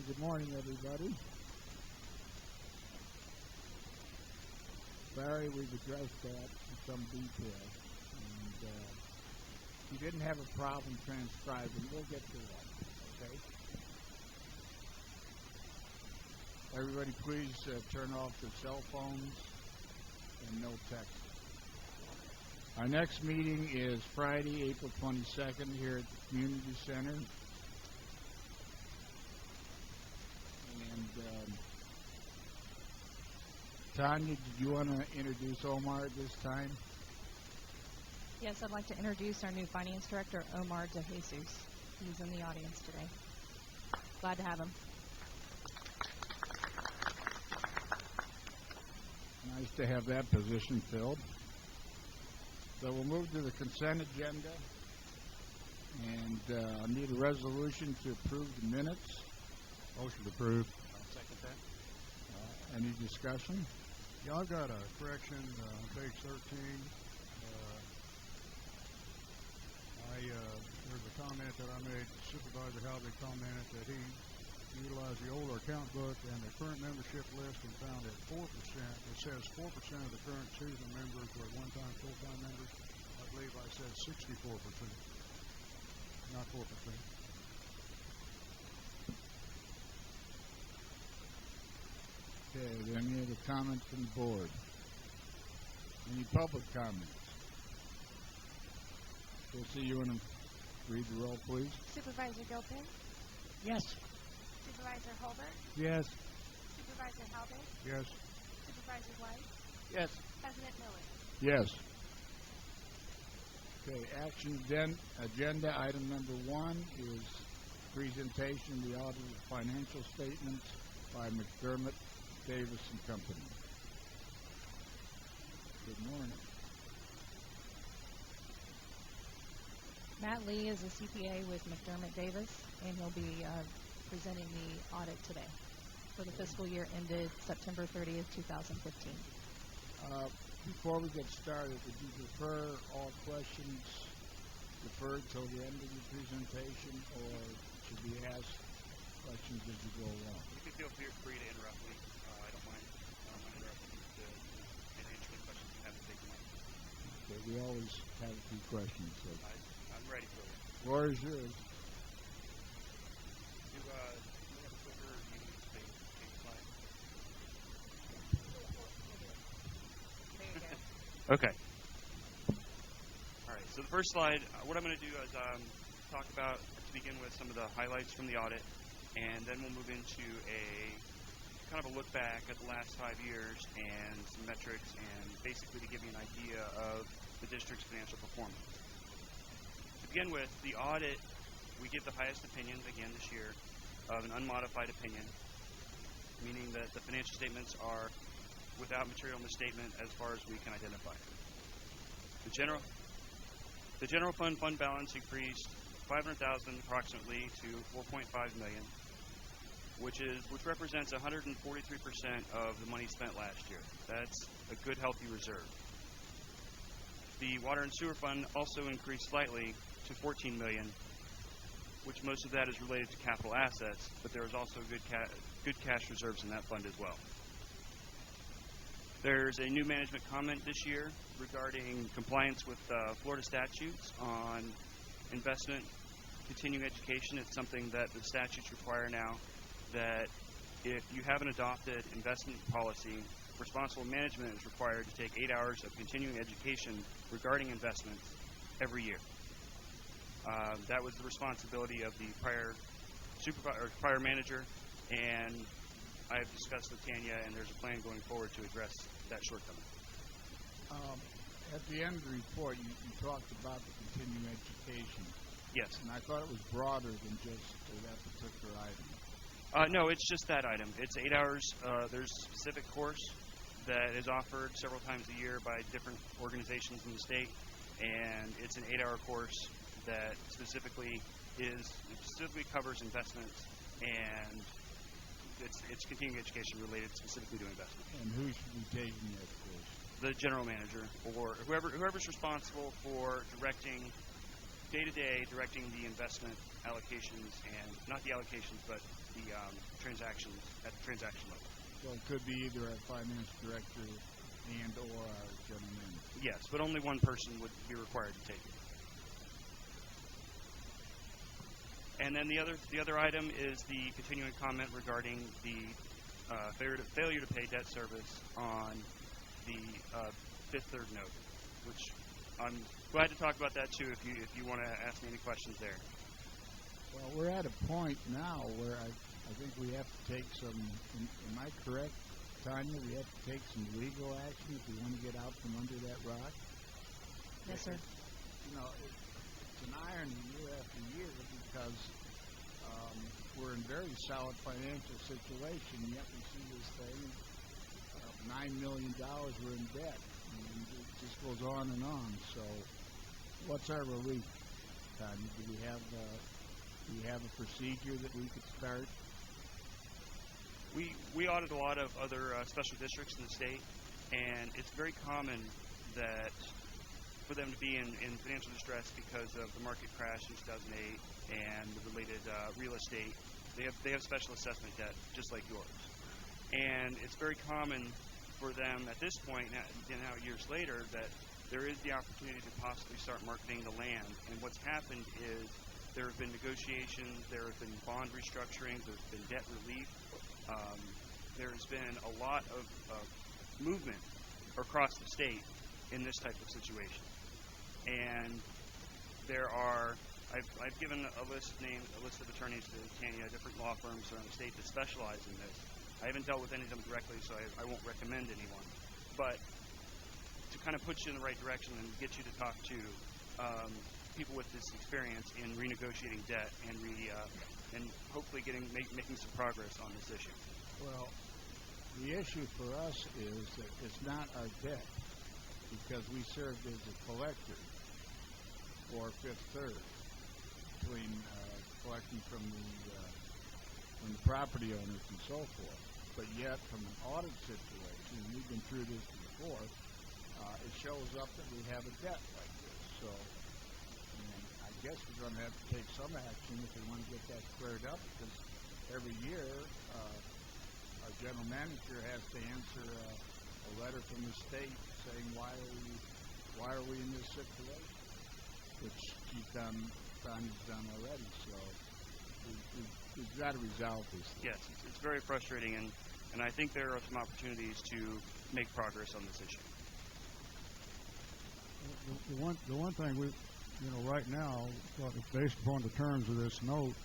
Good morning, everybody. Barry, we've addressed that in some detail. And if you didn't have a problem transcribing, we'll get to that. Okay? Everybody, please turn off their cell phones and no text. Our next meeting is Friday, April 22nd here at the Community Center. And Tanya, did you want to introduce Omar at this time? Yes, I'd like to introduce our new Finance Director, Omar De Jesus. He's in the audience today. Glad to have him. Nice to have that position filled. So we'll move to the consent agenda. And I need a resolution to approve the minutes. Motion to approve. I'll second that. Any discussion? Yeah, I've got a correction on page 13. There's a comment that I made. Supervisor Halvey commented that he utilized the older account book and the current membership list and found that 4%, it says 4% of the current season members were one-time full-time members. I believe I said 64%, not 4%. Okay, are there any other comments from the board? Any public comments? We'll see you in a read the roll, please. Supervisor Gilpin? Yes. Supervisor Holbert? Yes. Supervisor Halbig? Yes. Supervisor White? Yes. President Miller? Yes. Okay, action agenda item number 1 is presentation of the audited financial statements by McDermott, Davis and Company. Good morning. Matt Lee is a CPA with McDermott Davis, and he'll be presenting the audit today for the fiscal year ended September 30th, 2015. Before we get started, would you prefer all questions deferred till the end of the presentation, or should we ask questions as you go along? You can feel free to interrupt me. I don't mind interrupting you and answer any questions you have to take them up. Okay, we always have a few questions. So. I'm ready for it. Floor is yours. Do you have a clicker or do you need to change slide? There you go. Okay. All right, so the first slide, what I'm going to do is talk about, to begin with, some of the highlights from the audit, and then we'll move into a kind of a look back at the last 5 years and some metrics, and basically to give you an idea of the district's financial performance. To begin with, the audit, we give the highest opinion, again this year, of an unmodified opinion, meaning that the financial statements are without material misstatement as far as we can identify. The general fund balance increased $500,000 approximately to $4.5 million, which represents 143% of the money spent last year. That's a good, healthy reserve. The water and sewer fund also increased slightly to $14 million, which most of that is related to capital assets, but there is also good cash reserves in that fund as well. There's a new management comment this year regarding compliance with Florida statutes on investment, continuing education. It's something that the statutes require now, that if you have an adopted investment policy, responsible management is required to take 8 hours of continuing education regarding investments every year. That was the responsibility of the prior manager, and I have discussed with Tanya, and there's a plan going forward to address that shortcoming. At the end of the report, you talked about the continuing education. Yes. And I thought it was broader than just that particular item. No, it's just that item. It's 8 hours. There's a specific course that is offered several times a year by different organizations in the state, and it's an 8-hour course that specifically covers investments, and it's continuing education related specifically to investment. And who should be taking that course? The general manager or whoever's responsible for directing day-to-day directing the investment allocations, and not the allocations, but the transactions at the transaction level. So it could be either our finance director and or our general manager. Yes, but only one person would be required to take it. And then the other item is the continuing comment regarding the failure to pay debt service on the Fifth Third note, which I'm glad to talk about that too if you want to ask me any questions there. Well, we're at a point now where I think we have to take some, am I correct, Tanya? We have to take some legal action if we want to get out from under that rock? Yes, sir. You know, it's an irony year after year because we're in very solid financial situation, yet we see this thing, $9 million we're in debt, and it just goes on and on. So what's our relief, Tanya? Do we have a procedure that we could start? We audit a lot of other special districts in the state, and it's very common that for them to be in financial distress because of the market crash in 2008 and the related real estate. They have special assessment debt just like yours, and it's very common for them at this point now years later that there is the opportunity to possibly start marketing the land. And what's happened is there have been negotiations, there have been bond restructurings, there's been debt relief. There's been a lot of movement across the state in this type of situation. And there are, I've given a list of attorneys to Tanya, different law firms around the state that specialize in this. I haven't dealt with any of them directly, so I won't recommend anyone. But to kind of put you in the right direction and get you to talk to people with this experience in renegotiating debt and hopefully making some progress on this issue. Well, the issue for us is that it's not our debt because we served as a collector for Fifth Third between collecting from the property owners and so forth. But yet, from an audit situation, and we've been through this before, it shows up that we have a debt like this. So, I guess we're going to have to take some action if we want to get that squared up, because every year our general manager has to answer a letter from the state saying why are we in this situation, which Donnie's done already. So we've got to resolve this thing. Yes, it's very frustrating, and I think there are some opportunities to make progress on this issue. The one thing right now, based upon the terms of this note,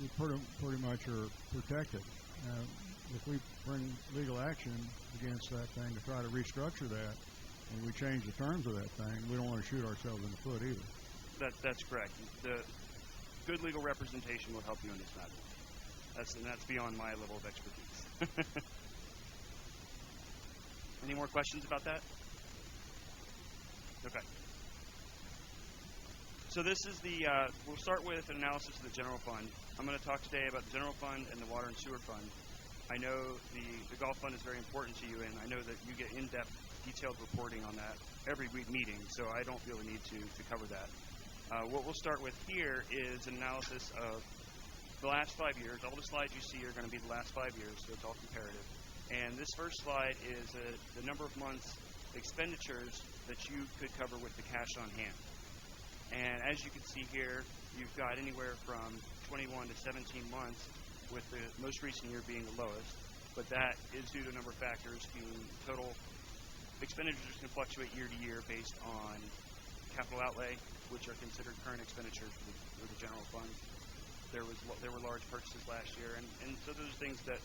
we pretty much are protected. If we bring legal action against that thing to try to restructure that, and we change the terms of that thing, we don't want to shoot ourselves in the foot either. That's correct. The good legal representation will help you in this matter. That's beyond my level of expertise. Any more questions about that? Okay. So this is we'll start with an analysis of the general fund. I'm going to talk today about the general fund and the water and sewer fund. I know the golf fund is very important to you, and I know that you get in-depth, detailed reporting on that every week meeting, so I don't feel the need to cover that. What we'll start with here is an analysis of the last 5 years. All the slides you see are going to be the last 5 years, so it's all comparative. And this first slide is the number of months expenditures that you could cover with the cash on hand. And as you can see here, you've got anywhere from 21 to 17 months, with the most recent year being the lowest. But that is due to a number of factors, being total expenditures can fluctuate year to year based on capital outlay, which are considered current expenditures for the general fund. There were large purchases last year, and so those things that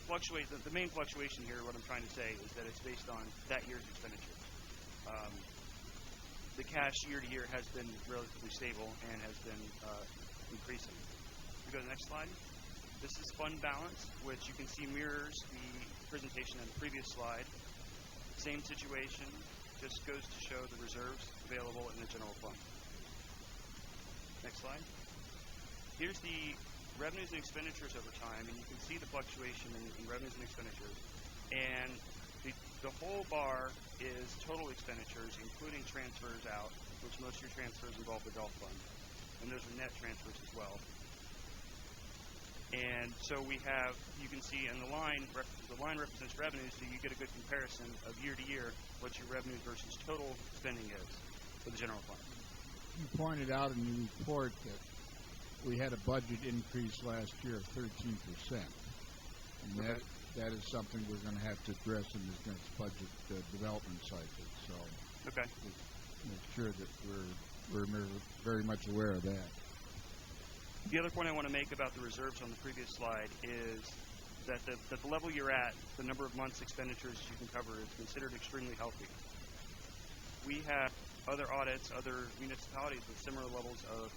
fluctuate. The main fluctuation here, what I'm trying to say, is that it's based on that year's expenditures. The cash year to year has been relatively stable and has been increasing. We go to the next slide. This is fund balance, which you can see mirrors the presentation in the previous slide. Same situation, just goes to show the reserves available in the general fund. Next slide. Here's the revenues and expenditures over time, and you can see the fluctuation in revenues and expenditures. And The whole bar is total expenditures, including transfers out, which most of your transfers involve the golf fund. And those are net transfers as well. And so we have, you can see in the line represents revenues, so you get a good comparison of year to year what your revenues versus total spending is for the general fund. You pointed out in your report that we had a budget increase last year of 13%. And that is something we're going to have to address in this next budget development cycle. So Okay. make sure that we're very much aware of that. The other point I want to make about the reserves on the previous slide is that the level you're at, the number of months expenditures you can cover, is considered extremely healthy. We have other audits, other municipalities with similar levels of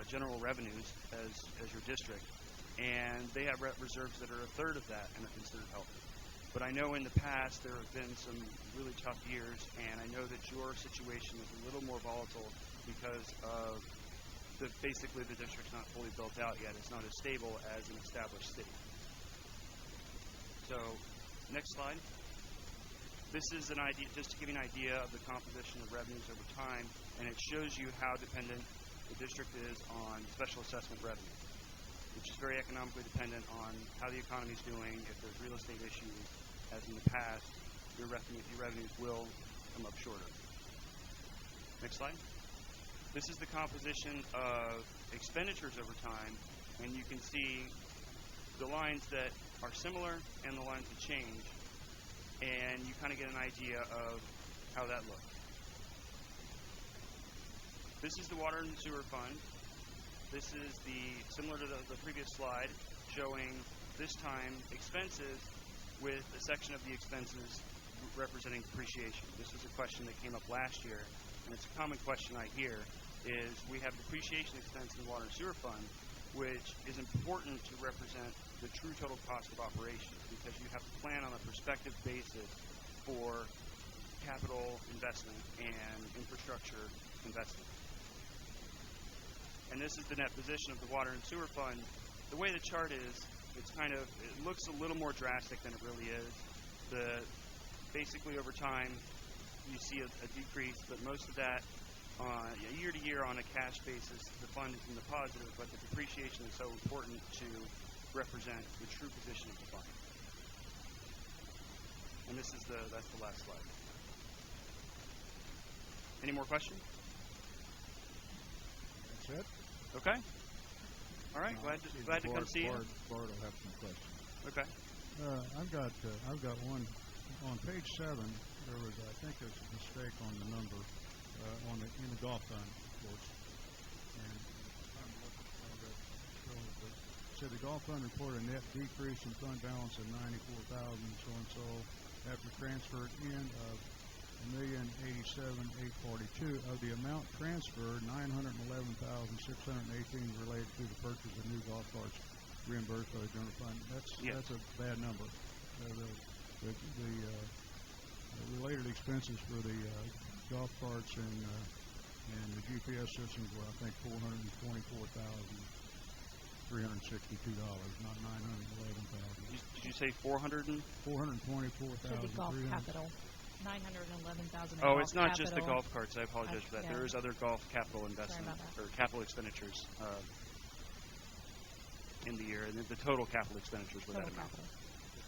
general revenues as your district, and they have reserves that are a third of that and are considered healthy. But I know in the past there have been some really tough years, and I know that your situation is a little more volatile because of basically the district's not fully built out yet. It's not as stable as an established city. So, next slide. This is an idea, just to give you an idea of the composition of revenues over time, and it shows you how dependent the district is on special assessment revenue, which is very economically dependent on how the economy is doing. If there's real estate issues, as in the past, your revenues will come up shorter. Next slide. This is the composition of expenditures over time, and you can see the lines that are similar and the lines that change, and you kind of get an idea of how that looks. This is the water and sewer fund. This is similar to the previous slide, showing this time expenses with a section of the expenses representing depreciation. This is a question that came up last year, and it's a common question I hear, is we have depreciation expense in the water and sewer fund, which is important to represent the true total cost of operations, because you have to plan on a prospective basis for capital investment and infrastructure investment. And this is the net position of the water and sewer fund. The way the chart is, it looks a little more drastic than it really is. Basically over time, you see a decrease, but most of that year to year on a cash basis, the fund is in the positive, but the depreciation is so important to represent the true position of the fund. And that's the last slide. Any more questions? That's it? Okay. All right. Glad to come see you. Bart will have some questions. Okay. I've got one on page 7. There was, I think, there's a mistake on the number in the golf fund, of course. And I'm looking at that. So the golf fund reported a net decrease in fund balance of $94,000 so and so after transferred in of $1,087,842. Of the amount transferred, $911,618 related to the purchase of new golf carts reimbursed by the general fund. That's a bad number. The related expenses for the golf carts and the GPS systems were, I think, $424,362, not $911,000. Did you say 400? For the golf capital. 911,000. Oh, it's not just the golf carts. I apologize for that. Yeah. There is other golf capital investment or capital expenditures in the year, and the total capital expenditures were that amount.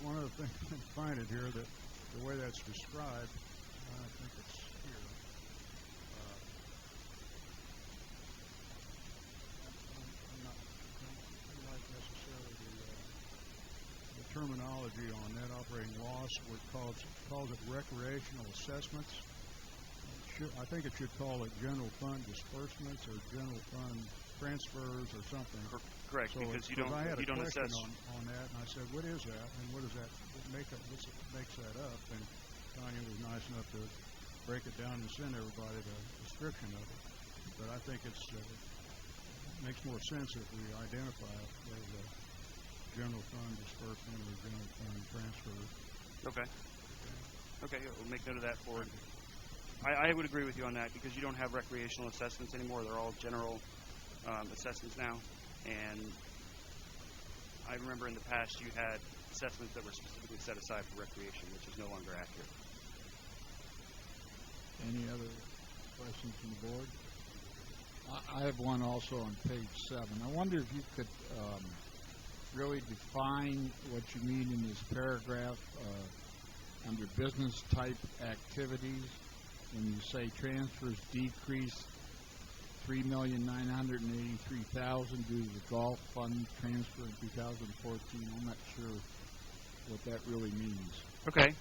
One other thing, I find it here that the way that's described, I think it's here. I'm not like necessarily the terminology on net operating loss, where it calls it recreational assessments. I think it should call it general fund disbursements or general fund transfers or something. Correct, so because you don't assess on that, and I said, "What is that? And what does that make up? What makes that up?" And Tanya was nice enough to break it down and send everybody the description of it. But I think it makes more sense if we identify it as a general fund disbursement or general fund transfer. Okay, we'll make note of that forward. I would agree with you on that, because you don't have recreational assessments anymore. They're all general assessments now. And I remember in the past you had assessments that were specifically set aside for recreation, which is no longer accurate. Any other questions from the board? I have one also on page 7. I wonder if you could really define what you mean in this paragraph under business type activities when you say transfers decreased $3,983,000 due to the golf fund transfer in 2014. I'm not sure what that really means. Okay.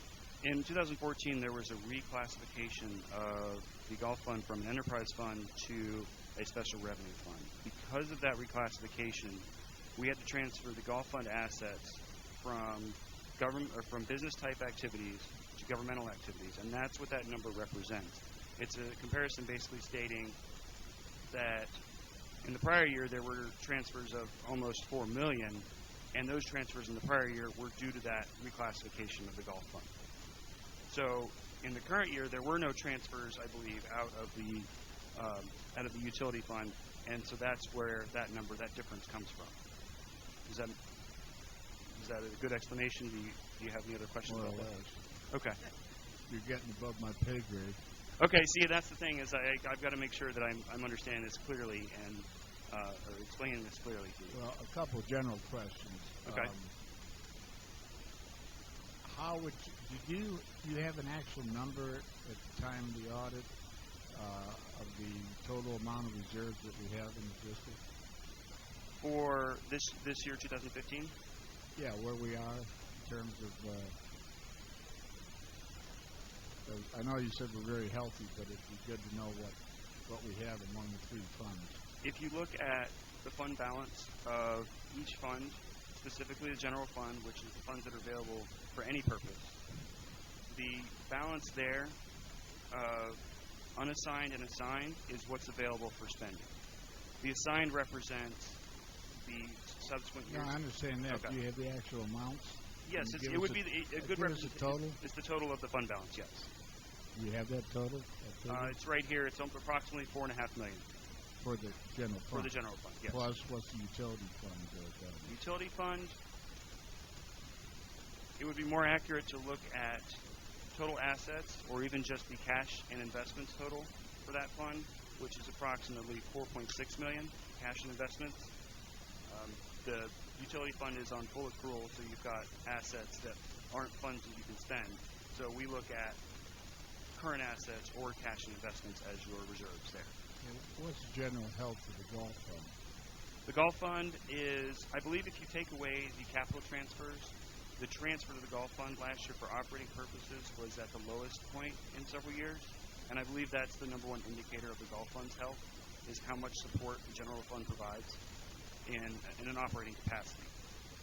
In 2014, there was a reclassification of the golf fund from an enterprise fund to a special revenue fund. Because of that reclassification, we had to transfer the golf fund assets from government or from business type activities to governmental activities, and that's what that number represents. It's a comparison basically stating that in the prior year there were transfers of almost $4 million, and those transfers in the prior year were due to that reclassification of the golf fund. So in the current year, there were no transfers, I believe, out of the utility fund, and so that's where that number, that difference comes from. Is that a good explanation? Do you have any other questions More or about less. that? Okay. You're getting above my pay grade. Okay. See, that's the thing is I've got to make sure that I'm understanding this clearly and or explaining this clearly to you. Well, a couple general questions. Okay. How would do you have an actual number at the time of the audit of the total amount of reserves that we have in the district? For this year, 2015? Yeah, where we are in terms of. I know you said we're very healthy, but it'd be good to know what we have among the three funds. If you look at the fund balance of each fund, specifically the general fund, which is the funds that are available for any purpose, the balance there of unassigned and assigned is what's available for spending. The assigned represents the subsequent years. No, I understand that. Okay. Do you have the actual amounts? Yes, Can you it give would us be a good give us the total? It's the total of the fund balance, yes. Do you have that total? It's right here. It's approximately $4.5 million For the general fund? for the general fund, yes. Plus, what's the utility fund? Utility fund, it would be more accurate to look at total assets or even just the cash and investments total for that fund, which is approximately $4.6 million cash and investments. The utility fund is on full accrual, so you've got assets that aren't funds that you can spend. So we look at current assets or cash and investments as your reserves there. What's the general health of the golf fund? The golf fund is, I believe if you take away the capital transfers, the transfer to the golf fund last year for operating purposes was at the lowest point in several years, and I believe that's the number one indicator of the golf fund's health, is how much support the general fund provides in an operating capacity.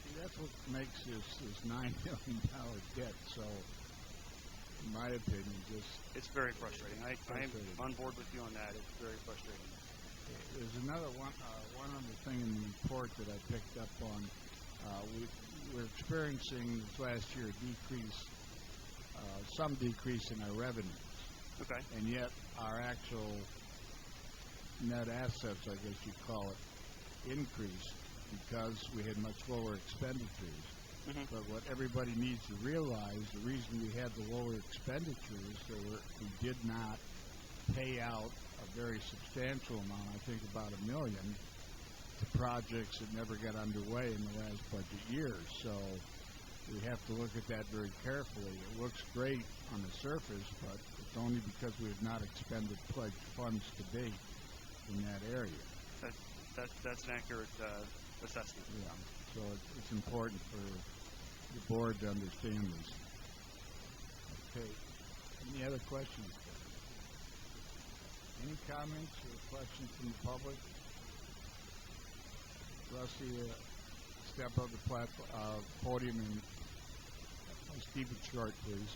See, that's what makes this $9 million debt so, in my opinion, it's very frustrating. I am frustrating. on board with you on that. It's very frustrating. There's another one other thing in the report that I picked up on. We're experiencing this last year some decrease in our revenues. Okay. And yet our actual net assets, I guess you'd call it, increased because we had much lower expenditures. Mm-hmm. But what everybody needs to realize, the reason we had the lower expenditures, we did not pay out a very substantial amount, I think about $1 million, to projects that never got underway in the last budget year. So we have to look at that very carefully. It looks great on the surface, but it's only because we have not expended pledged funds to date in that area. That's an accurate assessment. Yeah, so it's important for the board to understand this. Okay, any other questions? Any comments or questions from the public? Rusty, step up the podium and keep it short, please.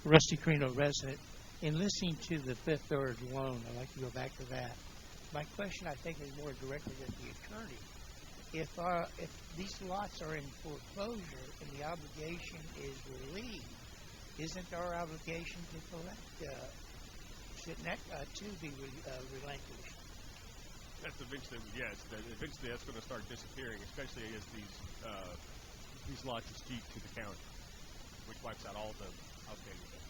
Rusty Carino, resident. In listening to the Fifth Third loan, I'd like to go back to that. My question, I think, is more directed at the attorney. If these lots are in foreclosure and the obligation is relieved, isn't our obligation to collect? Shouldn't that too be relinquished? that's eventually, yes, that eventually that's going to start disappearing, especially as these lots is deed to the county, which wipes out all the outstanding debt.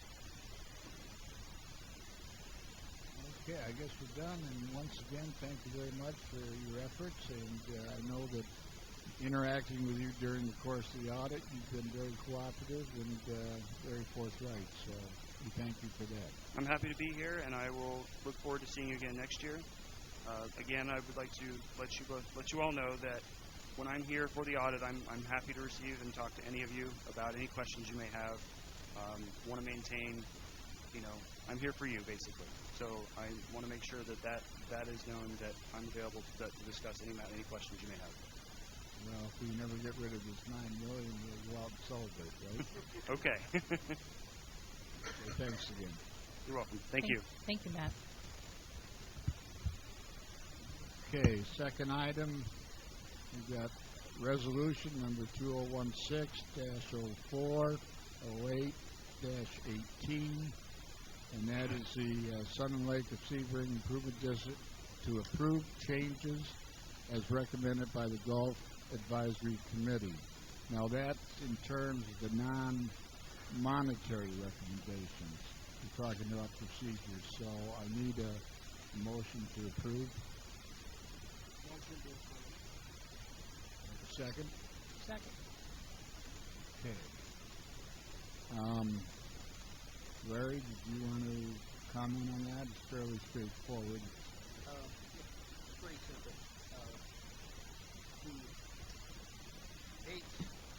Okay, I guess we're done. And once again, thank you very much for your efforts. And I know that interacting with you during the course of the audit, you've been very cooperative and very forthright. So we thank you for that. I'm happy to be here, and I will look forward to seeing you again next year. Again, I would like to let you all know that when I'm here for the audit, I'm happy to receive and talk to any of you about any questions you may have. Want to maintain, I'm here for you, basically. So I want to make sure that is known, that I'm available to discuss any questions you may have. Well, if we never get rid of this $9 million, we'll go out and celebrate, right? Okay. Okay, thanks again. You're welcome. Thank you. Thank you, Matt. Okay, second item, we've got resolution number 2016-04-08-18, and that is the Sun and Lake of Sebring Improvement District to approve changes as recommended by the Gulf Advisory Committee. Now that's in terms of the non-monetary recommendations. We're talking about procedures, so I need a motion to approve. Motion to approve. A second? Second. Okay. Larry, did you want to comment on that? It's fairly straightforward. It's pretty simple. The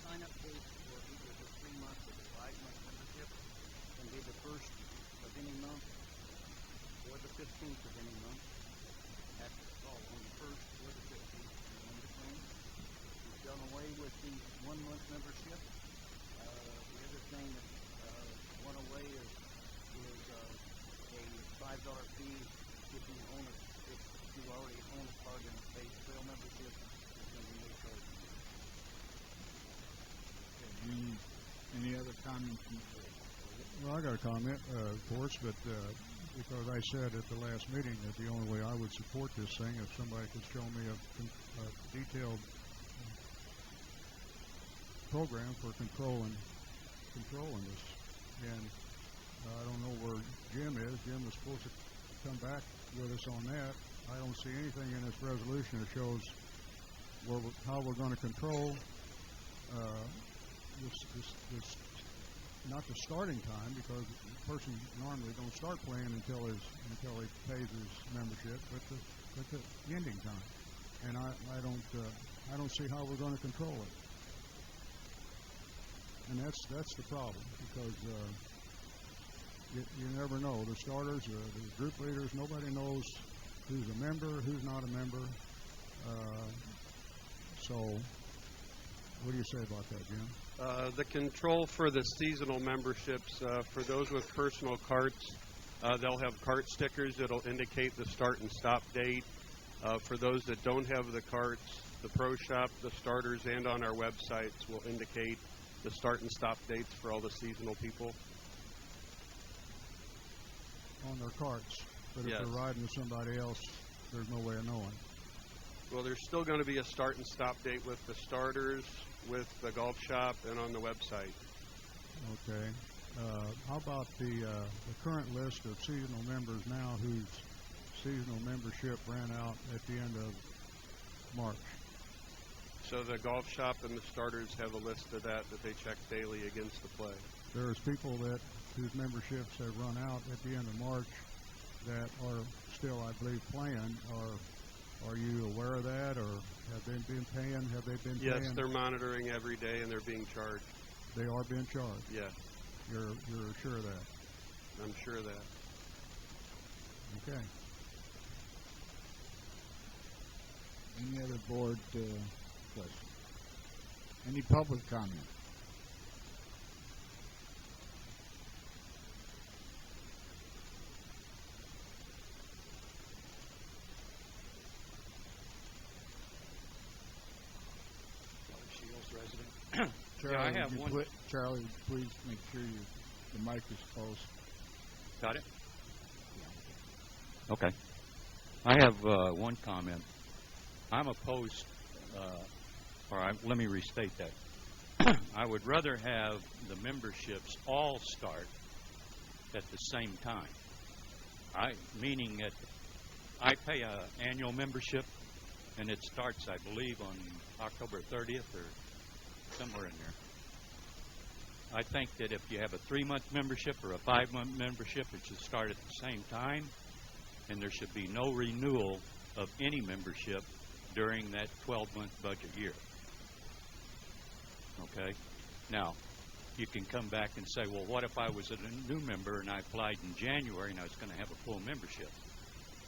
sign-up dates for either the 3-month or the 5-month membership can be the 1st of any month or the 15th of any month. That's all on the 1st or the 15th and in between. We've done away with the 1-month membership. The other thing that went away is a $5 fee if you already own a card and a paid trail membership. It's going to be no charge. Any other comments? Well, I got a comment, of course, but because I said at the last meeting that the only way I would support this thing if somebody could show me a detailed program for controlling this. And I don't know where Jim is. Jim was supposed to come back with us on that. I don't see anything in this resolution that shows how we're going to control this, not the starting time, because the person normally don't start playing until he pays his membership, but the ending time. And I don't see how we're going to control it. And that's the problem, because you never know. The starters, the group leaders, nobody knows who's a member, who's not a member. So what do you say about that, Jim? The control for the seasonal memberships, for those with personal carts, they'll have cart stickers that'll indicate the start and stop date. For those that don't have the carts, the Pro Shop, the starters, and on our websites will indicate the start and stop dates for all the seasonal people. On their carts, but Yes. if they're riding with somebody else, there's no way of knowing. Well, there's still going to be a start and stop date with the starters, with the golf shop, and on the website. Okay. How about the current list of seasonal members now whose seasonal membership ran out at the end of March? So the golf shop and the starters have a list of that they check daily against the play. There's people whose memberships have run out at the end of March that are still, I believe, playing. Are you aware of that, or have they been paying? Have they been paying? Yes, they're monitoring every day, and they're being charged. They are being charged. Yes, You're sure of that? I'm sure of that. Okay. Any other board questions? Any public comment? Charlie, I have would you one. Charlie, please make sure the mic is close. Got it? Okay. I have one comment. I'm opposed, let me restate that. I would rather have the memberships all start at the same time. Meaning that I pay an annual membership, and it starts, I believe, on October 30th or somewhere in there. I think that if you have a 3-month membership or a 5-month membership, it should start at the same time, and there should be no renewal of any membership during that 12-month budget year. Okay? Now, you can come back and say, well, what if I was a new member and I applied in January and I was going to have a full membership?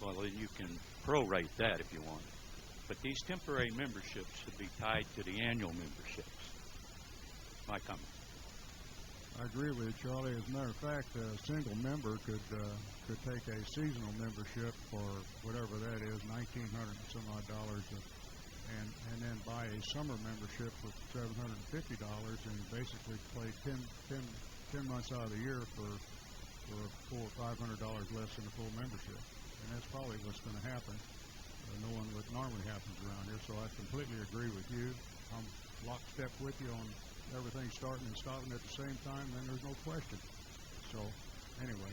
Well, then you can prorate that if you want. But these temporary memberships should be tied to the annual memberships. My comment. I agree with you, Charlie. As a matter of fact, a single member could take a seasonal membership for whatever that is, $1,900 and some odd dollars, and then buy a summer membership for $750 and basically play 10 months out of the year for $400 or $500 less than a full membership. And that's probably what's going to happen, knowing what normally happens around here. So I completely agree with you. I'm lockstep with you on everything starting and stopping at the same time, then there's no question. So, anyway.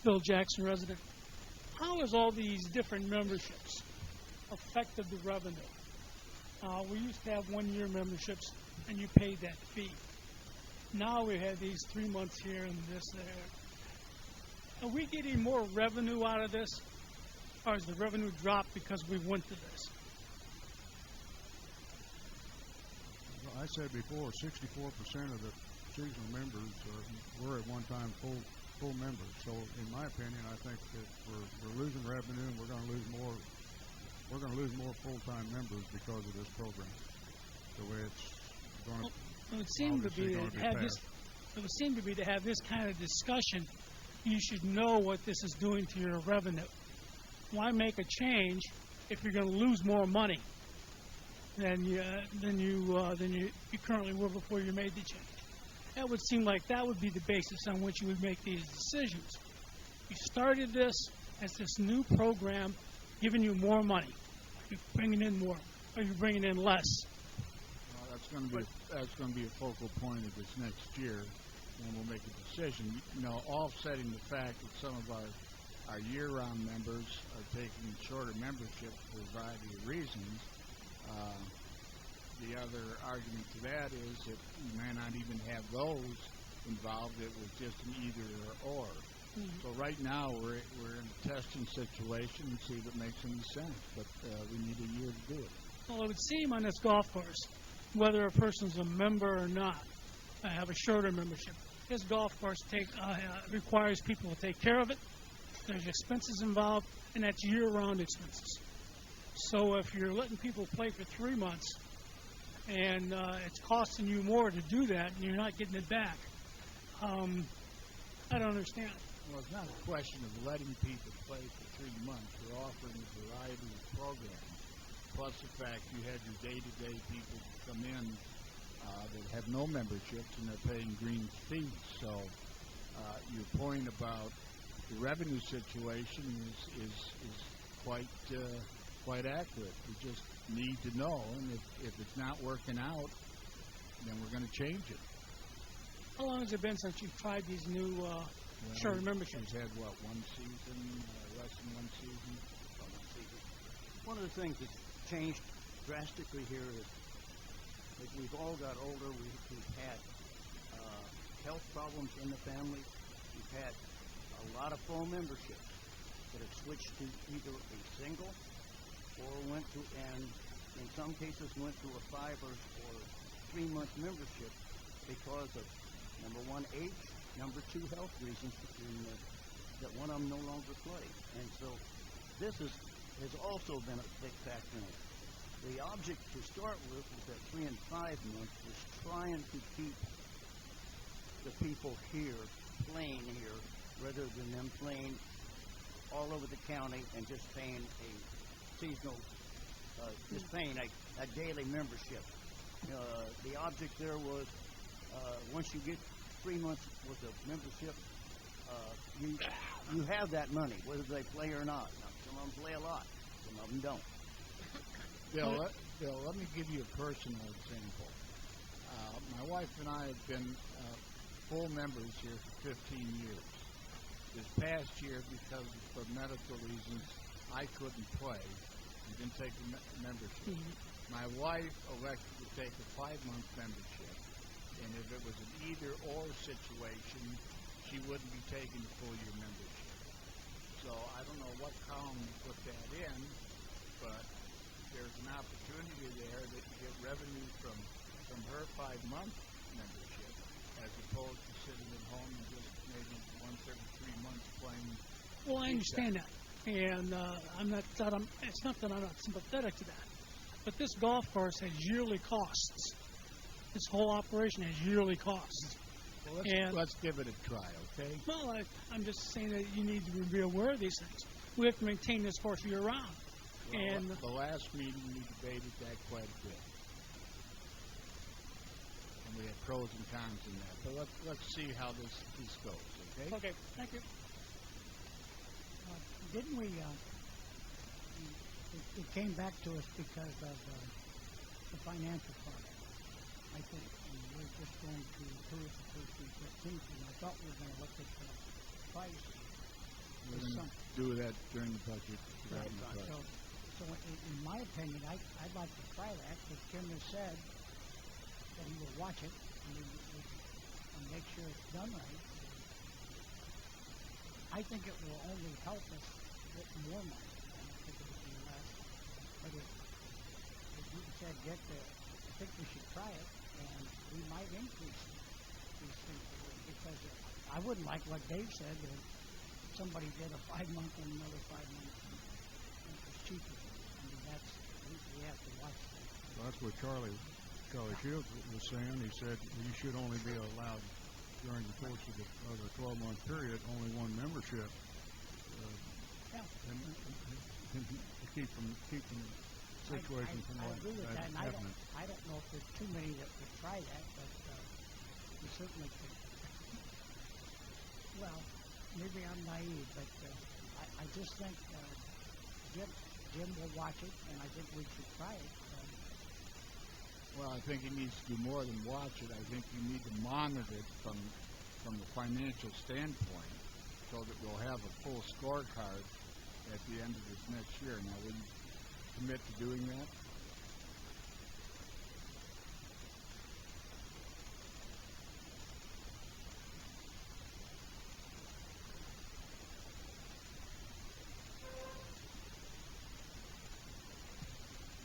Bill Jackson, resident. How has all these different memberships affected the revenue? We used to have 1-year memberships, and you paid that fee. Now we have these 3 months here and this there. Are we getting more revenue out of this, or has the revenue dropped because we went to this? I said before, 64% of the seasonal members were at one time full members. So, in my opinion, I think that we're losing revenue, and we're going to lose more. We're going to lose more full-time members because of this program. The way it's going to. It would seem to be to have this. It would seem to be to have this kind of discussion. You should know what this is doing to your revenue. Why make a change if you're going to lose more money than you currently were before you made the change? That would seem like that would be the basis on which you would make these decisions. You started this as this new program, giving you more money. Are you bringing in more? Or are you bringing in less? Well, that's going to be a focal point of this next year, and we'll make a decision. You know, offsetting the fact that some of our year-round members are taking shorter membership for a variety of reasons. The other argument to that is that you may not even have those involved. It was just an either or. Mm-hmm. So right now we're in a testing situation and see if it makes any sense. But we need a year to do it. Well, it would seem on this golf course, whether a person's a member or not, have a shorter membership. This golf course requires people to take care of it. There's expenses involved, and that's year-round expenses. So if you're letting people play for 3 months, and it's costing you more to do that, and you're not getting it back, I don't understand. Well, it's not a question of letting people play for 3 months. We're offering a variety of programs, plus the fact you had your day-to-day people come in that have no memberships, and they're paying green fees. So your point about the revenue situation is quite accurate. We just need to know, and if it's not working out, then we're going to change it. How long has it been since you've tried these new shorter memberships? We've had, one season, less than 1 season? One of the things that's changed drastically here is as we've all got older, we've had health problems in the family. We've had a lot of full memberships that have switched to either a single or went to, and in some cases went to a 5 or 3 month membership because of, number one, age, number two, health reasons, that one of them no longer play. And so this has also been a big factor in it. The object to start with at 3 and 5 months was trying to keep the people here playing here rather than them playing all over the county and just paying a seasonal, just paying a daily membership. The object there was once you get 3 months worth of membership, you have that money, whether they play or not. Now, some of them play a lot, some of them don't. Bill, let me give you a personal example. My wife and I have been full members here for 15 years. This past year, because of medical reasons, I couldn't play and didn't take the membership. My wife elected to take a 5-month membership, and if it was an either-or situation, she wouldn't be taking the full-year membership. So I don't know what column you put that in, but there's an opportunity there that you get revenue from her 5-month membership, as opposed to sitting at home and just maybe once every 3 months playing. Well, I understand that, and it's not that I'm not sympathetic to that, but this golf course has yearly costs. This whole operation has yearly costs. Well, let's give it a try, okay? Well, I'm just saying that you need to be aware of these things. We have to maintain this course year-round. Well, And the last meeting we debated that quite a bit, and we had pros and cons in that. But let's see how this goes, okay? okay, thank you. Didn't we, it came back to us because of the financial part. I think we're just going to approve the 13th, and I thought we were going to look at the price. We're going to do that during the budget. So in my opinion, I'd like to try that, because Kim has said that he will watch it and make sure it's done right. I think it will only help us get more money. I don't think it will be less. But if you said I think we should try it, and we might increase these things a little, because I wouldn't like what Dave said, that somebody did a 5-month and another 5 months and it was cheaper. I mean, we have to watch that. Well, that's what Charlie Shields was saying. He said you should only be allowed during the course of the 12-month period only one membership. And to keep from situations from I agree with that, and happening. I don't know if there's too many that would try that, but we certainly could. Well, maybe I'm naive, but I just think Jim will watch it, and I think we should try it. Well, I think he needs to do more than watch it. I think you need to monitor it from the financial standpoint, so that we'll have a full scorecard at the end of this next year. Now, will you commit to doing that?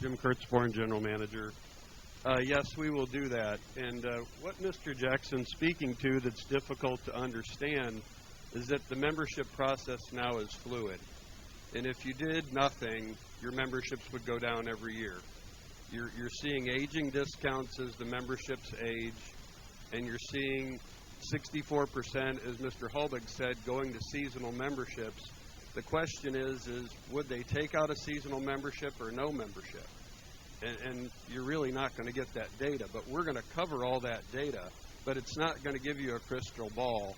Jim Kurtzborn, General Manager. Yes, we will do that. And what Mr. Jackson's speaking to that's difficult to understand is that the membership process now is fluid. And if you did nothing, your memberships would go down every year. You're seeing aging discounts as the memberships age, and you're seeing 64%, as Mr. Hulbig said, going to seasonal memberships. The question is would they take out a seasonal membership or no membership? And you're really not going to get that data, but we're going to cover all that data, but it's not going to give you a crystal ball.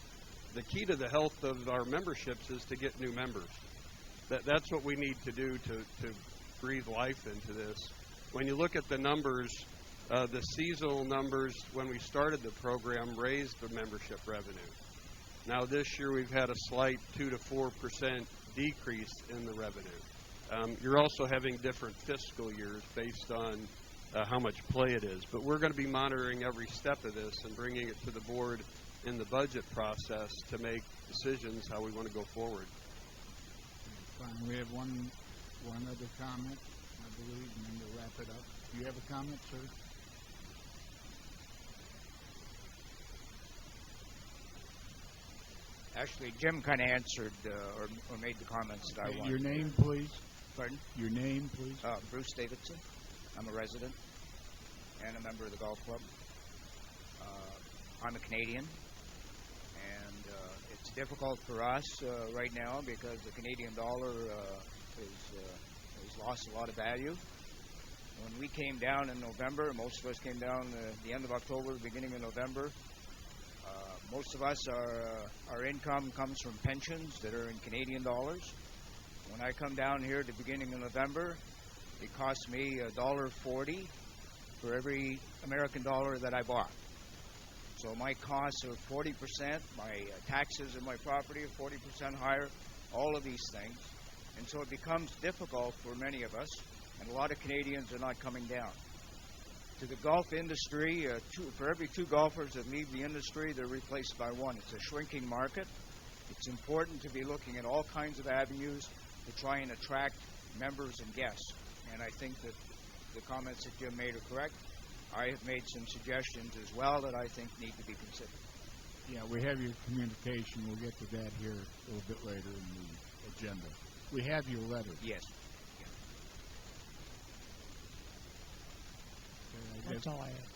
The key to the health of our memberships is to get new members. That's what we need to do to breathe life into this. When you look at the numbers, the seasonal numbers when we started the program raised the membership revenue. Now this year we've had a slight 2 to 4% decrease in the revenue. You're also having different fiscal years based on how much play it is. But we're going to be monitoring every step of this and bringing it to the board in the budget process to make decisions how we want to go forward. Fine. We have one other comment, I believe, and then we'll wrap it up. Do you have a comment, sir? Actually, Jim kind of answered or made the comments that I wanted. Your name, please. Pardon? Your name, please. Bruce Davidson. I'm a resident and a member of the golf club. I'm a Canadian, and it's difficult for us right now because the Canadian dollar has lost a lot of value. When we came down in November, most of us came down the end of October, beginning of November, Most of us, our income comes from pensions that are in Canadian dollars. When I come down here at the beginning of November, it costs me $1.40 for every American dollar that I bought. So my costs are 40%, my taxes and my property are 40% higher, all of these things. And so it becomes difficult for many of us, and a lot of Canadians are not coming down. To the golf industry, for every 2 golfers that leave the industry, they're replaced by 1. It's a shrinking market. It's important to be looking at all kinds of avenues to try and attract members and guests. And I think that the comments that Jim made are correct. I have made some suggestions as well that I think need to be considered. Yeah, we have your communication. We'll get to that here a little bit later in the agenda. We have your letter. Yes. Okay, That's all I have.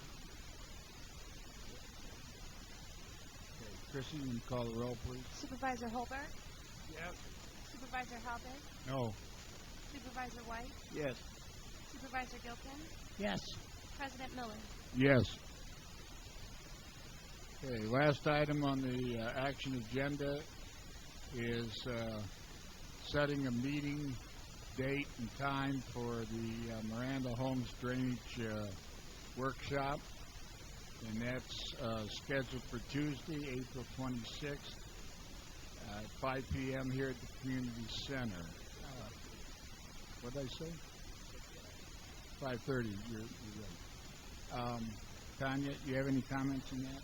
Okay, Chrissy, you can call the roll, please. Supervisor Holbert, Yes. Supervisor Halbig, No. Supervisor White, Yes. Supervisor Gilpin, Yes. President Miller. Yes. Okay, last item on the action agenda is setting a meeting date and time for the Miranda Homes Drainage workshop, and that's scheduled for Tuesday, April 26th at 5 p.m. here at the Community Center. What did I say? 5:30. You're right. Tanya, you have any comments on that?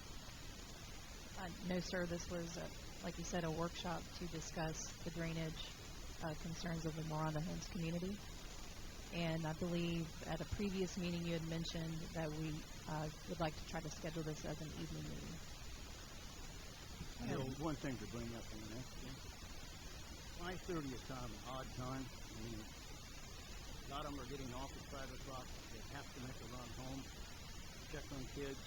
No, sir. This was, like you said, a workshop to discuss the drainage concerns of the Miranda Homes community. And I believe at a previous meeting you had mentioned that we would like to try to schedule this as an evening meeting. I have one thing to bring up on that. 5:30 is kind of an odd time. I mean, a lot of them are getting off at 5 o'clock. They have to make a run home, check on kids,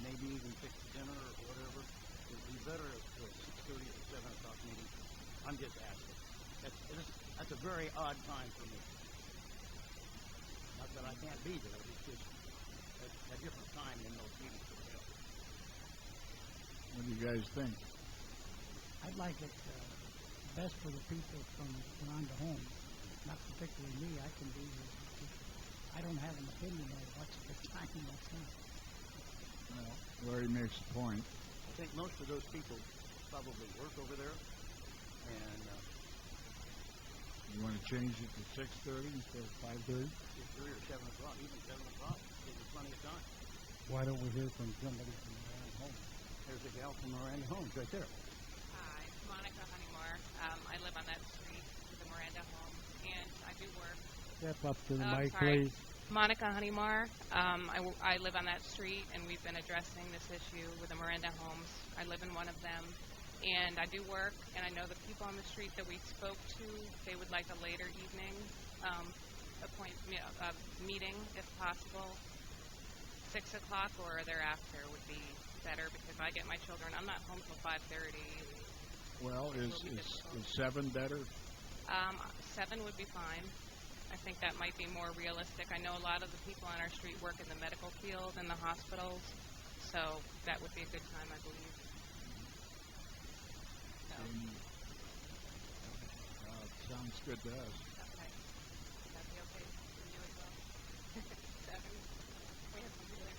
maybe even fix dinner or whatever. It would be better at the 6:30 or 7 o'clock meeting. I'm just asking. That's a very odd time for me. Not that I can't be there, it's just a different time than those meetings are held. What do you guys think? I'd like it best for the people from around the home. Not particularly me. I can be here. I don't have an opinion on what's a good time and what's not. Well, Larry makes a point. I think most of those people probably work over there, and You want to change it to 6:30 instead of 5:30? 6:30 or 7 o'clock, even 7 o'clock, gives us plenty of time. Why don't we hear from somebody from Miranda Homes? There's a gal from Miranda Homes right there. Hi, Monica Honeymore. I live on that street with the Miranda Homes, and I do work. Step up to the Oh, mic, sorry. please. Monica Honeymore. I live on that street, and we've been addressing this issue with the Miranda Homes. I live in one of them, and I do work, and I know the people on the street that we spoke to, they would like a later evening meeting, if possible. 6 o'clock or thereafter would be better, because I get my children. I'm not home till 5:30. Well, is 7 better? 7 would be fine. I think that might be more realistic. I know a lot of the people on our street work in the medical field and the hospitals, so that would be a good time, I believe. So, Sounds good to us. okay. Would that be okay for you as well? 7? We have some people there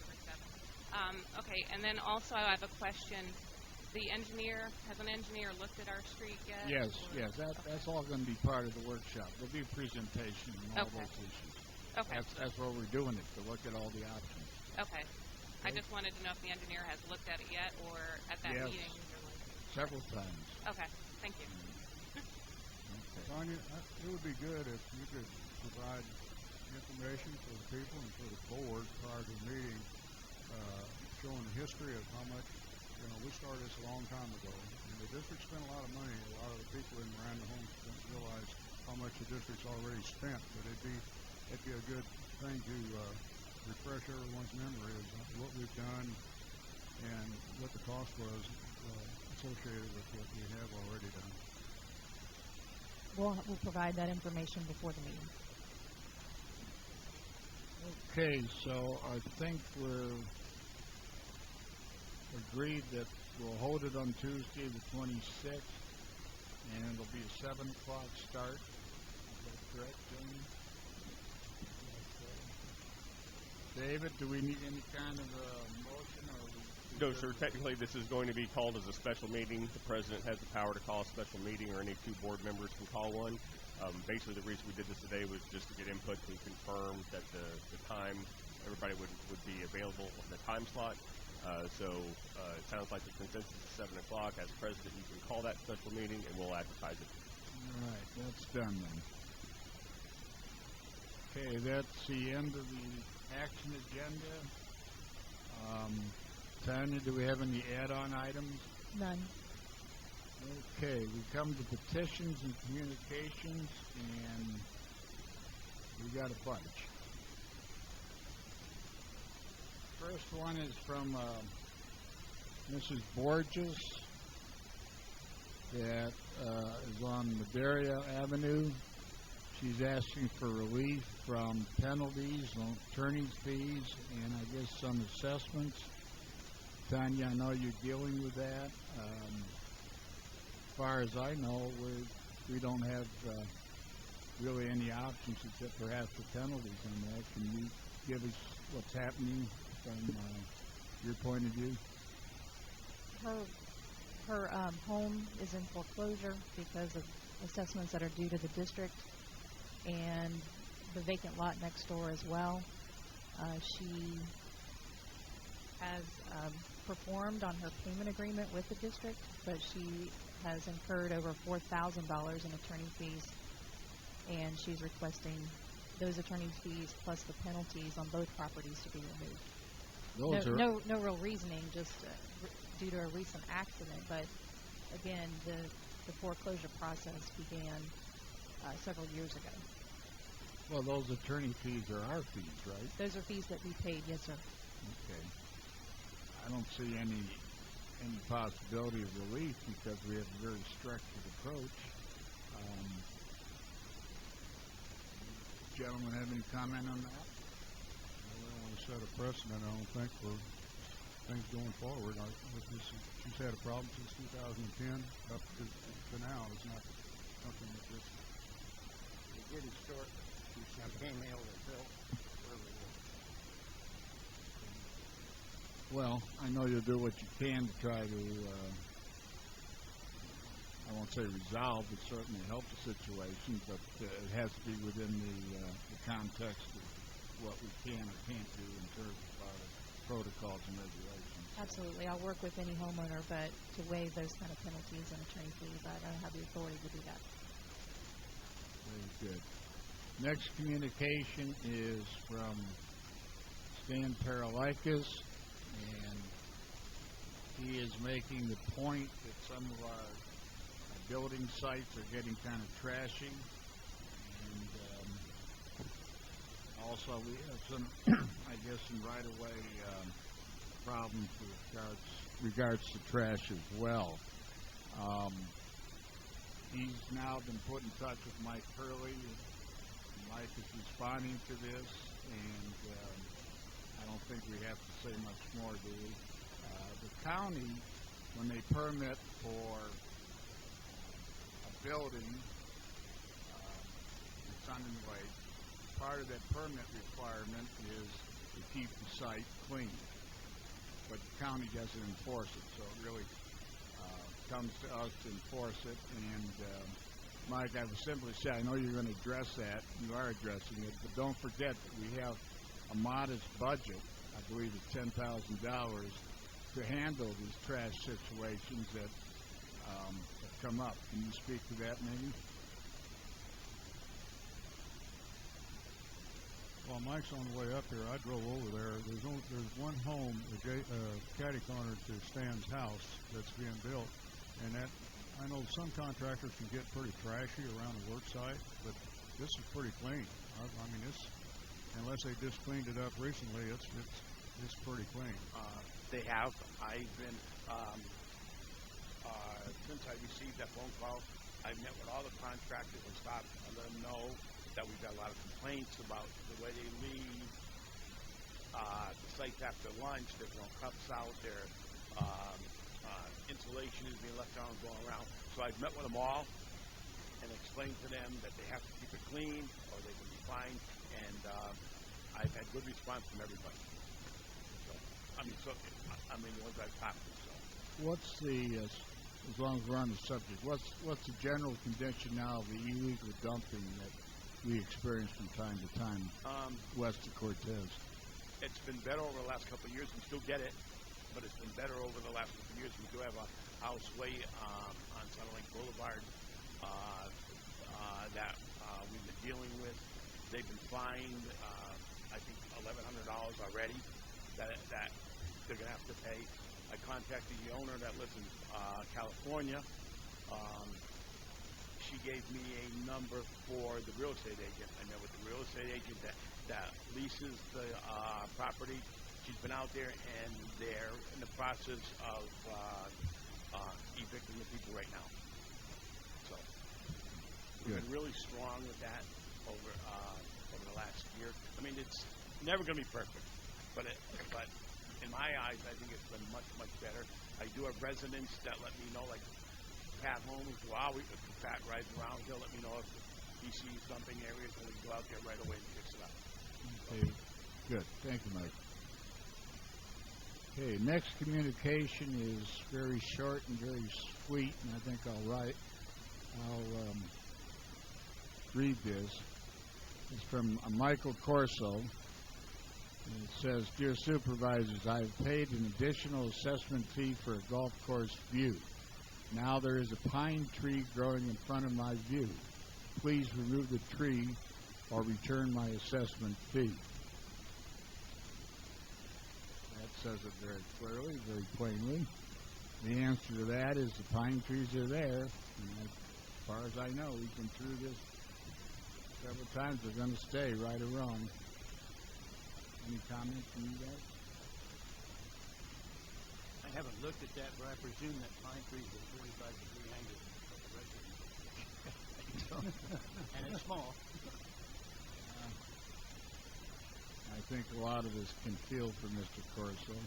for 7. Okay, and then also I have a question. Has an engineer looked at our street yet? Yes. That's all going to be part of the workshop. There'll be a presentation and all Okay. those issues. Okay. That's why we're doing it, to look at all the options. Okay. I just wanted to know if the engineer has looked at it yet, or at that Yes. meeting. Several times. Okay, thank you. Tanya, it would be good if you could provide information for the people and for the board prior to the meeting, showing the history of how much, we started this a long time ago, and the district spent a lot of money. A lot of the people in Miranda Homes don't realize how much the district's already spent, but it'd be a good thing to refresh everyone's memory of what we've done and what the cost was associated with what we have already done. We'll provide that information before the meeting. Okay, so I think we're agreed that We'll hold it on Tuesday, the 26th, and it'll be a 7 o'clock start. Is that correct, Jamie? David, do we need any kind of a motion, or No, sir. Technically, this is going to be called as a special meeting. The president has the power to call a special meeting, or any two board members can call one. Basically, the reason we did this today was just to get input and confirm that the time everybody would be available in the time slot. It sounds like the consensus is 7 o'clock. As president, you can call that special meeting, and we'll advertise it. All right, that's done then. Okay, that's the end of the action agenda. Tanya, do we have any add-on items? None. Okay, we come to petitions and communications, and we got a bunch. First one is from Mrs. Borges that is on Madeira Avenue. She's asking for relief from penalties on attorney's fees and I guess some assessments. Tanya, I know you're dealing with that. As far as I know, we don't have really any options except perhaps the penalties on that. Can you give us what's happening from your point of view? Her home is in foreclosure because of assessments that are due to the district and the vacant lot next door as well. She has performed on her payment agreement with the district, but she has incurred over $4,000 in attorney fees, and she's requesting those attorney fees plus the penalties on both properties to be removed. No real reasoning, just due to a recent accident. But again, the foreclosure process began several years ago. Well, those attorney fees are our fees, right? Those are fees that we paid, yes, sir. Okay. I don't see any possibility of relief because we have a very structured approach. Gentlemen, have any comment on that? Well, I want to set a precedent, I don't think, for things going forward. She's had a problem since 2010 up to now. It's not something that just... It didn't start. She became ill and built early. Well, I know you'll do what you can to try to, I won't say resolve, but certainly help the situation, but it has to be within the context of what we can or can't do in terms of our protocols and regulations. Absolutely. I'll work with any homeowner, but to waive those kind of penalties and attorney fees, I don't have the authority to do that. Very good. Next communication is from Stan Paralikas, and he is making the point that some of our building sites are getting kind of trashy, and also we have some, I guess, some right-of-way problems with regards to trash as well. He's now been put in touch with Mike Hurley. Mike is responding to this, and I don't think we have to say much more, do we? The county, when they permit for a building that's underway, part of that permit requirement is to keep the site clean. But the county doesn't enforce it, so it really comes to us to enforce it. And Mike, I would simply say, I know you're going to address that. You are addressing it, but don't forget that we have a modest budget. I believe it's $10,000 to handle these trash situations that have come up. Can you speak to that, maybe? While Mike's on the way up here, I drove over there. There's one home, catty corner to Stan's house that's being built, and that I know some contractors can get pretty trashy around the work site, but this is pretty clean. I mean, unless they just cleaned it up recently, it's pretty clean. They have. I've been since I received that phone call, I've met with all the contractors and stopped and let them know that we've got a lot of complaints about the way they leave the sites after lunch. They're throwing cups out there. insulation is being left on going around. So I've met with them all and explained to them that they have to keep it clean or they can be fined. And I've had good response from everybody. So, I mean, the ones I've talked to. So, what's the as long as we're on the subject, what's the general condition now of the illegal dumping that we experience from time to time west of Cortez? It's been better over the last couple of years. We still get it, but it's been better over the last couple of years. We do have a house way on Center Lake Boulevard that we've been dealing with. They've been fined, I think, $1,100 already that they're going to have to pay. I contacted the owner that lives in California. She gave me a number for the real estate agent. I met with the real estate agent that leases the property. She's been out there, and they're in the process of evicting the people right now. So we've been really strong with that over the last year. I mean, it's never going to be perfect, but in my eyes, I think it's been much, much better. I do have residents that let me know, like Pat Holmes, Pat rides around, he'll let me know if he sees dumping areas, and we go out there right away and fix it up. Okay, good. Thank you, Mike. Okay, next communication is very short and very sweet, and I think I'll read this. It's from Michael Corso. And it says, "Dear Supervisors, I have paid an additional assessment fee for a golf course view. Now there is a pine tree growing in front of my view. Please remove the tree or return my assessment fee." That says it very clearly, very plainly. The answer to that is the pine trees are there. And as far as I know, we've been through this several times. They're going to stay, right or wrong. Any comments from you guys? I haven't looked at that, but I presume that pine trees are 45-degree angle at the residence. And it's small. I think a lot of us can feel for Mr. Corso.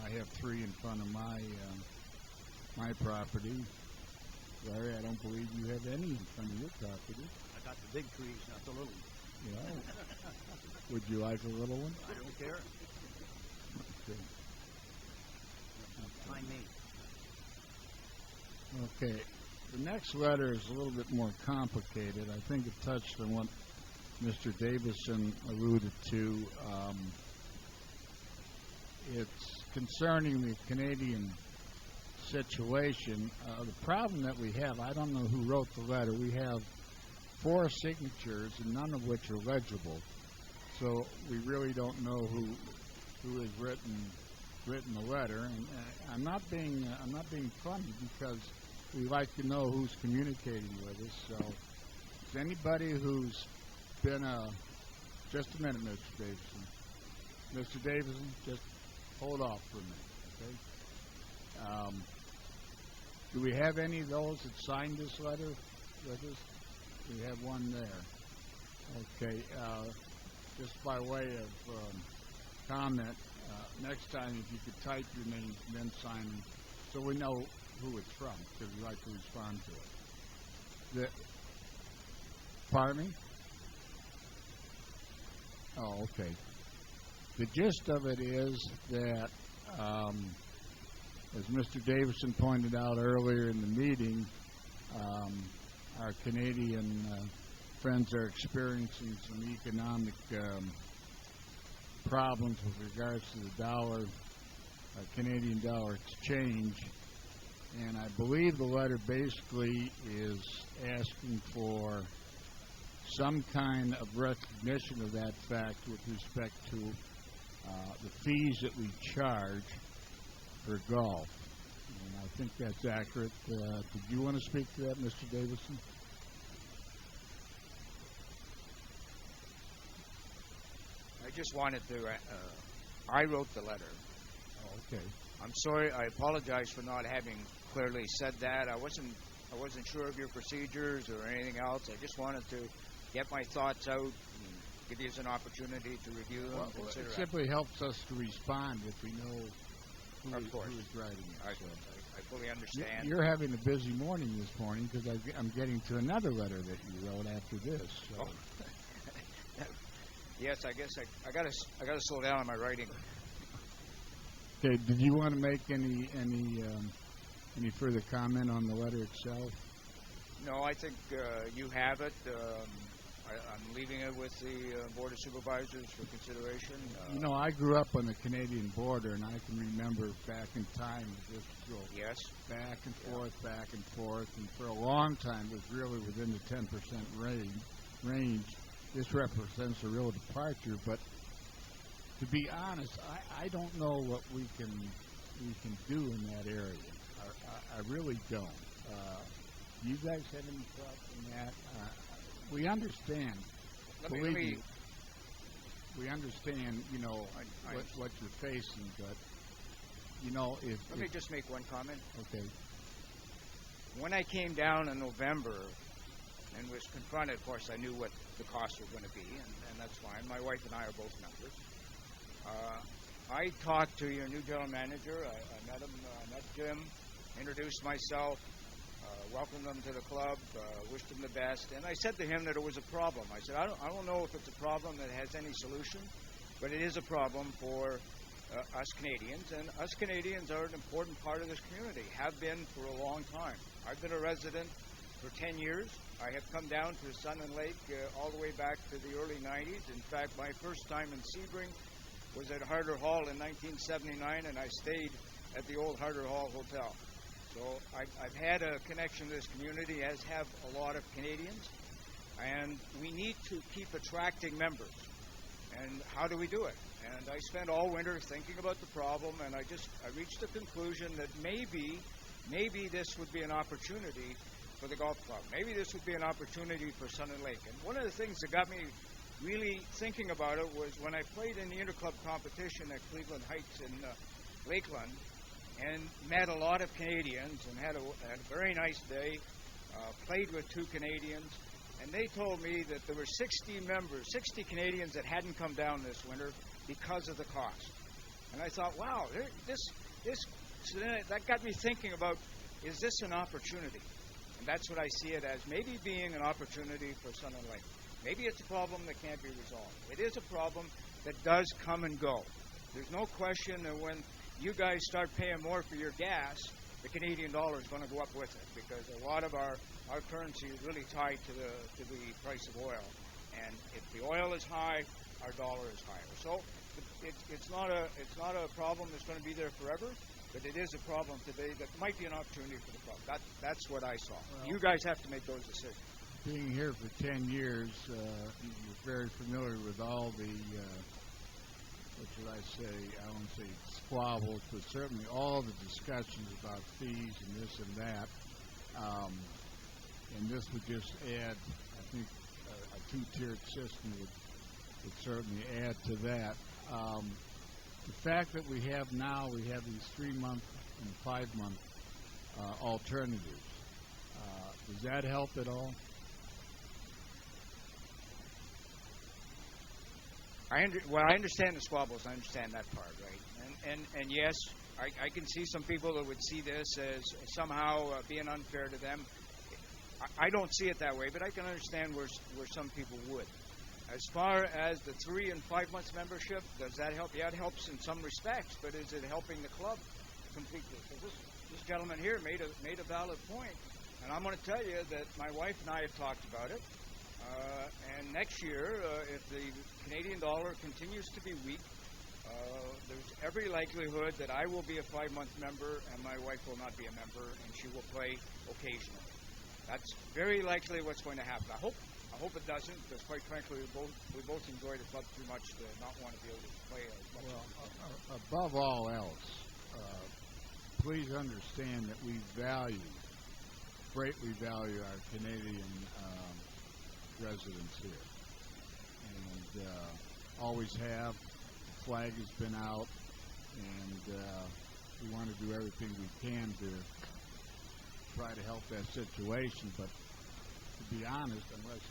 I have 3 in front of my property. Larry, I don't believe you have any in front of your property. I got the big trees, not the little ones. Yeah. Would you like a little one? I don't care. Okay. Find me. Okay. The next letter is a little bit more complicated. I think it touched on what Mr. Davison alluded to. It's concerning the Canadian situation. The problem that we have, I don't know who wrote the letter. We have 4 signatures, and none of which are legible. So we really don't know who has written the letter. And I'm not being funny, because we like to know who's communicating with us. So is anybody who's been just a minute, Mr. Davison. Mr. Davison, just hold off for a minute, okay? Do we have any of those that signed this letter with us? We have one there. Okay. Just by way of comment, next time if you could type your name and then sign them, so we know who it's from, because we like to respond to it. Pardon me? Oh, okay. The gist of it is that, as Mr. Davison pointed out earlier in the meeting, our Canadian friends are experiencing some economic problems with regards to the dollar, Canadian dollar exchange. And I believe the letter basically is asking for some kind of recognition of that fact with respect to the fees that we charge for golf. And I think that's accurate. Did you want to speak to that, Mr. Davison? I just wanted to, I wrote the letter. Oh, okay. I'm sorry, I apologize for not having clearly said that. I wasn't sure of your procedures or anything else. I just wanted to get my thoughts out and give you an opportunity to review them and consider it simply helps us to respond if we know who, Of course. who is driving it. I, so. I fully understand. You're having a busy morning this morning because I'm getting to another letter that you wrote after this. So. Oh. Yes, I guess I gotta slow down on my writing. Okay. Did you want to make any further comment on the letter itself? No, I think you have it. I'm leaving it with the Board of Supervisors for consideration. You know, I grew up on the Canadian border, and I can remember back in time this go back and forth, and for a long time it was really within the 10% range. This represents a real departure, but to be honest, I don't know what we can do in that area. I really don't. You guys have any thoughts on that? We understand. Believe me, we understand. You know what you're facing, but you know if. Let me just make one comment. Okay. When I came down in November and was confronted, of course, I knew what the costs were going to be, and that's fine. My wife and I are both members. I talked to your new general manager. I met him. I met Jim. Introduced myself. Welcomed them to the club, wished them the best, and I said to him that it was a problem. I said, I don't know if it's a problem that has any solution, but it is a problem for us Canadians, and us Canadians are an important part of this community, have been for a long time. I've been a resident for 10 years. I have come down to Sun and Lake all the way back to the early 90s. In fact, my first time in Sebring was at Harder Hall in 1979, and I stayed at the old Harder Hall Hotel. So I've had a connection to this community, as have a lot of Canadians, and we need to keep attracting members. And how do we do it? And I spent all winter thinking about the problem, and I reached the conclusion that maybe this would be an opportunity for the golf club. Maybe this would be an opportunity for Sun and Lake. And one of the things that got me really thinking about it was when I played in the interclub competition at Cleveland Heights in Lakeland, and met a lot of Canadians and had a very nice day, played with 2 Canadians, and they told me that there were 60 Canadians that hadn't come down this winter because of the cost. And I thought, wow, so then that got me thinking about, is this an opportunity? And that's what I see it as, maybe being an opportunity for Sun and Lake. Maybe it's a problem that can't be resolved. It is a problem that does come and go. There's no question that when you guys start paying more for your gas, the Canadian dollar is going to go up with it, because a lot of our currency is really tied to the price of oil. And if the oil is high, our dollar is higher. So it's not a problem that's going to be there forever, but it is a problem today that might be an opportunity for the club. That's what I saw. Well, you guys have to make those decisions. Being here for 10 years, you're very familiar with all the what should I say, I won't say squabbles, but certainly all the discussions about fees and this and that. And this would just add, I think, a 2-tiered system would certainly add to that. The fact that we have these 3-month and 5-month alternatives, does that help at all? I understand the squabbles. I understand that part, right? And yes, I can see some people that would see this as somehow being unfair to them. I don't see it that way, but I can understand where some people would. As far as the 3 and 5 months membership, does that help? Yeah, it helps in some respects, but is it helping the club completely? Because this gentleman here made a valid point, and I'm going to tell you that my wife and I have talked about it. And next year, if the Canadian dollar continues to be weak, there's every likelihood that I will be a 5-month member and my wife will not be a member, and she will play occasionally. That's very likely what's going to happen. I hope it doesn't, because quite frankly, we both enjoy the club too much to not want to be able to play as much. Well, above all else, please understand that we greatly value our Canadian residents here, and always have. The flag has been out, and we want to do everything we can to try to help that situation. But to be honest, unless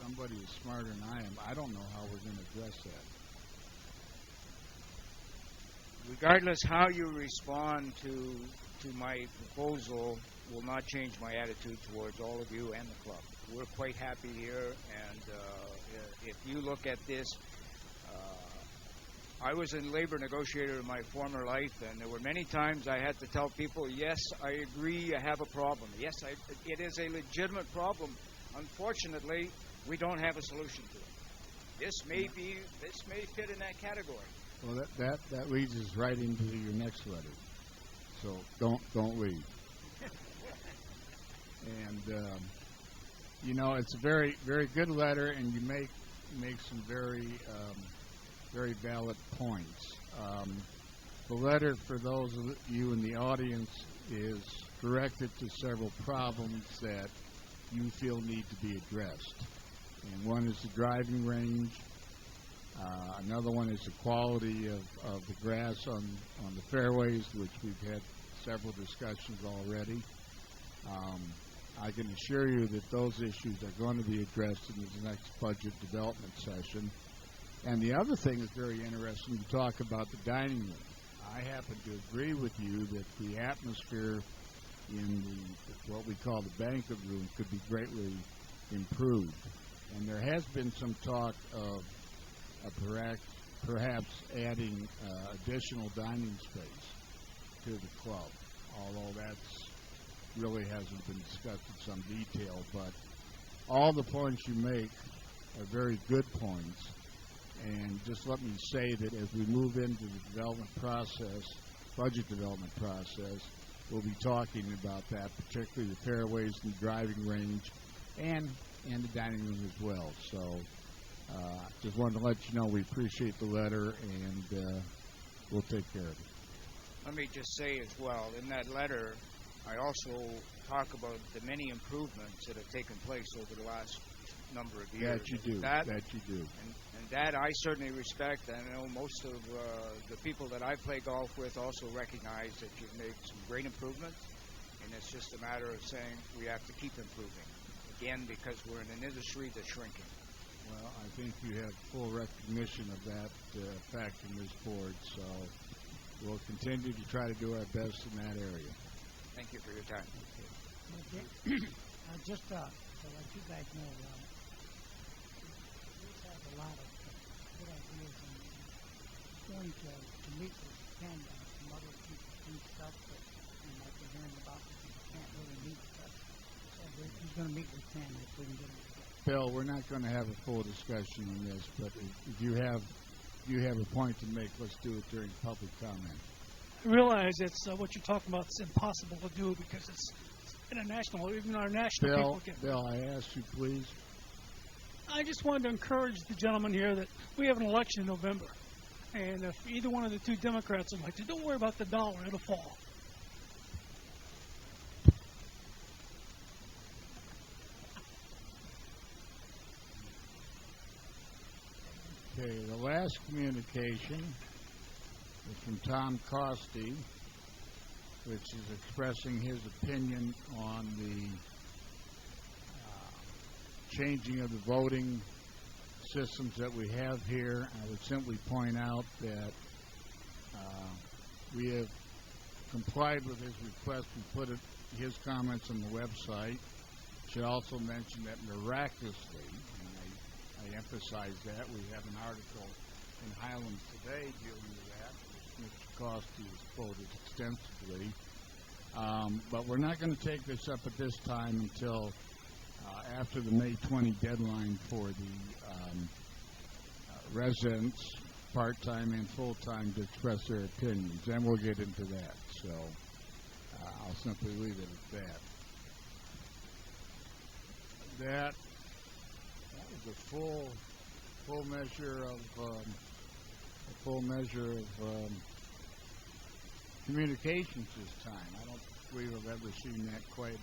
somebody is smarter than I am, I don't know how we're going to address that. regardless how you respond to my proposal, will not change my attitude towards all of you and the club. We're quite happy here, and if you look at this, I was a labor negotiator in my former life, and there were many times I had to tell people, yes, I agree, I have a problem. Yes, it is a legitimate problem. Unfortunately, we don't have a solution to it. This may fit in that category. Well, that leads us right into your next letter. So don't leave. And it's a very, very good letter, and you make some very very valid points. The letter, for those of you in the audience, is directed to several problems that you feel need to be addressed. And one is the driving range. Another one is the quality of the grass on the fairways, which we've had several discussions already. I can assure you that those issues are going to be addressed in the next budget development session. And the other thing is very interesting, you talk about the dining room. I happen to agree with you that the atmosphere in what we call the banquet room could be greatly improved. And there has been some talk of perhaps adding additional dining space to the club, although that's really hasn't been discussed in some detail. But all the points you make are very good points. And just let me say that as we move into the development process, budget development process, we'll be talking about that, particularly the fairways and the driving range and the dining room as well. So just wanted to let you know we appreciate the letter, and we'll take care of it. Let me just say as well, in that letter, I also talk about the many improvements that have taken place over the last number of years. That you do. And that I certainly respect. I know most of the people that I play golf with also recognize that you've made some great improvements, and it's just a matter of saying we have to keep improving. Again, because we're in an industry that's shrinking. Well, I think you have full recognition of that fact in this board, so we'll continue to try to do our best in that area. Thank you for your time. Just to let you guys know, we have a lot of good ideas, and going to meet with Ken, some other people do stuff that you might be hearing about that you can't really meet with us. So he's going to meet with Ken if we can get him together. Bill, we're not going to have a full discussion on this, but if you have a point to make, let's do it during public comment. I realize it's what you're talking about is impossible to do because it's international. Even our national people get. Bill, I asked you, please. I just wanted to encourage the gentleman here that we have an election in November. And if either one of the two Democrats would like to, don't worry about the dollar. It'll fall. Okay, the last communication is from Tom Costi, which is expressing his opinion on the changing of the voting systems that we have here. I would simply point out that we have complied with his request. We put his comments on the website. Should also mention that miraculously, and I emphasize that, we have an article in Highlands Today dealing with that, which Mr. Costi has quoted extensively. But we're not going to take this up at this time until after the May 20 deadline for the residents, part-time and full-time, to express their opinions. Then we'll get into that. So I'll simply leave it at that. That was a full measure of communications this time. I don't believe I've ever seen that quite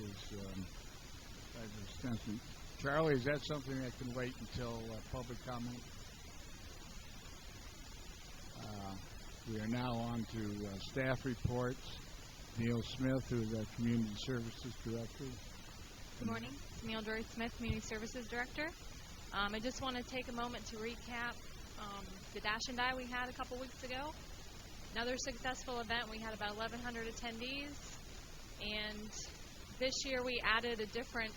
as extensive. Charlie, is that something that can wait until public comment? We are now on to staff reports. Neil Smith, who is our Community Services Director. Good morning. It's Neil Dory-Smith, Community Services Director. I just want to take a moment to recap the Dash and Die we had a couple weeks ago. another successful event. We had about 1,100 attendees, and this year we added a different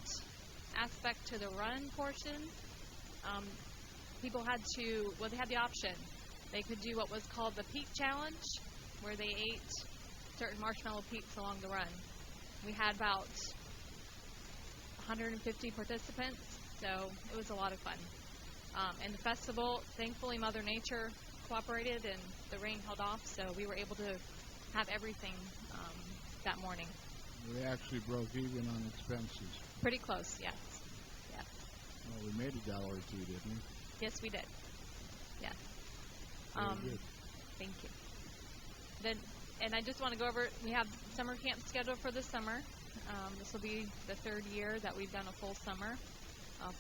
aspect to the run portion. People had to, well, they had the option. They could do what was called the Peak Challenge, where they ate certain marshmallow peaks along the run. We had about 150 participants, so it was a lot of fun. And the festival, thankfully Mother Nature cooperated and the rain held off, so we were able to have everything that morning. We actually broke even on expenses. Pretty close, yes. Yes. Well, we made $1 or $2, didn't we? Yes, we did. Yes. Very good. Thank you. Then, and I just want to go over, we have summer camp scheduled for this summer. This will be the third year that we've done a full summer,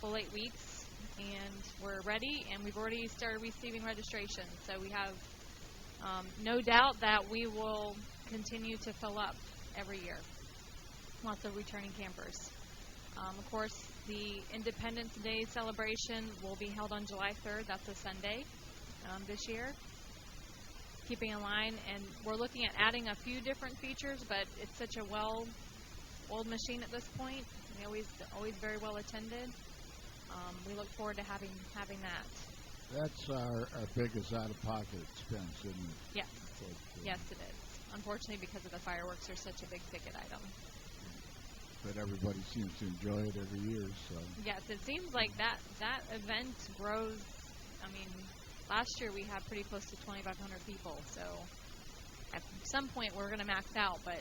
full 8 weeks, and we're ready, and we've already started receiving registration. So we have no doubt that we will continue to fill up every year. Lots of returning campers. Of course, the Independence Day celebration will be held on July 3rd. That's a Sunday this year. Keeping in line, and we're looking at adding a few different features, but it's such a well-oiled machine at this point. We always very well attended. We look forward to having that. That's our biggest out-of-pocket expense, isn't it? Yes. Yes, it is. Unfortunately, because of the fireworks, are such a big ticket item. But everybody seems to enjoy it every year, so. Yes, it seems like that event grows. I mean, last year we had pretty close to 2,500 people, so at some point we're going to max out, but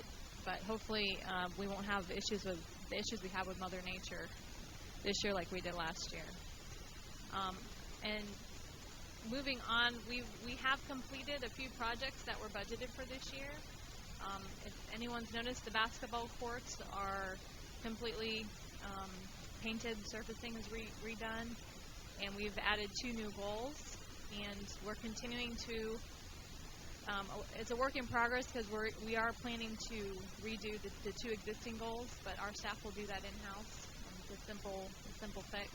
hopefully we won't have issues with the issues we have with Mother Nature this year like we did last year. And moving on, we have completed a few projects that were budgeted for this year. If anyone's noticed, the basketball courts are completely painted, surfacing is redone, and we've added 2 new goals, and we're continuing to, it's a work in progress because we are planning to redo the 2 existing goals, but our staff will do that in-house. It's a simple fix.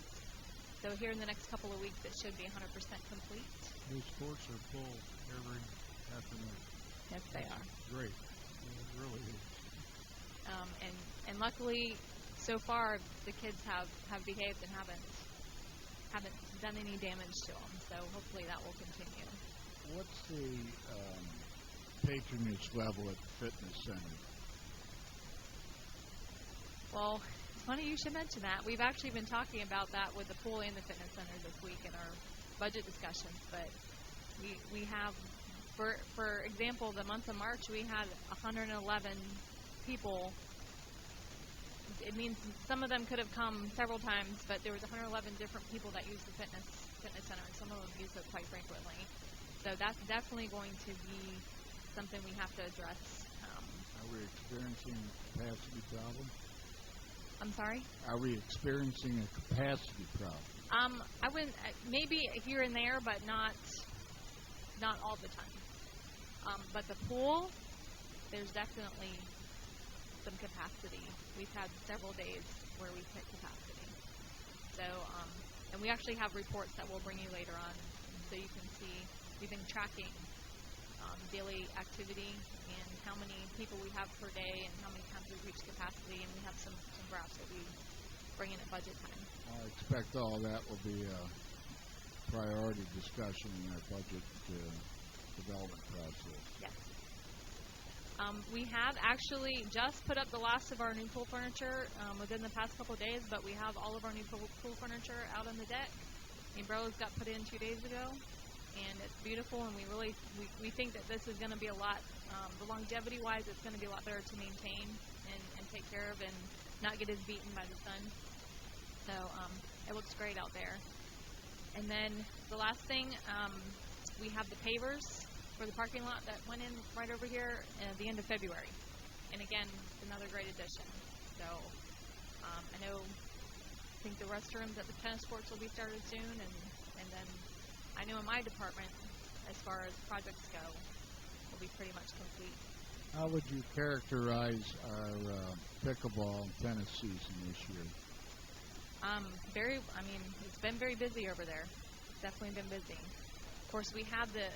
So here in the next couple of weeks, it should be 100% complete. Those courts are full every afternoon. Yes, they are. Great. It really is. And luckily, so far, the kids have behaved and haven't done any damage to them. So hopefully that will continue. What's the patronage level at the fitness center? Well, it's funny you should mention that. We've actually been talking about that with the pool and the fitness center this week in our budget discussions. But we have, for example, the month of March, we had 111 people. It means some of them could have come several times, but there was 111 different people that used the fitness center, and some of them use it quite frequently. So that's definitely going to be something we have to address. Are we experiencing a capacity problem? I'm sorry? Are we experiencing a capacity problem? I wouldn't. Maybe here and there, but not all the time. But the pool, there's definitely some capacity. We've had several days where we've hit capacity. So, and we actually have reports that we'll bring you later on, so you can see. We've been tracking daily activity and how many people we have per day and how many times we've reached capacity, and we have some graphs that we bring in at budget time. I expect all that will be a priority discussion in our budget development process. Yes. We have actually just put up the last of our new pool furniture within the past couple of days, but we have all of our new pool furniture out on the deck. The umbrellas got put in 2 days ago, and it's beautiful, and we think that this is going to be a lot, the longevity-wise, it's going to be a lot better to maintain and take care of and not get as beaten by the sun. So it looks great out there. And then the last thing, we have the pavers for the parking lot that went in right over here at the end of February. And again, another great addition. So I think the restrooms at the tennis courts will be started soon, and then I know in my department, as far as projects go, will be pretty much complete. How would you characterize our pickleball and tennis season this year? It's been very busy over there. It's definitely been busy. Of course, we have the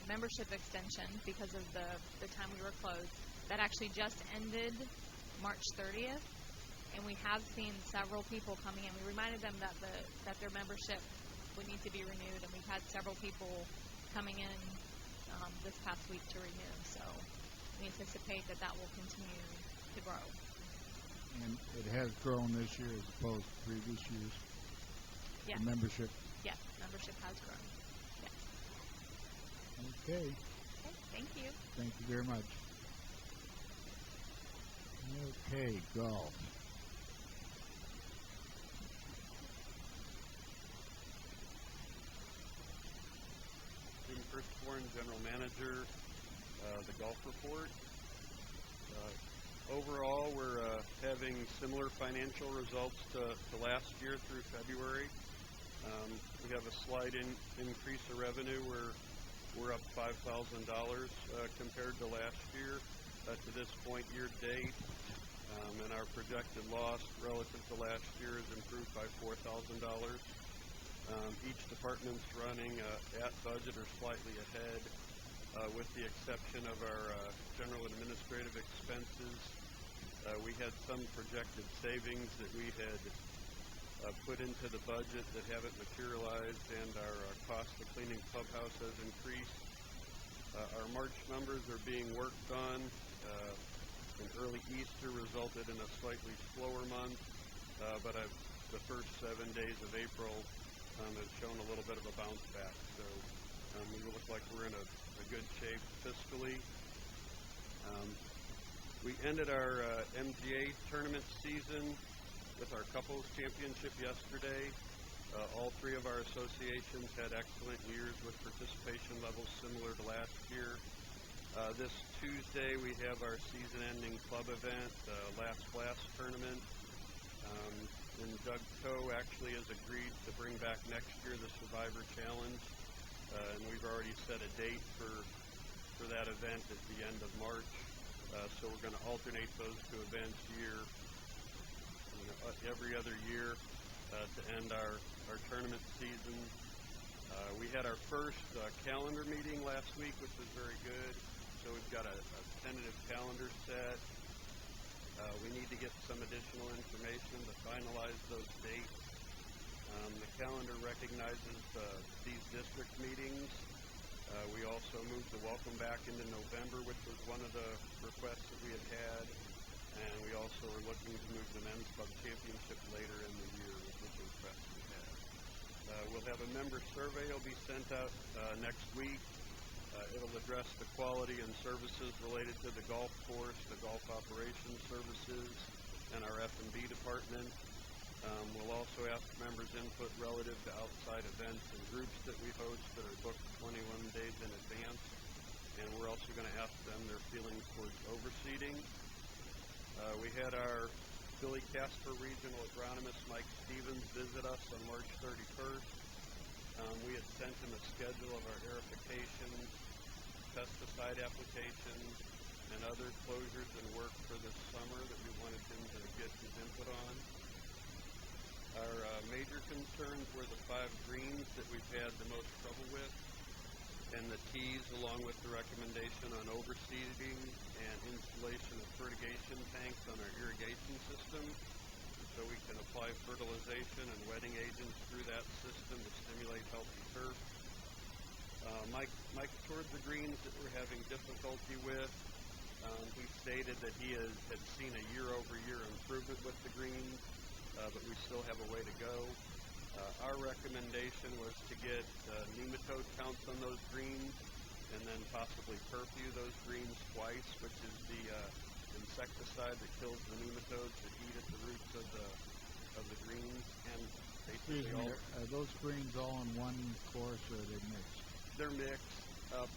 membership extension because of the time we were closed. That actually just ended March 30th, and we have seen several people coming in. We reminded them that their membership would need to be renewed, and we've had several people coming in this past week to renew. So we anticipate that will continue to grow. And it has grown this year as opposed to previous years? Yes. The membership? Yes, membership has grown. Yes. Okay. Okay, thank you. Thank you very much. Okay, golf. Jim Christborn, General Manager, the golf report. Overall, we're having similar financial results to last year through February. We have a slight increase of revenue. We're up $5,000 compared to last year to this point year to date. And our projected loss relative to last year is improved by $4,000. Each department's running at budget or slightly ahead, with the exception of our general administrative expenses. We had some projected savings that we had put into the budget that haven't materialized, and our cost of cleaning clubhouse has increased. Our March numbers are being worked on. An early Easter resulted in a slightly slower month, but the first 7 days of April have shown a little bit of a bounce back. So we look like we're in a good shape fiscally. We ended our MGA tournament season with our couples championship yesterday. All three of our associations had excellent years with participation levels similar to last year. This Tuesday we have our season-ending club event, Last Blast tournament. And Doug Coe actually has agreed to bring back next year the Survivor Challenge. And we've already set a date for that event at the end of March. So we're going to alternate those two events every other year to end our tournament season. We had our first calendar meeting last week, which was very good. So we've got a tentative calendar set. We need to get some additional information to finalize those dates. The calendar recognizes these district meetings. We also moved the welcome back into November, which was one of the requests that we had. And we also are looking to move the men's club championship later in the year, which was a request we had. We'll have a member survey will be sent out next week. It'll address the quality and services related to the golf course, the golf operations services, and our F&B department. We'll also ask members' input relative to outside events and groups that we host that are booked 21 days in advance. And we're also going to ask them their feelings towards overseeding. We had our Billy Casper Regional Agronomist Mike Stevens visit us on March 31st. We had sent him a schedule of our aerifications, pesticide applications, and other closures and work for this summer that we wanted him to get his input on. Our major concerns were the 5 greens that we've had the most trouble with, and the tees, along with the recommendation on overseeding and installation of fertigation tanks on our irrigation system, so we can apply fertilization and wetting agents through that system to stimulate healthy turf. Mike toured the greens that we're having difficulty with. He stated that he had seen a year-over-year improvement with the greens, but we still have a way to go. Our recommendation was to get nematode counts on those greens and then possibly curfew those greens twice, which is the insecticide that kills the nematodes that eat at the roots of the greens. And basically are those greens all on one course, or are they mixed? They're mixed.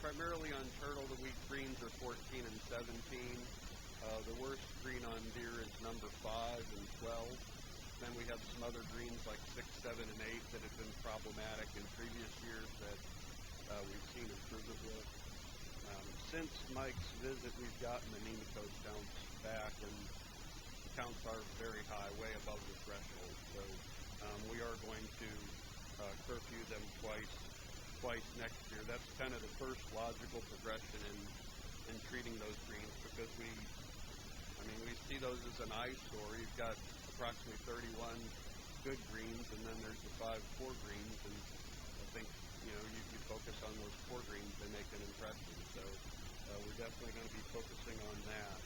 Primarily on turtle, the weak greens are 14 and 17. The worst green on deer is number 5 and 12. Then we have some other greens like 6, 7, and 8 that have been problematic in previous years that we've seen improvement with. Since Mike's visit, we've gotten the nematode counts back, and the counts are very high, way above the threshold. So we are going to curfew them twice twice next year. That's kind of the first logical progression in treating those greens, because we see those as an eyesore. You've got approximately 31 good greens, and then there's the 5 poor greens, and I think, you focus on those poor greens, they make an impression. So we're definitely going to be focusing on that.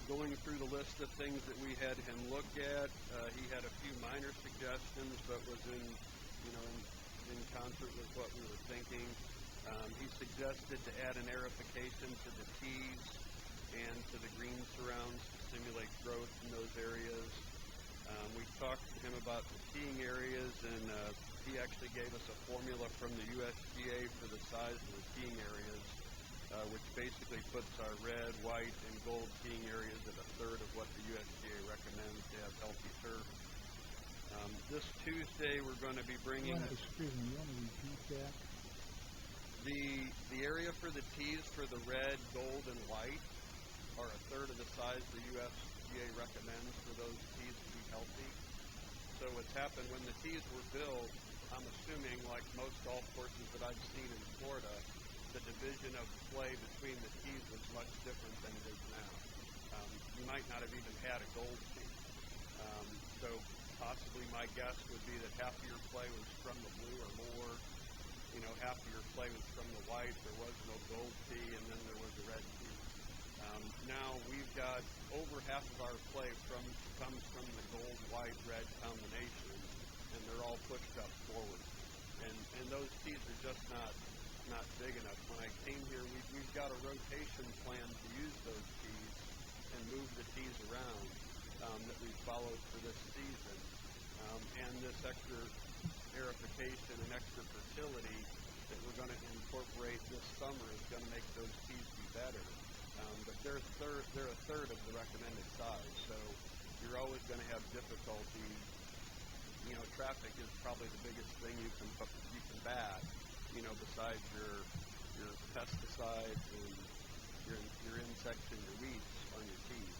Going through the list of things that we had him look at, he had a few minor suggestions, but was in concert with what we were thinking. He suggested to add an aerification to the tees and to the green surrounds to stimulate growth in those areas. We talked to him about the teeing areas, and he actually gave us a formula from the USGA for the size of the teeing areas, which basically puts our red, white, and gold teeing areas at a third of what the USGA recommends to have healthy turf. This Tuesday, we're going to be bringing... Excuse me, you want to repeat that? The area for the tees for the red, gold, and white are a third of the size the USGA recommends for those tees to be healthy. So what's happened, when the tees were built, I'm assuming, like most golf courses that I've seen in Florida, the division of play between the tees was much different than it is now. You might not have even had a gold tee. So possibly my guess would be that half of your play was from the blue or more. Half of your play was from the white. There was no gold tee, and then there was a red tee. Now we've got over half of our play comes from the gold, white, red combination, and they're all pushed up forward. And those tees are just not big enough. When I came here, we've got a rotation plan to use those tees and move the tees around that we followed for this season. And this extra aerification and extra fertility that we're going to incorporate this summer is going to make those tees be better. But they're a third of the recommended size, so you're always going to have difficulty. Traffic is probably the biggest thing you can bat. Besides your pesticides and your insects and your weeds on your tees.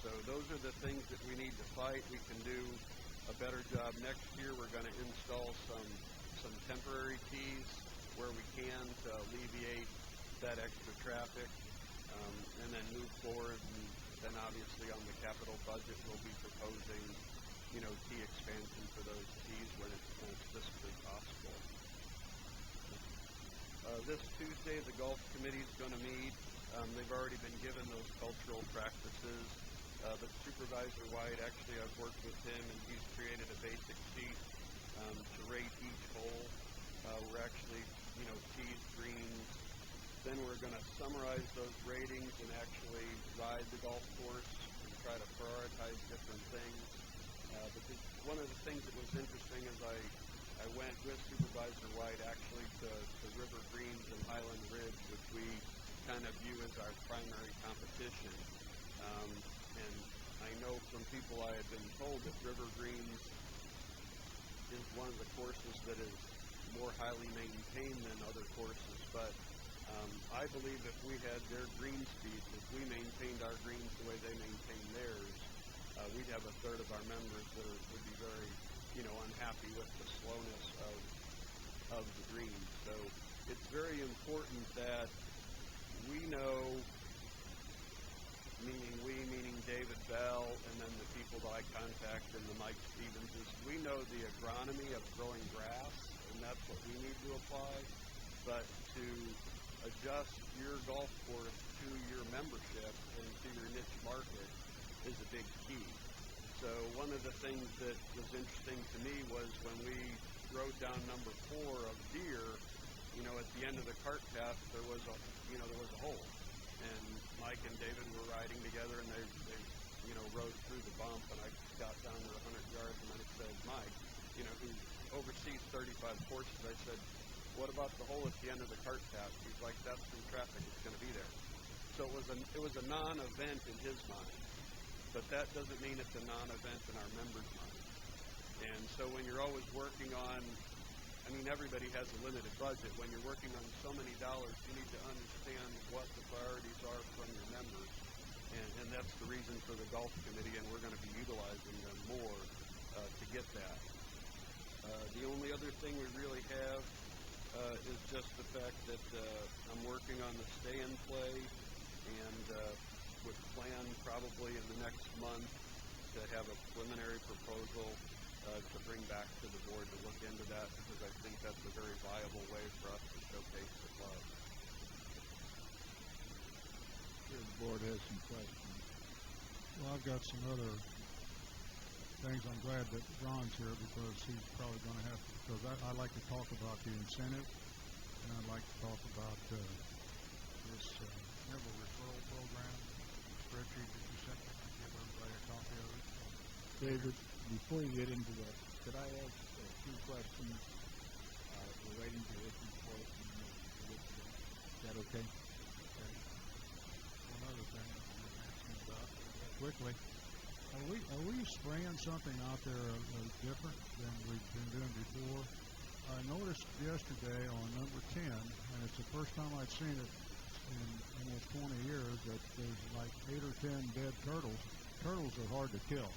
So those are the things that we need to fight. We can do a better job next year. We're going to install some temporary tees where we can to alleviate that extra traffic, and then move forward. And then obviously on the capital budget, we'll be proposing, tee expansion for those tees when it's physically possible. This Tuesday, the golf committee is going to meet. They've already been given those cultural practices. But Supervisor White, actually, I've worked with him, and he's created a basic sheet to rate each hole. We're actually, tees, greens. Then we're going to summarize those ratings and actually ride the golf course and try to prioritize different things. But one of the things that was interesting is I went with Supervisor White actually to River Greens and Highland Ridge, which we kind of view as our primary competition. And I know from people I have been told that River Greens is one of the courses that is more highly maintained than other courses, but I believe if we had their green speeds, if we maintained our greens the way they maintain theirs, we'd have a third of our members that would be very, unhappy with the slowness of the greens. So it's very important that we know, meaning David Bell, and then the people that I contact and the Mike Stevenses, we know the agronomy of growing grass, and that's what we need to apply. But to adjust your golf course to your membership and to your niche market is a big key. So one of the things that was interesting to me was when we wrote down number 4 of deer, at the end of the cart path there was a hole. And Mike and David were riding together, and they rode through the bump, and I got down to 100 yards, and I said, Mike, who oversees 35 courses, I said, what about the hole at the end of the cart path? He's like, that's through traffic, it's going to be there. So it was a non-event in his mind, but that doesn't mean it's a non-event in our members' mind. And so when you're always working on, everybody has a limited budget. When you're working on so many dollars, you need to understand what the priorities are from your members. And that's the reason for the golf committee, and we're going to be utilizing them more to get that. The only other thing we really have is just the fact that I'm working on the stay and play, and would plan probably in the next month to have a preliminary proposal to bring back to the board to look into that, because I think that's a very viable way for us to showcase the club. Sure, the board has some questions. Well, I've got some other things. I'm glad that Ron's here because he's probably going to have to, because I like to talk about the incentive, and I'd like to talk about this member referral program spreadsheet that you sent me. I'll give everybody a copy of it. David, before you get into that, could I ask two questions relating to this report? Is that okay? One other thing I was asking about quickly. Are we spraying something out there different than we've been doing before? I noticed yesterday on number 10, and it's the first time I've seen it in almost 20 years, that there's like 8 or 10 dead turtles. Turtles are hard to kill,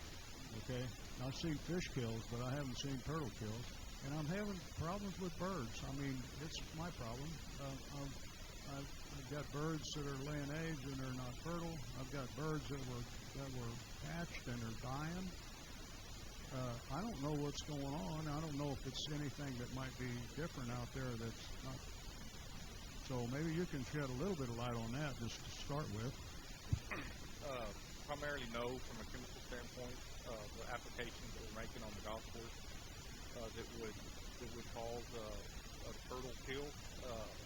okay? I've seen fish kills, but I haven't seen turtle kills. And I'm having problems with birds. I mean, it's my problem. I've got birds that are laying eggs and they're not fertile. I've got birds that were hatched and are dying. I don't know what's going on. I don't know if it's anything that might be different out there that's not. So maybe you can shed a little bit of light on that just to start with. Primarily no, from a chemical standpoint. The applications that we're making on the golf course that would cause a turtle kill.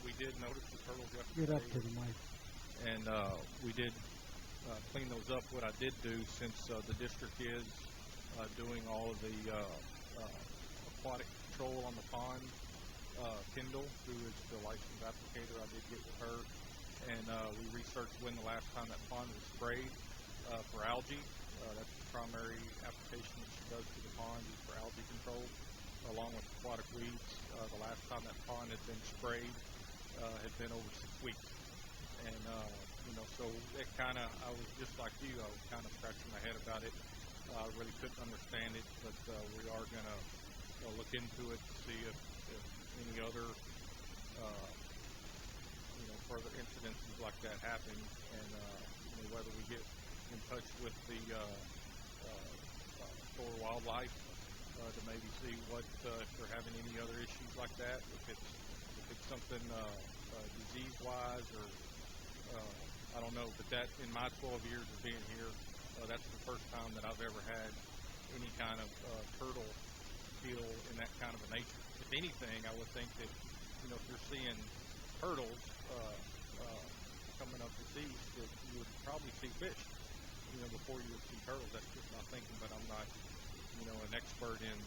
We did notice the turtles yesterday. Get up to the mic. And we did clean those up. What I did do, since the district is doing all of the aquatic control on the pond, Kendall, who is the licensed applicator, I did get with her, and we researched when the last time that pond was sprayed for algae. That's the primary application that she does to the pond, is for algae control, along with aquatic weeds. The last time that pond had been sprayed had been over 6 weeks. And, so it I was just like you, I was kind of scratching my head about it. I really couldn't understand it, but we are going to look into it to see if any other, further incidences like that happen, and whether we get in touch with the Florida Wildlife to maybe see what if they're having any other issues like that, if it's something disease-wise or I don't know. But that, in my 12 years of being here, that's the first time that I've ever had any kind of turtle kill in that kind of a nature. If anything, I would think that if you're seeing turtles coming up deceased, that you would probably see fish before you would see turtles. That's just my thinking, but I'm not an expert in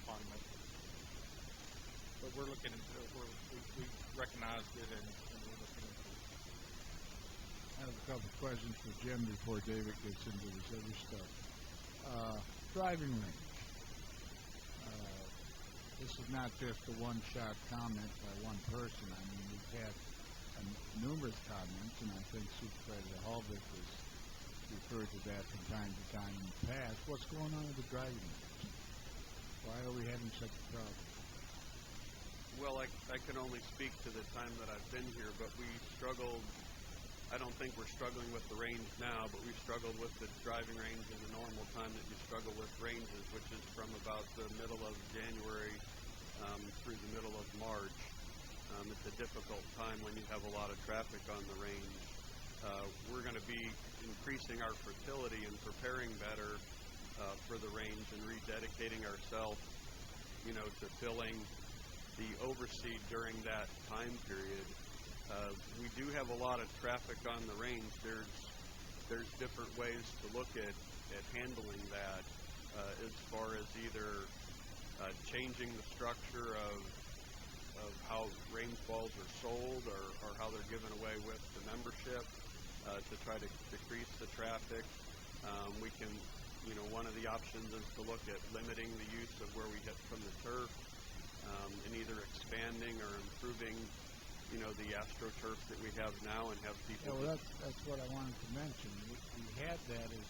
pond maintenance. But we're looking into it. We recognized it, and we're looking into it. I have a couple of questions for Jim before David gets into this other stuff. Driving range. This is not just a one-shot comment by one person. I mean, we've had numerous comments, and I think Supervisor Halvick has referred to that from time to time in the past. What's going on with the driving range? Why are we having such a problem? Well, I can only speak to the time that I've been here, but we struggled. I don't think we're struggling with the range now, but we've struggled with the driving range in the normal time that you struggle with ranges, which is from about the middle of January through the middle of March. It's a difficult time when you have a lot of traffic on the range. We're going to be increasing our fertility and preparing better for the range and rededicating ourselves, to filling the overseed during that time period. We do have a lot of traffic on the range. There's different ways to look at handling that, as far as either changing the structure of how range balls are sold or how they're given away with the membership to try to decrease the traffic. We can, one of the options is to look at limiting the use of where we hit from the turf, and either expanding or improving the AstroTurf that we have now, and have people. Yeah, well, that's what I wanted to mention. We had that as,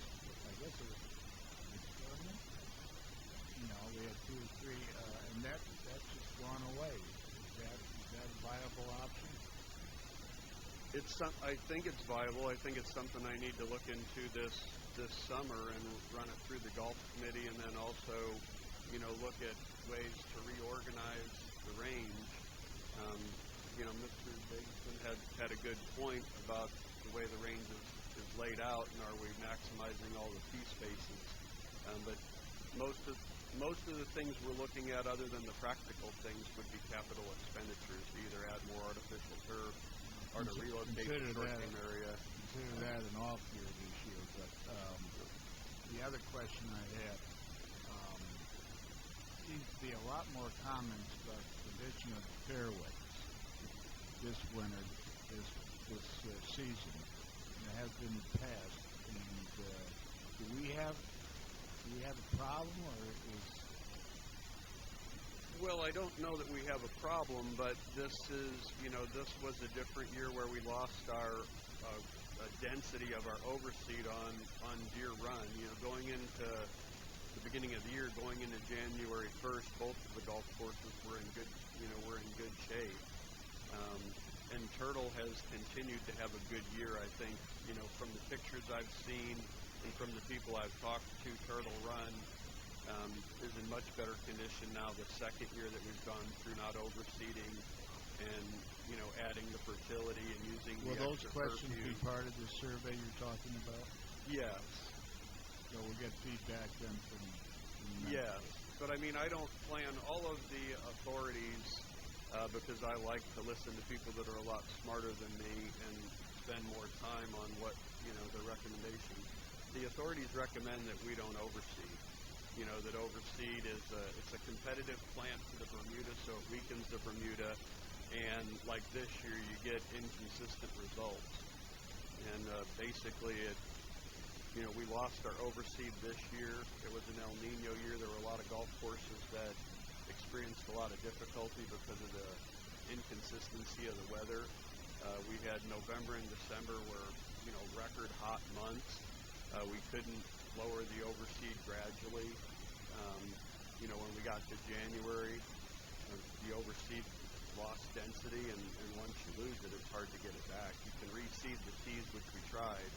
I guess it was an experiment. we had 2 or 3, and that's just gone away. Is that a viable option? I think it's viable. I think it's something I need to look into this summer and run it through the golf committee, and then also, look at ways to reorganize the range. Mr. Davidson had a good point about the way the range is laid out, and are we maximizing all the tee spaces? But most of the things we're looking at, other than the practical things, would be capital expenditures to either add more artificial turf or to relocate the short game area. Consider that an off year this year. But the other question I had, seems to be a lot more comments about the condition of the fairways this winter, this season, than there has been in the past. And do we have a problem, or is? Well, I don't know that we have a problem, but this was a different year where we lost our density of our overseed on Deer Run. Going into the beginning of the year, going into January 1st, both of the golf courses were in good shape. And Turtle has continued to have a good year, I think. From the pictures I've seen and from the people I've talked to, Turtle Run is in much better condition now the second year that we've gone through not overseeding and, adding the fertility and using Will the those extra questions perfume. be part of the survey you're talking about? Yes. So we'll get feedback then from the members. Yes. But I don't plan all of the authorities because I like to listen to people that are a lot smarter than me and spend more time on what, their recommendations. The authorities recommend that we don't overseed. That overseed it's a competitive plant to the Bermuda, so it weakens the Bermuda. And like this year, you get inconsistent results. And basically, we lost our overseed this year. It was an El Nino year. There were a lot of golf courses that experienced a lot of difficulty because of the inconsistency of the weather. We had November and December were, record hot months. We couldn't lower the overseed gradually. When we got to January, the overseed lost density, and once you lose it, it's hard to get it back. You can reseed the tees, which we tried,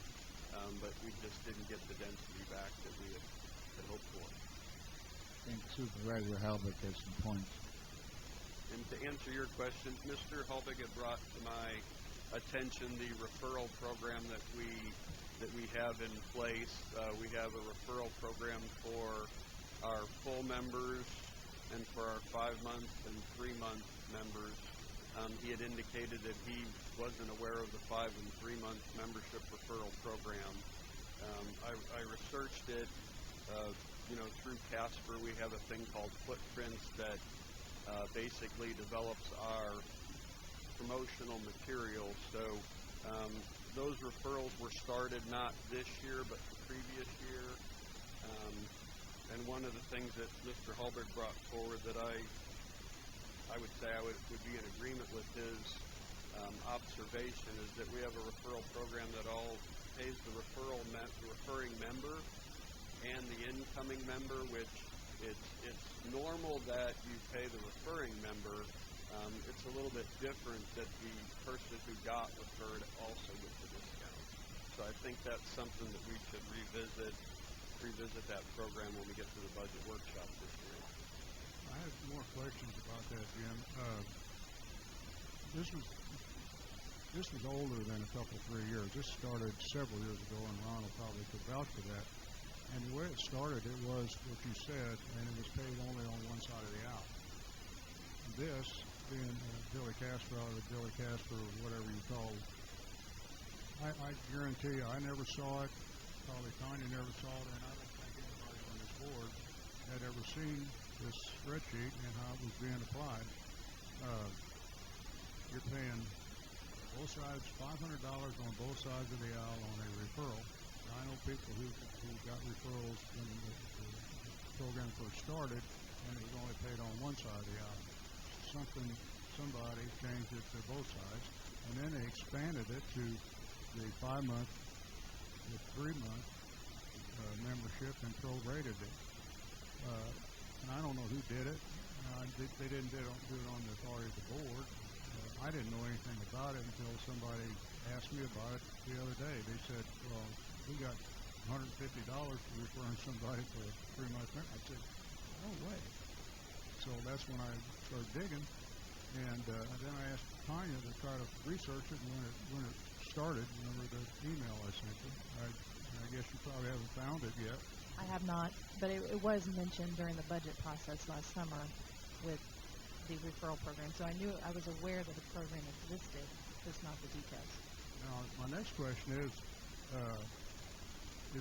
but we just didn't get the density back that we had hoped for. I think Supervisor Halbeck has some points. And to answer your question, Mr. Halbeck had brought to my attention the referral program that we have in place. We have a referral program for our full members and for our 5-month and 3-month members. He had indicated that he wasn't aware of the 5- and 3-month membership referral program. I researched it. Through Casper, we have a thing called Footprints that basically develops our promotional materials. So those referrals were started not this year, but the previous year. And one of the things that Mr. Halberg brought forward that I would say I would be in agreement with his observation is that we have a referral program that all pays the referring member and the incoming member, which it's normal that you pay the referring member. It's a little bit different that the person who got referred also gets a discount. So I think that's something that we should revisit that program when we get to the budget workshop this year. I have more questions about that, Jim. This was older than a couple, 3 years. This started several years ago, and Ron will probably could vouch for that. And the way it started, it was what you said, and it was paid only on one side of the aisle. This, being Billy Casper or Billy Casper or whatever you call it, I guarantee you I never saw it. Probably Tanya never saw it, and I don't think anybody on this board had ever seen this spreadsheet and how it was being applied. You're paying both sides $500 on both sides of the aisle on a referral. I know people who got referrals when the program first started, and it was only paid on one side of the aisle. Somebody changed it to both sides, and then they expanded it to the 5-month, the 3-month membership and prorated it. and I don't know who did it. They didn't do it on the authority of the board. I didn't know anything about it until somebody asked me about it the other day. They said, well, we got $150 for referring somebody for a 3-month term. I said, no way. So that's when I started digging, and then I asked Tanya to try to research it, and when it started, remember the email I sent you? I guess you probably haven't found it yet. I have not, but it was mentioned during the budget process last summer with the referral program. So I was aware that the program existed, just not the details. Now, my next question is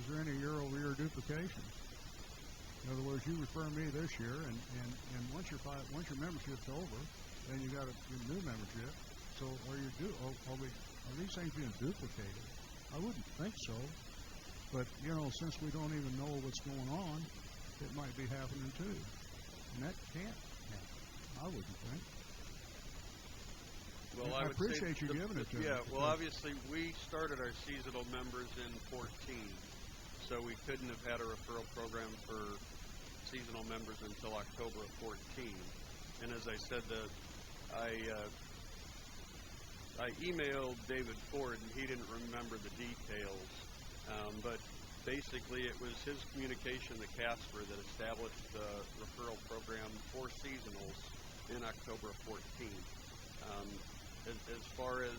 there any year-over-year duplication? In other words, you refer me this year, and once your membership's over, then you got a new membership. So are these things being duplicated? I wouldn't think so. But, since we don't even know what's going on, it might be happening too. And that can't happen, I wouldn't think. Well, I appreciate you giving it to me. Yeah, well, obviously, we started our seasonal members in 14, so we couldn't have had a referral program for seasonal members until October of 14. And as I said, I emailed David Ford, and he didn't remember the details. But basically, it was his communication to Casper that established the referral program for seasonals in October of 14. As far as,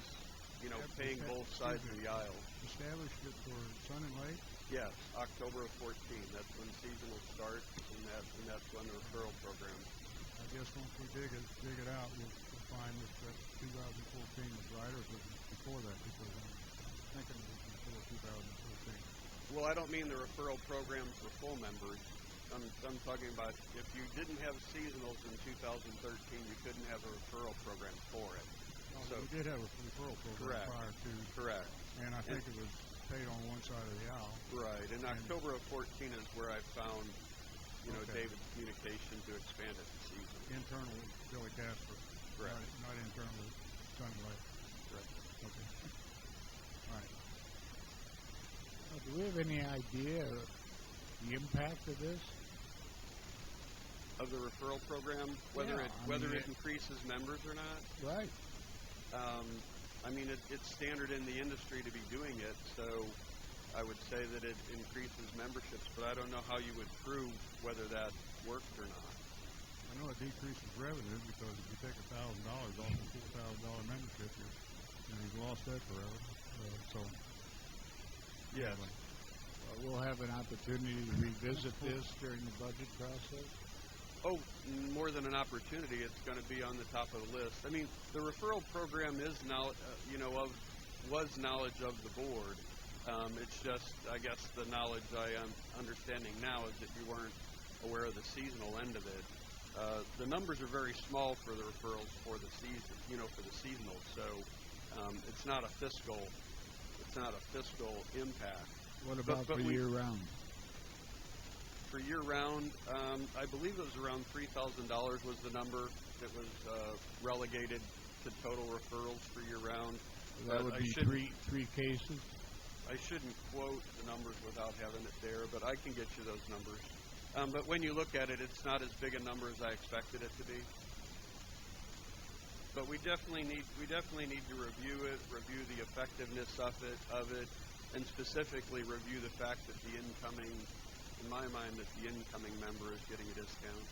paying both sides of the aisle. Established it for Sun and Lake? Yes, October of 14. That's when seasonals start, and that's when the referral program. I guess once we dig it out, we'll find that 2014 was right, or was it before that? Because I'm thinking it was before 2014. Well, I don't mean the referral programs for full members. I'm talking about if you didn't have seasonals in 2013, you couldn't have a referral program for it. So we did have a referral program prior to. Correct. And I think it was paid on one side of the aisle. Right. And October of 14 is where I found, David's communication to expand it to season. Internal Billy Casper. Correct. Not internal Sun and Lake. Right. Okay. All right. Do we have any idea of the impact of this? Of the referral program, whether it increases members or not? Right. It's standard in the industry to be doing it, so I would say that it increases memberships, but I don't know how you would prove whether that worked or not. I know it decreases revenue because if you take $1,000 off a $4,000 membership, you've lost that forever. Yes. Anyway. We'll have an opportunity to revisit this during the budget process. Oh, more than an opportunity, it's going to be on the top of the list. The referral program is was knowledge of the board. It's just, I guess, the knowledge I am understanding now is that you weren't aware of the seasonal end of it. The numbers are very small for the referrals for the season, for the seasonal. So it's not a fiscal impact. What about for year-round? For year-round, I believe it was around $3,000 was the number that was relegated to total referrals for year-round. That would be three cases? I shouldn't quote the numbers without having it there, but I can get you those numbers. But when you look at it, it's not as big a number as I expected it to be. But we definitely need to review it, review the effectiveness of it, and specifically review the fact that the incoming, in my mind, that the incoming member is getting a discount.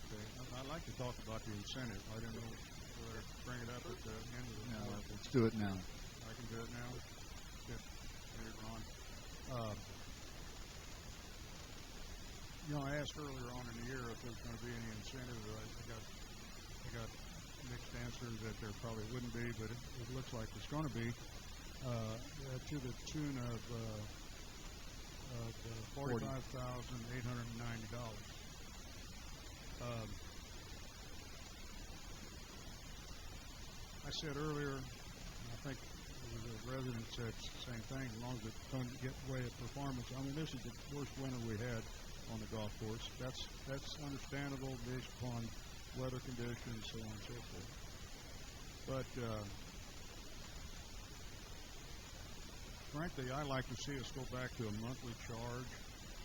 Okay, I'd like to talk about the incentive. I didn't know whether to bring it up at the end of the meeting. Let's do it now. I can do it now? Good. Hey, Ron. I asked earlier on in the year if there's going to be any incentive. I got mixed answers that there probably wouldn't be, but it looks like it's going to be to the tune of $45,890. I said earlier, I think it was a resident said the same thing, as long as it doesn't get way of performance. This is the worst winter we had on the golf course. That's understandable based upon weather conditions, so on and so forth. But frankly, I like to see us go back to a monthly charge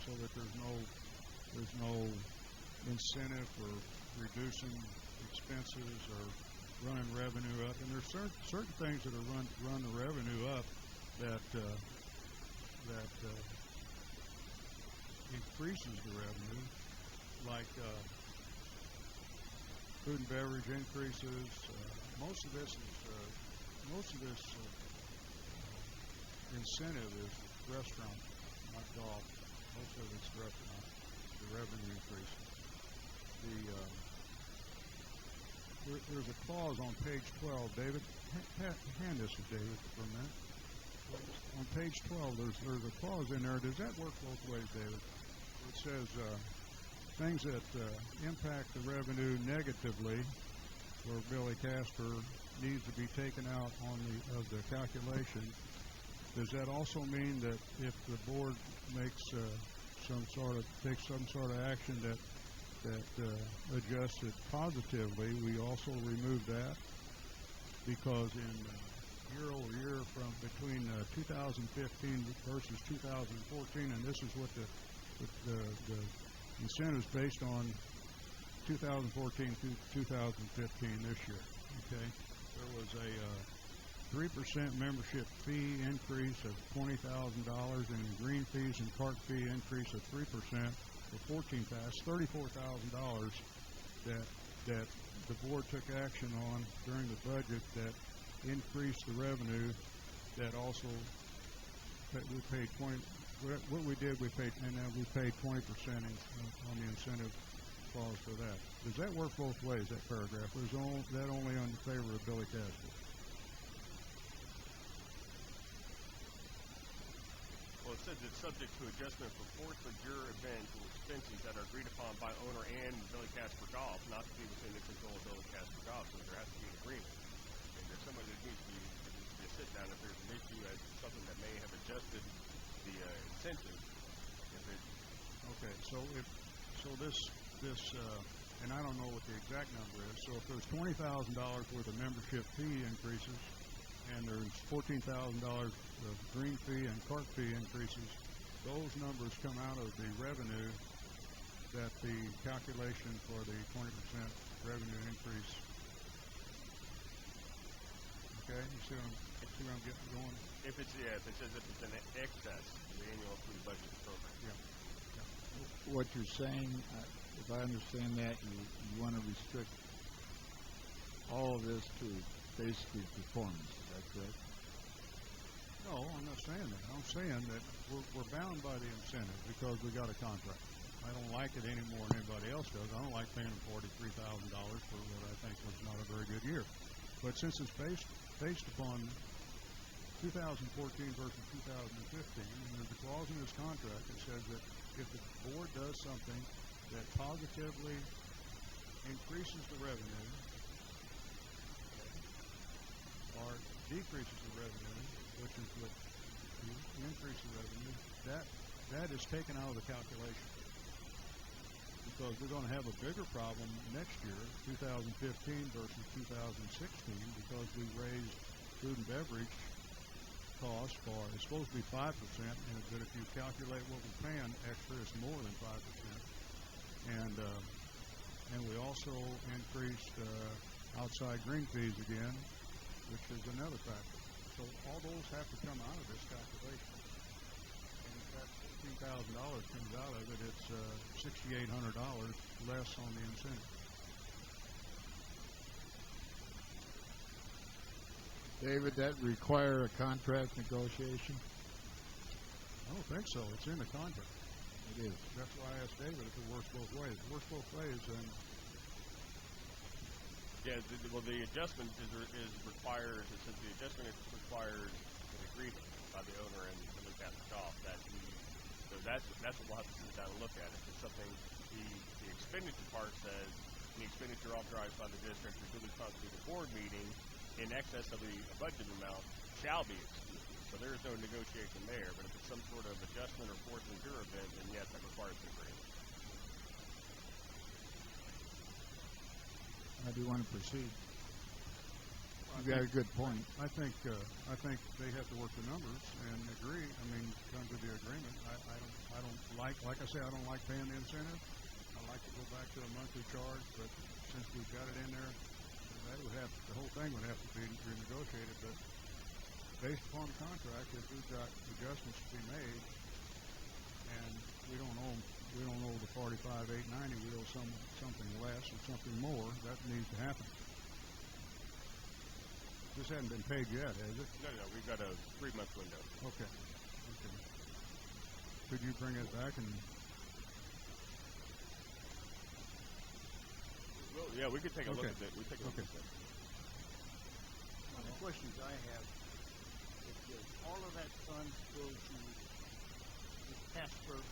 so that there's no incentive for reducing expenses or running revenue up. And there's certain things that are run the revenue up that increases the revenue, like food and beverage increases. Most of this incentive is restaurant, not golf. Most of it's restaurant. The revenue increases. There's a clause on page 12. David, hand this to David for a minute. On page 12, there's a clause in there. Does that work both ways, David? It says things that impact the revenue negatively, where Billy Casper needs to be taken out of the calculation. Does that also mean that if the board takes some sort of action that adjusts it positively, we also remove that? Because in year over year from between 2015 versus 2014, and this is what the incentives based on 2014 to 2015 this year. Okay, there was a 3% membership fee increase of $20,000, and green fees and park fee increase of 3% for $34,000 that the board took action on during the budget that increased the revenue. That also we paid 20. What we did, we paid 20% on the incentive clause for that. Does that work both ways? That paragraph, or is that only in favor of Billy Casper? Well, it says it's subject to adjustment for force majeure events and expenses that are agreed upon by owner and Billy Casper Golf, not to be within the control of Billy Casper Golf. So there has to be an agreement. And there's someone that needs to be a sit down if there's an issue as to something that may have adjusted the incentive. Okay, so this and I don't know what the exact number is. So if there's $20,000 worth of membership fee increases, and there's $14,000 of green fee and cart fee increases, those numbers come out of the revenue that the calculation for the 20% revenue increase. Okay, you see where I'm getting going? If it says if it's an excess of the annual approved budget program. Yeah. What you're saying, if I understand that, you want to restrict all of this to basically performance. Is that correct? No, I'm not saying that. I'm saying that we're bound by the incentive because we got a contract. I don't like it any more than anybody else does. I don't like paying them $43,000 for what I think was not a very good year. But since it's based upon 2014 versus 2015, and there's a clause in this contract that says that if the board does something that positively increases the revenue or decreases the revenue, which is what increases the revenue, that is taken out of the calculation. Because we're going to have a bigger problem next year, 2015 versus 2016, because we raised food and beverage costs for, it's supposed to be 5%, but if you calculate what we're paying extra, it's more than 5%. And we also increased outside green fees again, which is another factor. So all those have to come out of this calculation. And if that $15,000 comes out of it, it's $6,800 less on the incentive. David, that require a contract negotiation? I don't think so. It's in the contract. It is. That's why I asked David if it works both ways. If it works both ways, then... Yeah, the adjustment is requires, it says the adjustment requires an agreement by the owner and Billy Casper Golf. So that's what we'll have to sit down and look at. If it's something, the expenditure part says, the expenditure authorized by the district or duly constituted board meeting in excess of the budget amount shall be excluded. So there is no negotiation there. But if it's some sort of adjustment or force majeure event, then yes, that requires an agreement. How do you want to proceed? You got a good point. I think they have to work the numbers and agree. I mean, come to the agreement. I don't like I say, I don't like paying the incentive. I like to go back to a monthly charge, but since we've got it in there, the whole thing would have to be renegotiated. But based upon the contract, if we've got adjustments to be made, and we don't owe the 45,890, we owe something less or something more, that needs to happen. This hasn't been paid yet, has it? No, we've got a 3-month window. Okay. Could you bring it back and? Well, yeah, we could take a look at it. We take a look at it. One of the questions I have is, does all of that funds go to the Casper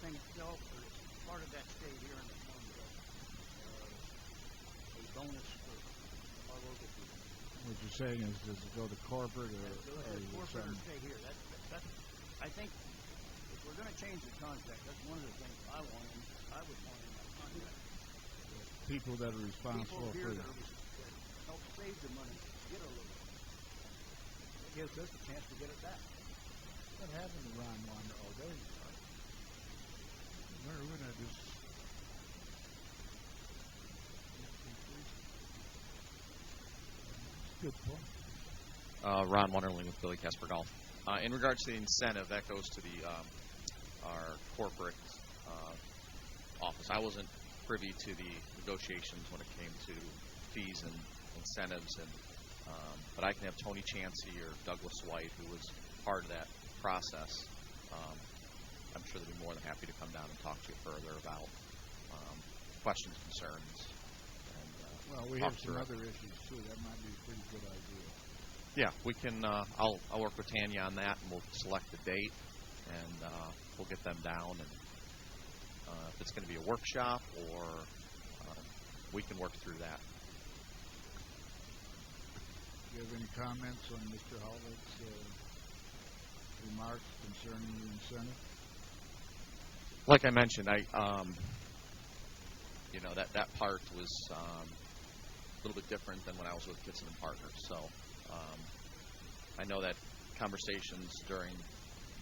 thing itself, or is part of that stay here in the form of a bonus for all over the people? What you're saying is, does it go to corporate or corporate or stay here? That's I think if we're going to change the contract, that's one of the things I would want in that contract. People that are responsible People here for that help save the money, get a little. It gives us a chance to get it back. What happened to Ron Wander? Oh, there you are. We're going to just. Good point. Ron Wonderling with Billy Casper Golf. In regards to the incentive, that goes to our corporate office. I wasn't privy to the negotiations when it came to fees and incentives, but I can have Tony Chansey or Douglas White, who was part of that process. I'm sure they'd be more than happy to come down and talk to you further about questions, concerns. Well, we have some other issues too. That might be a pretty good idea. Yeah, we can. I'll work with Tanya on that, and we'll select the date, and we'll get them down. And if it's going to be a workshop, or we can work through that. Do you have any comments on Mr. Hallett's remarks concerning the incentive? Like I mentioned, that part was a little bit different than when I was with Kitson and Partners. So I know that conversations during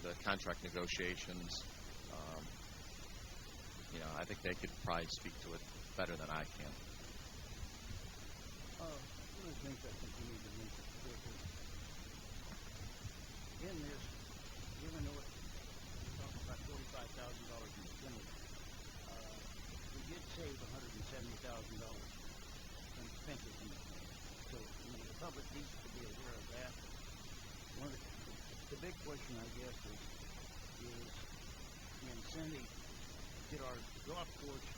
the contract negotiations, I think they could probably speak to it better than I can. One of the things I think we need to mention is in this, even though we're talking about $45,000 in spending, we did save $170,000 in expenses in the thing. So the public needs to be aware of that. One of the big question, I guess, is the incentive to get our golf course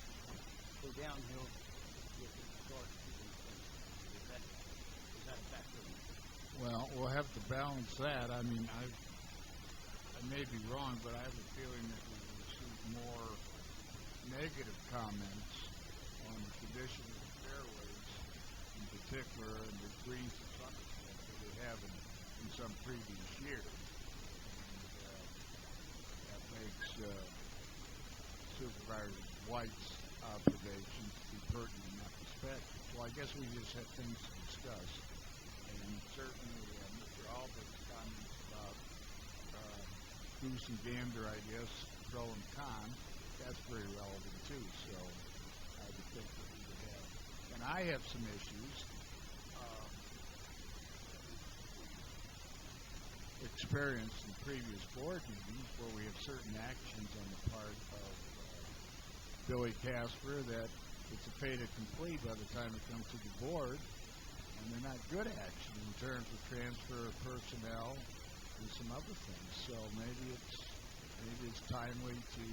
go downhill with regard to these things. Is that a factor? Well, we'll have to balance that. I mean, I may be wrong, but I have a feeling that we've received more negative comments on the condition of the fairways, in particular, and the greens and Somerset that we have in some previous years. And that makes Supervisor White's observations to be pertinent in that respect. So I guess we just have things to discuss. And certainly Mr. Albert's comments about goose and gander, I guess, pro and con, that's very relevant too. So I would think that we would have. And I have some issues. Experienced in previous board meetings where we have certain actions on the part of Billy Casper that it's a fait accompli by the time it comes to the board, and they're not good action in terms of transfer of personnel and some other things. So maybe it's timely to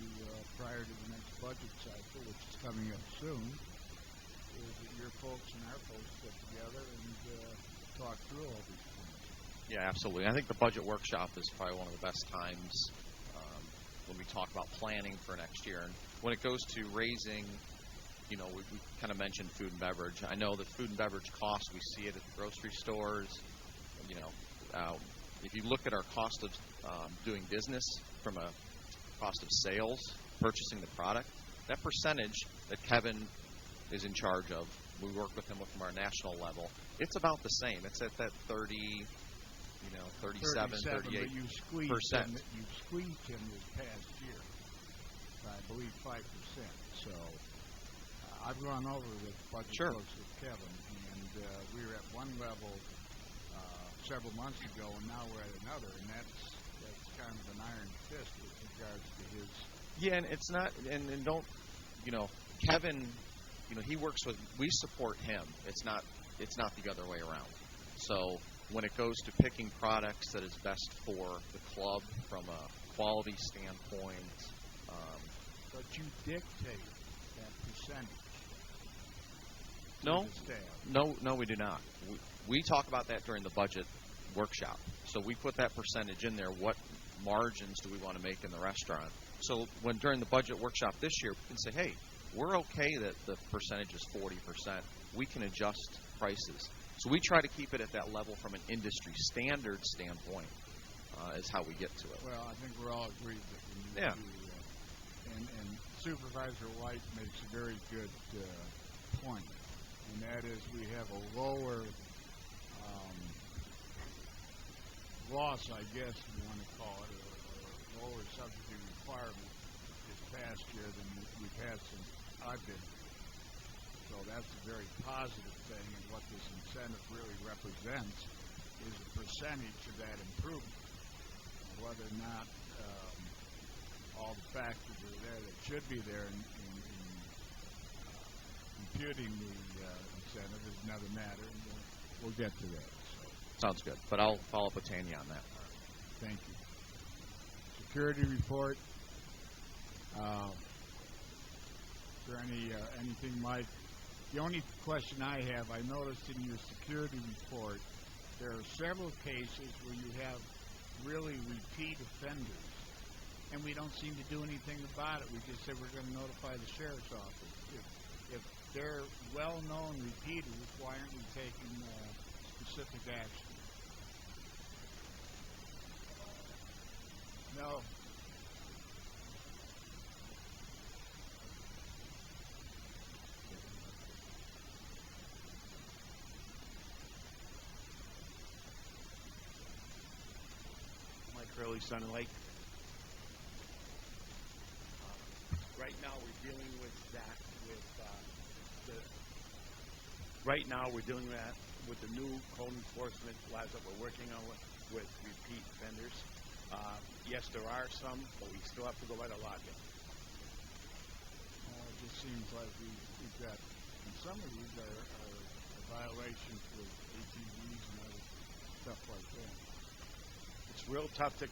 prior to the next budget cycle, which is coming up soon, is that your folks and our folks get together and talk through all these things. Yeah, absolutely. I think the budget workshop is probably one of the best times when we talk about planning for next year. And when it goes to raising, we kind of mentioned food and beverage. I know that food and beverage costs, we see it at the grocery stores. If you look at our cost of doing business from a cost of sales, purchasing the product, that percentage that Kevin is in charge of. We work with him from our national level. It's about the same. It's at that 30, 37, 38%. But you squeezed him this past year, I believe 5%. So I've gone over the budget books with Kevin, and we were at one level several months ago, and now we're at another, and that's kind of an iron fist with regards to his. Yeah, and it's not, and don't, Kevin, he works with, we support him. It's not the other way around. So when it goes to picking products that is best for the club from a quality standpoint. But you dictate that percentage. No, we do not. We talk about that during the budget workshop. So we put that percentage in there. What margins do we want to make in the restaurant? So when during the budget workshop this year, we can say, hey, we're okay that the percentage is 40%. We can adjust prices. So we try to keep it at that level from an industry standard standpoint is how we get to it. Well, I think we're all agreed that we need to. And Supervisor White makes a very good point, and that is we have a lower loss, I guess you want to call it, or lower subsidy requirement this past year than we've had since I've been here. So that's a very positive thing, and what this incentive really represents is a percentage of that improvement. Whether or not all the factors are there that should be there in computing the incentive is another matter, and we'll get to that. Sounds good, but I'll follow up with Tanya on that. Thank you. Security report. Is there anything, Mike? The only question I have, I noticed in your security report, there are several cases where you have really repeat offenders, and we don't seem to do anything about it. We just say we're going to notify the sheriff's office. If they're well-known repeaters, why aren't we taking specific action? No. Mike Hurley, Sun and Lake. Right now we're dealing with that right now we're dealing with the new code enforcement laws that we're working on with repeat offenders. Yes, there are some, but we still have to go by the law again. It just seems like we've got, and some of these are violations with ATVs and other stuff like that. It's real tough to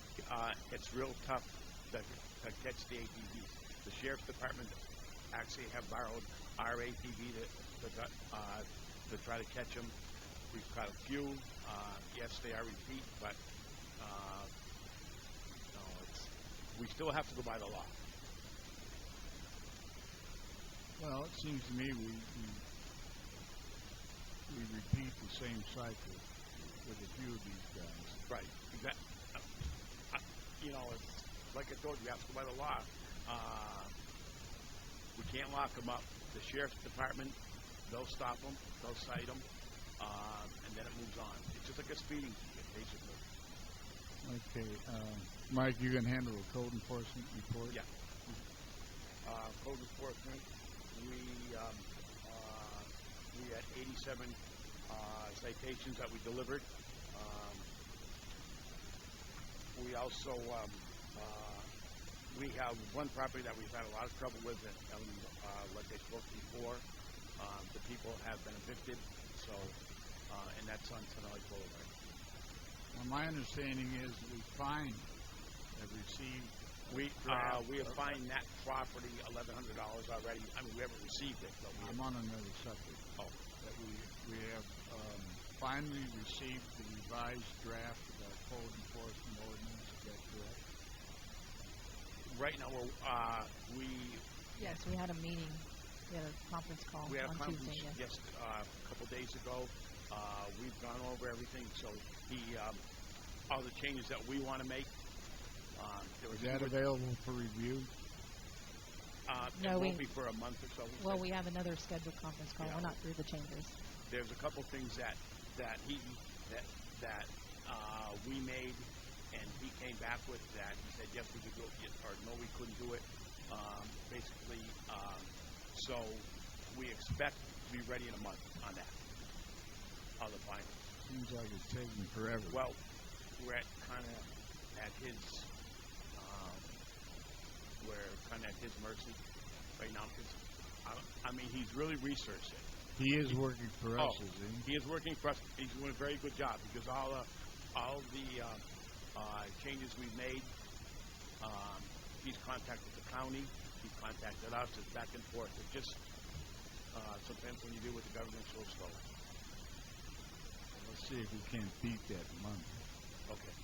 catch the ATVs. The sheriff's department actually have borrowed our ATV to try to catch them. We've caught a few. Yes, they are repeat, but we still have to go by the law. Well, it seems to me we repeat the same cycle with a few of these guys. Right. It's like I told you, we have to go by the law. We can't lock them up. The sheriff's department, they'll stop them, they'll cite them, and then it moves on. It's just like a speeding ticket, basically. Okay. Mike, you can handle a code enforcement report? Yeah. Code enforcement, we had 87 citations that we delivered. We also we have one property that we've had a lot of trouble with, and like I spoke before, the people have been evicted, so and that's on Sonali Boulevard. Well, my understanding is that we have received. We have fined that property $1,100 already. I mean, we haven't received it, but I'm on another subject. Oh, that we have finally received the revised draft of our code enforcement ordinance. Is that correct? Right now, Yes, we had a meeting. We had a conference call we had on a conference, Tuesday. yes, a couple days ago. We've gone over everything, so all the changes that we want to make. Is that available for review? No, it won't be for a month or so. Well, we have another scheduled conference call. Yeah. We're not through the changes. There's a couple things that we made, and he came back with that. He said yes, we could do it, or no, we couldn't do it. So we expect to be ready in a month on that. Other finals. Seems like it's taking forever. Well, we're at his mercy right now, because I mean, he's really researched it. He is working for us, is he? He is working for us. He's doing a very good job, because all the changes we've made, he's contacted the county, he's contacted us. It's back and forth. It just sometimes when you deal with the government, so slow. Let's see if we can't beat that month. Okay.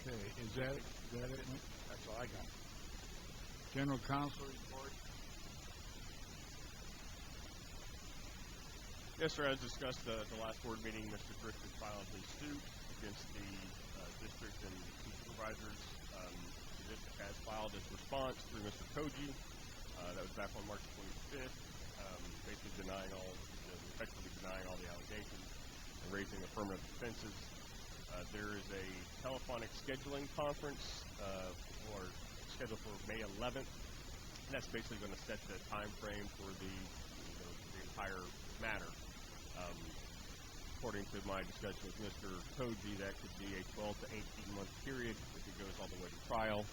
Okay, is that it? That's all I got. General Counsel report. Yes, sir. As discussed at the last board meeting, Mr. Griffin filed his suit against the district and supervisors. The district has filed its response through Mr. Koji. That was back on March 25th, basically effectively denying all the allegations and raising affirmative defenses. There is a telephonic scheduling conference scheduled for May 11th. And that's basically going to set the time frame for the entire matter. According to my discussion with Mr. Koji, that could be a 12 to 18 month period if it goes all the way to trial.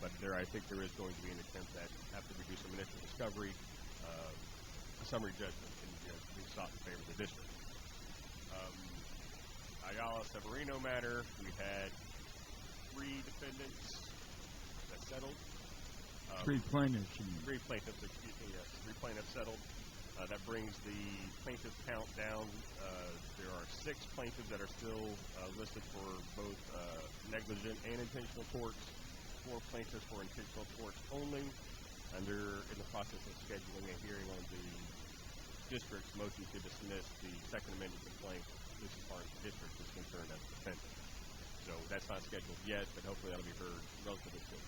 But I think there is going to be an attempt that after we do some initial discovery, a summary judgment can be sought in favor of the district. Ayala Severino matter, we had 3 defendants that settled. Three plaintiffs. Three plaintiffs, yes. 3 plaintiffs settled. That brings the plaintiff count down. There are 6 plaintiffs that are still listed for both negligent and intentional torts. 4 plaintiffs for intentional torts only, and they're in the process of scheduling a hearing on the district's motion to dismiss the Second Amendment complaint, as far as the district is concerned as a defendant. So that's not scheduled yet, but hopefully that'll be heard relatively soon.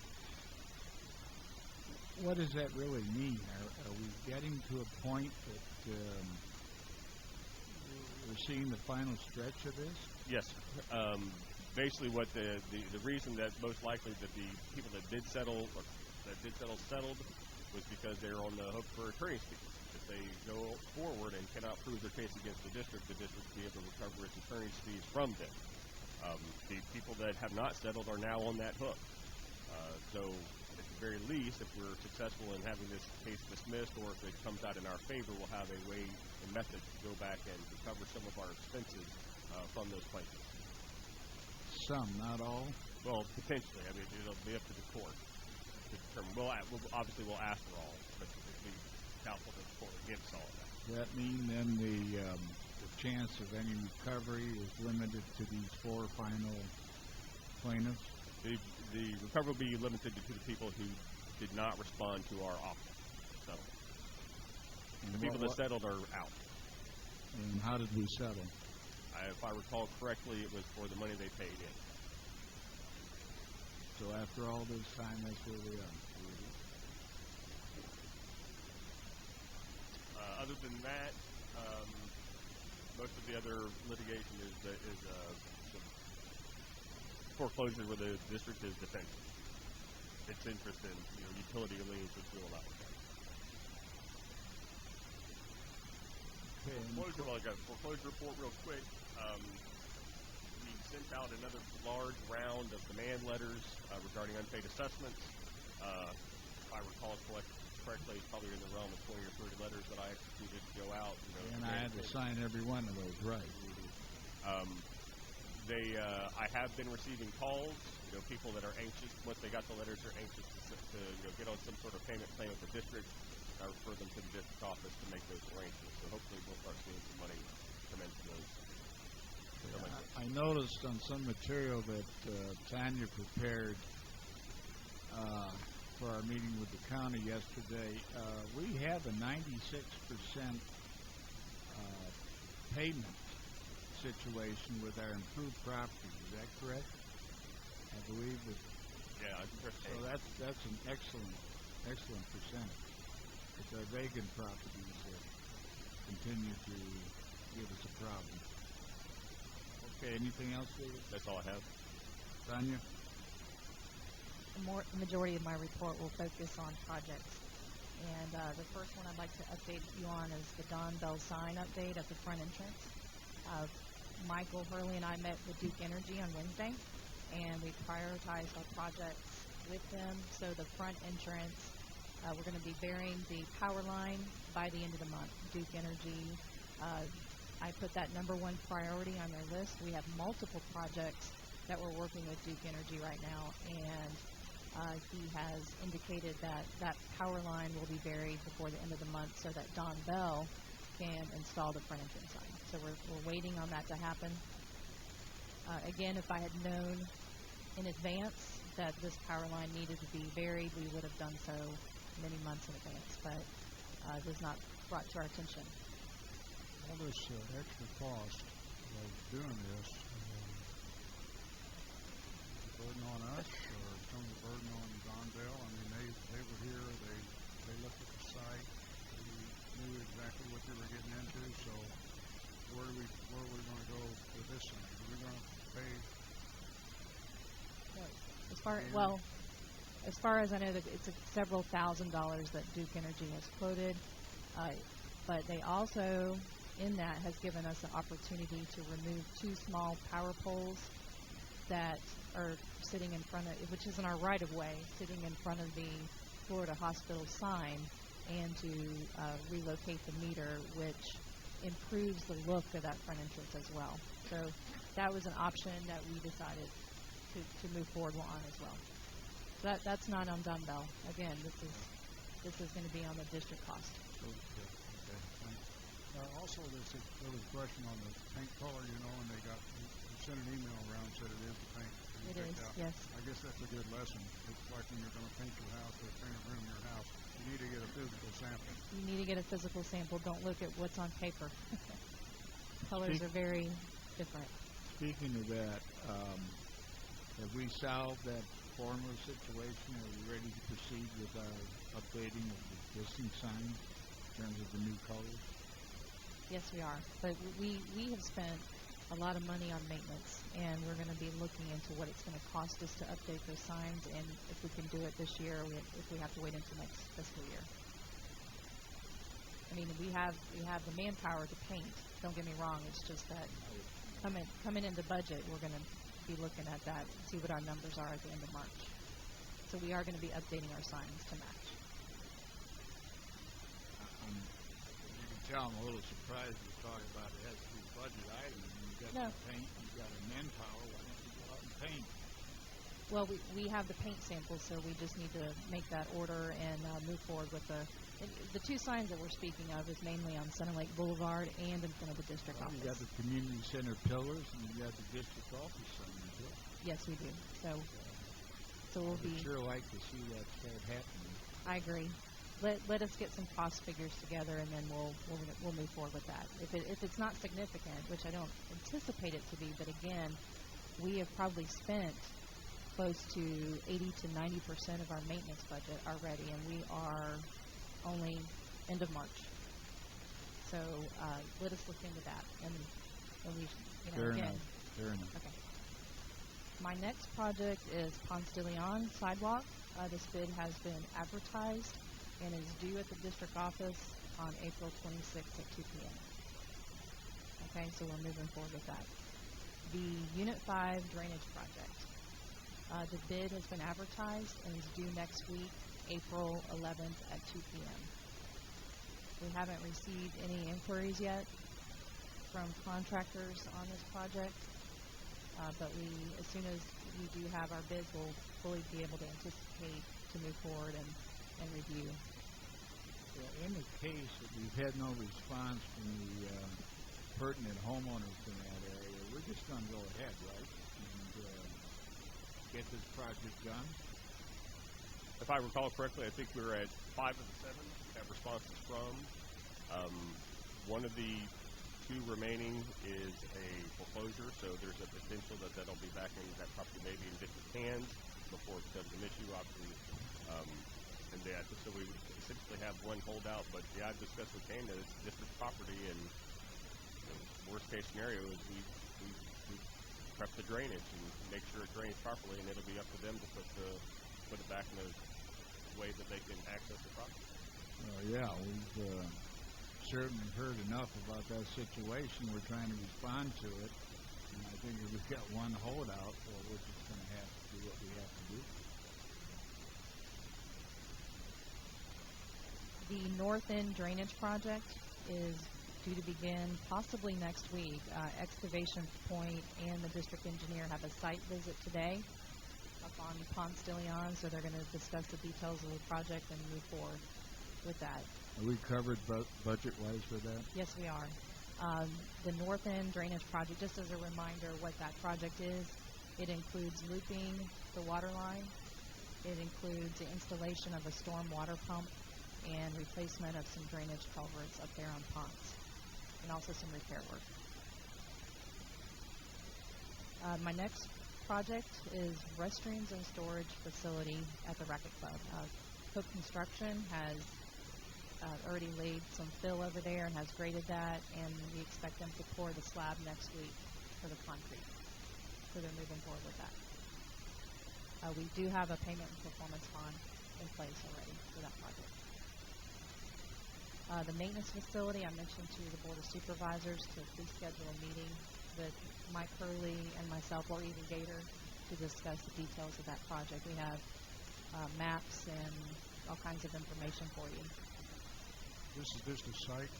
What does that really mean? Are we getting to a point that we're seeing the final stretch of this? Yes. Basically, what the reason that most likely that the people that did settle settled was because they're on the hook for attorney's fees. If they go forward and cannot prove their case against the district will be able to recover its attorney's fees from them. The people that have not settled are now on that hook. So at the very least, if we're successful in having this case dismissed, or if it comes out in our favor, we'll have a way and method to go back and recover some of our expenses from those plaintiffs. Some, not all? Well, potentially. I mean, it'll be up to the court to determine. We'll ask for all, but it'll be doubtful that the court against all of that. Does that mean then the chance of any recovery is limited to these 4 final plaintiffs? The recovery will be limited to the people who did not respond to our offer. So the people that settled are out. And how did we settle? If I recall correctly, it was for the money they paid in. So after all this time, that's where we are. Other than that, most of the other litigation is the foreclosure where the district is defending its interest in utility liens, which will allow that. Foreclosure report real quick. We sent out another large round of demand letters regarding unpaid assessments. If I recall correctly, it's probably in the realm of 20 or 30 letters that I executed to go out. And I had to sign every one of those, right? I have been receiving calls. People that are anxious once they got the letters are anxious to get on some sort of payment plan with the district. I refer them to the district office to make those arrangements. So hopefully we'll start seeing some money come into those. I noticed on some material that Tanya prepared for our meeting with the county yesterday. We have a 96% payment situation with our improved properties. Is that correct? I believe that. Yeah, So that's an excellent percentage. It's our vacant properties that continue to give us a problem. Okay, anything else, David? That's all I have. Tanya? The majority of my report will focus on projects. And the first one I'd like to update you on is the Don Bell sign update at the front entrance. Michael Hurley and I met with Duke Energy on Wednesday, and we prioritized our projects with them. So the front entrance, we're going to be burying the power line by the end of the month. Duke Energy, I put that number one priority on their list. We have multiple projects that we're working with Duke Energy right now, and he has indicated that that power line will be buried before the end of the month so that Don Bell can install the front entrance sign. So we're waiting on that to happen. Again, if I had known in advance that this power line needed to be buried, we would have done so many months in advance, but it was not brought to our attention. All this extra cost of doing this, the burden on us or some of the burden on Don Bell? I mean, they were here, they looked at the site, they knew exactly what they were getting into, so where are we going to go with this thing? Are we going to pay? As far as I know, it's several $1,000s that Duke Energy has quoted, but they also, in that, has given us an opportunity to remove 2 small power poles that are sitting in front of, which is in our right-of-way, sitting in front of the Florida Hospital sign, and to relocate the meter, which improves the look of that front entrance as well. So that was an option that we decided to move forward on as well. So that's not on Don Bell. Again, this is going to be on the district cost. Okay. Also, there was a question on the paint color, and they sent an email around and said it is the paint. It is, yes. I guess that's a good lesson. It's like when you're going to paint your house or paint a room in your house, you need to get a physical sample. You need to get a physical sample. Don't look at what's on paper. Colors are very different. Speaking of that, have we solved that former situation? Are we ready to proceed with our updating of the existing sign in terms of the new colors? Yes, we are. But we have spent a lot of money on maintenance, and we're going to be looking into what it's going to cost us to update those signs, and if we can do it this year, if we have to wait until next fiscal year. I mean, we have the manpower to paint. Don't get me wrong. It's just that coming into budget, we're going to be looking at that, see what our numbers are at the end of March. So we are going to be updating our signs to match. You can tell I'm a little surprised you talk about it has to be budget item. You've got the paint, you've got a manpower. Why don't you go out and paint? Well, we have the paint samples, so we just need to make that order and move forward with the 2 signs that we're speaking of is mainly on Center Lake Boulevard and in front of the district office. You got the community center pillars, and you got the district office sign as well. Yes, we do. So we'll be. I'd sure like to see that start happening. I agree. Let us get some cost figures together, and then we'll move forward with that. If it's not significant, which I don't anticipate it to be, but again, we have probably spent close to 80 to 90% of our maintenance budget already, and we are only end of March. So let us look into that, and we, Fair again. enough. Okay. My next project is Ponce de Leon sidewalk. This bid has been advertised and is due at the district office on April 26th at 2 p.m. Okay, so we're moving forward with that. The Unit 5 drainage project. The bid has been advertised and is due next week, April 11th at 2 p.m. We haven't received any inquiries yet from contractors on this project, but as soon as we do have our bids, we'll fully be able to anticipate to move forward and review. Well, in the case that we've had no response from the pertinent homeowners in that area, we're just going to go ahead, right, and get this project done? If I recall correctly, I think we were at 5 of the 7 we have responses from. One of the two remaining is a foreclosure, so there's a potential that that'll be back in that property maybe in different hands before it becomes an issue, obviously. And that, so we would essentially have one holdout. But yeah, I've discussed with Dana, it's district property, and worst case scenario is we prep the drainage and make sure it drains properly, and it'll be up to them to put it back in a way that they can access the property. Yeah, we've certainly heard enough about that situation. We're trying to respond to it, and I think if we've got one holdout, well, we're just going to have to do what we have to do. The north end drainage project is due to begin possibly next week. Excavation Point and the district engineer have a site visit today up on Ponce de Leon, so they're going to discuss the details of the project and move forward with that. Are we covered budget-wise for that? Yes, we are. The north end drainage project, just as a reminder what that project is, it includes looping the water line. It includes the installation of a storm water pump and replacement of some drainage culverts up there on Ponce, and also some repair work. My next project is restrooms and storage facility at the Racket Club. Cook Construction has already laid some fill over there and has graded that, and we expect them to pour the slab next week for the concrete. So they're moving forward with that. We do have a payment and performance bond in place already for that project. The maintenance facility, I mentioned to the Board of Supervisors to please schedule a meeting with Mike Hurley and myself, or even Gator, to discuss the details of that project. We have maps and all kinds of information for you. This is just a site,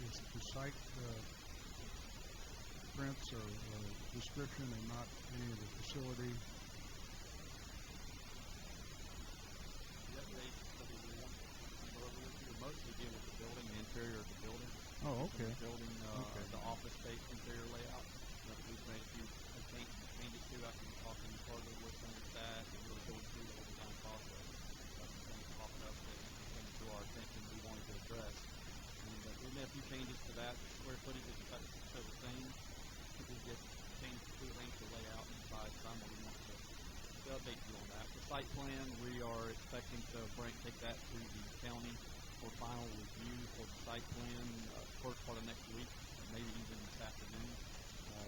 the site prints or description and not any of the facility. Mostly deal with the building, the interior of the building. Oh, okay. The building, okay. The office space interior layout. We've made a few changes to. I can be talking further with some of that and really going through the design process. Some things popping up that came to our attention we wanted to address. And we made a few changes to that. The square footage is about still the same. We just changed the length, the layout, and size. Time we want to update you on that. The site plan, we are expecting to take that to the county for final review for the site plan first part of next week, maybe even this afternoon.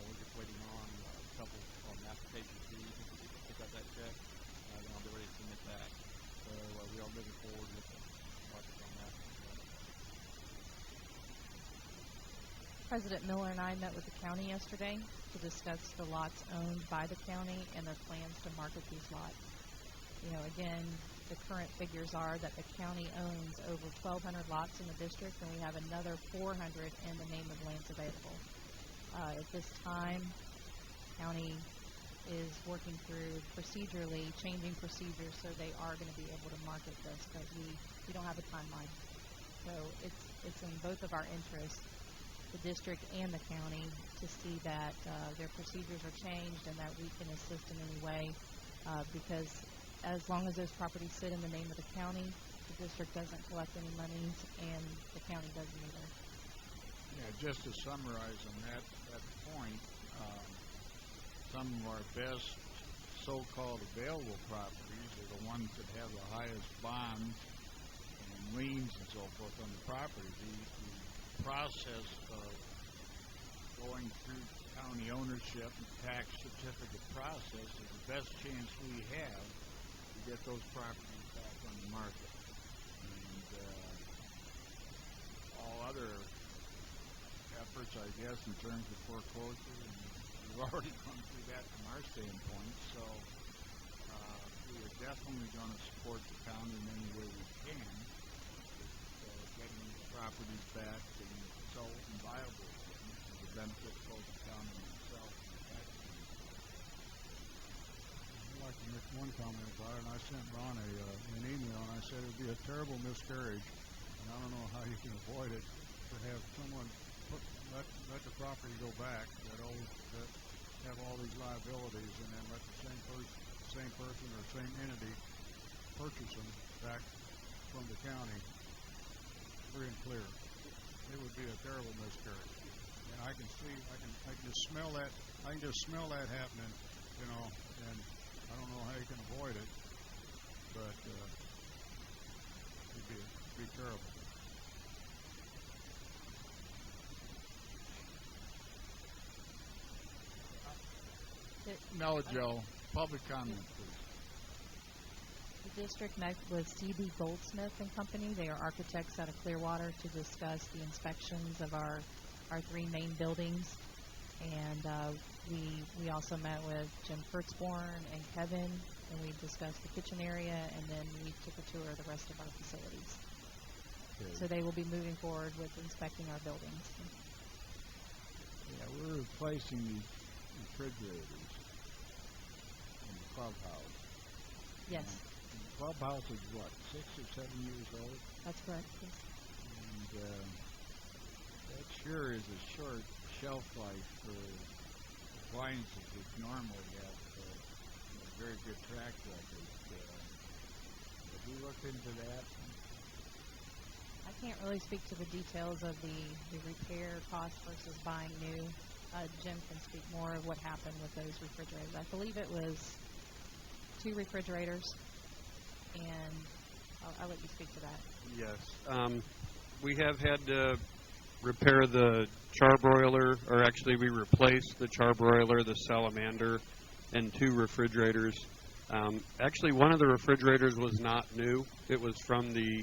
We're just waiting on a couple on the application fees. If we pick up that check, then I'll be ready to submit that. So we are moving forward with the project on that. President Miller and I met with the county yesterday to discuss the lots owned by the county and their plans to market these lots. You know, again, the current figures are that the county owns over 1,200 lots in the district, and we have another 400 in the name of lands available. At this time, county is working through procedurally changing procedures so they are going to be able to market this, but we don't have a timeline. So it's in both of our interests, the district and the county, to see that their procedures are changed and that we can assist in any way, because as long as those properties sit in the name of the county, the district doesn't collect any monies, and the county doesn't either. Yeah, just to summarize on that point, some of our best so-called available properties are the ones that have the highest bonds and liens and so forth on the property. The process of going through county ownership and tax certificate process is the best chance we have to get those properties back on the market. And all other efforts, I guess, in terms of foreclosure, and we've already gone through that from our standpoint, so we are definitely going to support the county in any way we can with getting the properties back and sold and viable again to the benefit of both the county and itself. I'd like to make one comment about it, and I sent Ron an email, and I said it would be a terrible miscarriage, and I don't know how you can avoid it, to have someone let the property go back that have all these liabilities, and then let the same person or same entity purchase them back from the county free and clear. It would be a terrible miscarriage. And I can see, I can just smell that. I can just smell that happening, you know. And I don't know how you can avoid it, but it'd be terrible. No, Joe. Public comment, please. The district met with C.B. Goldsmith and Company. They are architects out of Clearwater to discuss the inspections of our three main buildings. And we also met with Jim Kurtzborn and Kevin, and we discussed the kitchen area, and then we took a tour of the rest of our facilities. Okay. So they will be moving forward with inspecting our buildings. Yeah, we're replacing these refrigerators in the clubhouse. Yes. And the clubhouse is what, 6 or 7 years old? That's correct. Yes. And that sure is a short shelf life for appliances that normally have a very good track record. Have we looked into that? I can't really speak to the details of the repair cost versus buying new. Jim can speak more of what happened with those refrigerators. I believe it was 2 refrigerators, and I'll let you speak to that. Yes. We have had to repair the charbroiler, or actually we replaced the charbroiler, the salamander, and 2 refrigerators. Actually, one of the refrigerators was not new. It was from the,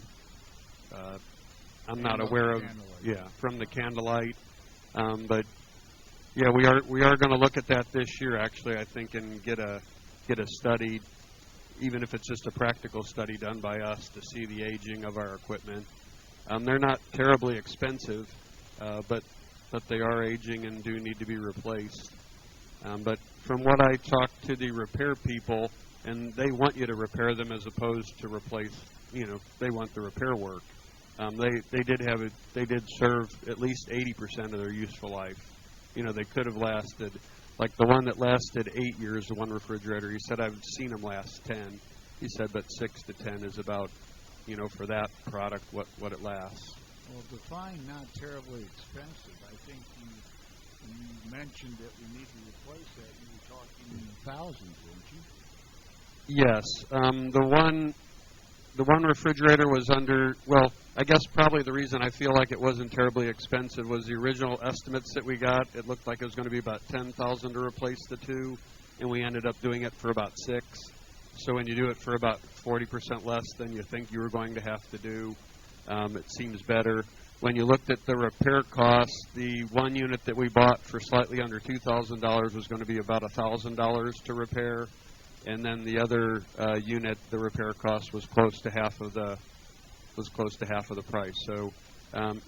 I'm not aware of, from the Candlelight. But yeah, we are going to look at that this year, actually, I think, and get a study, even if it's just a practical study done by us to see the aging of our equipment. They're not terribly expensive, but they are aging and do need to be replaced. But from what I talked to the repair people, and they want you to repair them as opposed to replace, they want the repair work. They did serve at least 80% of their useful life. They could have lasted, like the one that lasted 8 years, the one refrigerator, he said, I've seen them last 10. He said, but 6 to 10 is about, for that product, what it lasts. Well, define not terribly expensive. I think you mentioned that we need to replace that. You were talking thousands, weren't you? Yes. The one refrigerator was under, well, I guess probably the reason I feel like it wasn't terribly expensive was the original estimates that we got. It looked like it was going to be about $10,000 to replace the 2, and we ended up doing it for about 6. So when you do it for about 40% less than you think you were going to have to do, it seems better. When you looked at the repair costs, the one unit that we bought for slightly under $2,000 was going to be about $1,000 to repair, and then the other unit, the repair cost was close to half of the price. So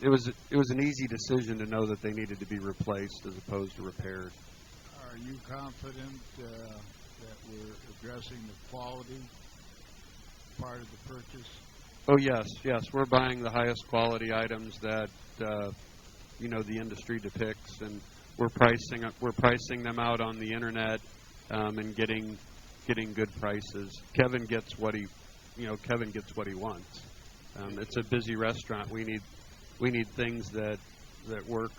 it was an easy decision to know that they needed to be replaced as opposed to repaired. Are you confident that we're addressing the quality part of the purchase? Oh yes. We're buying the highest quality items that the industry depicts, and we're pricing them out on the internet and getting good prices. Kevin gets what he wants. It's a busy restaurant. We need things that work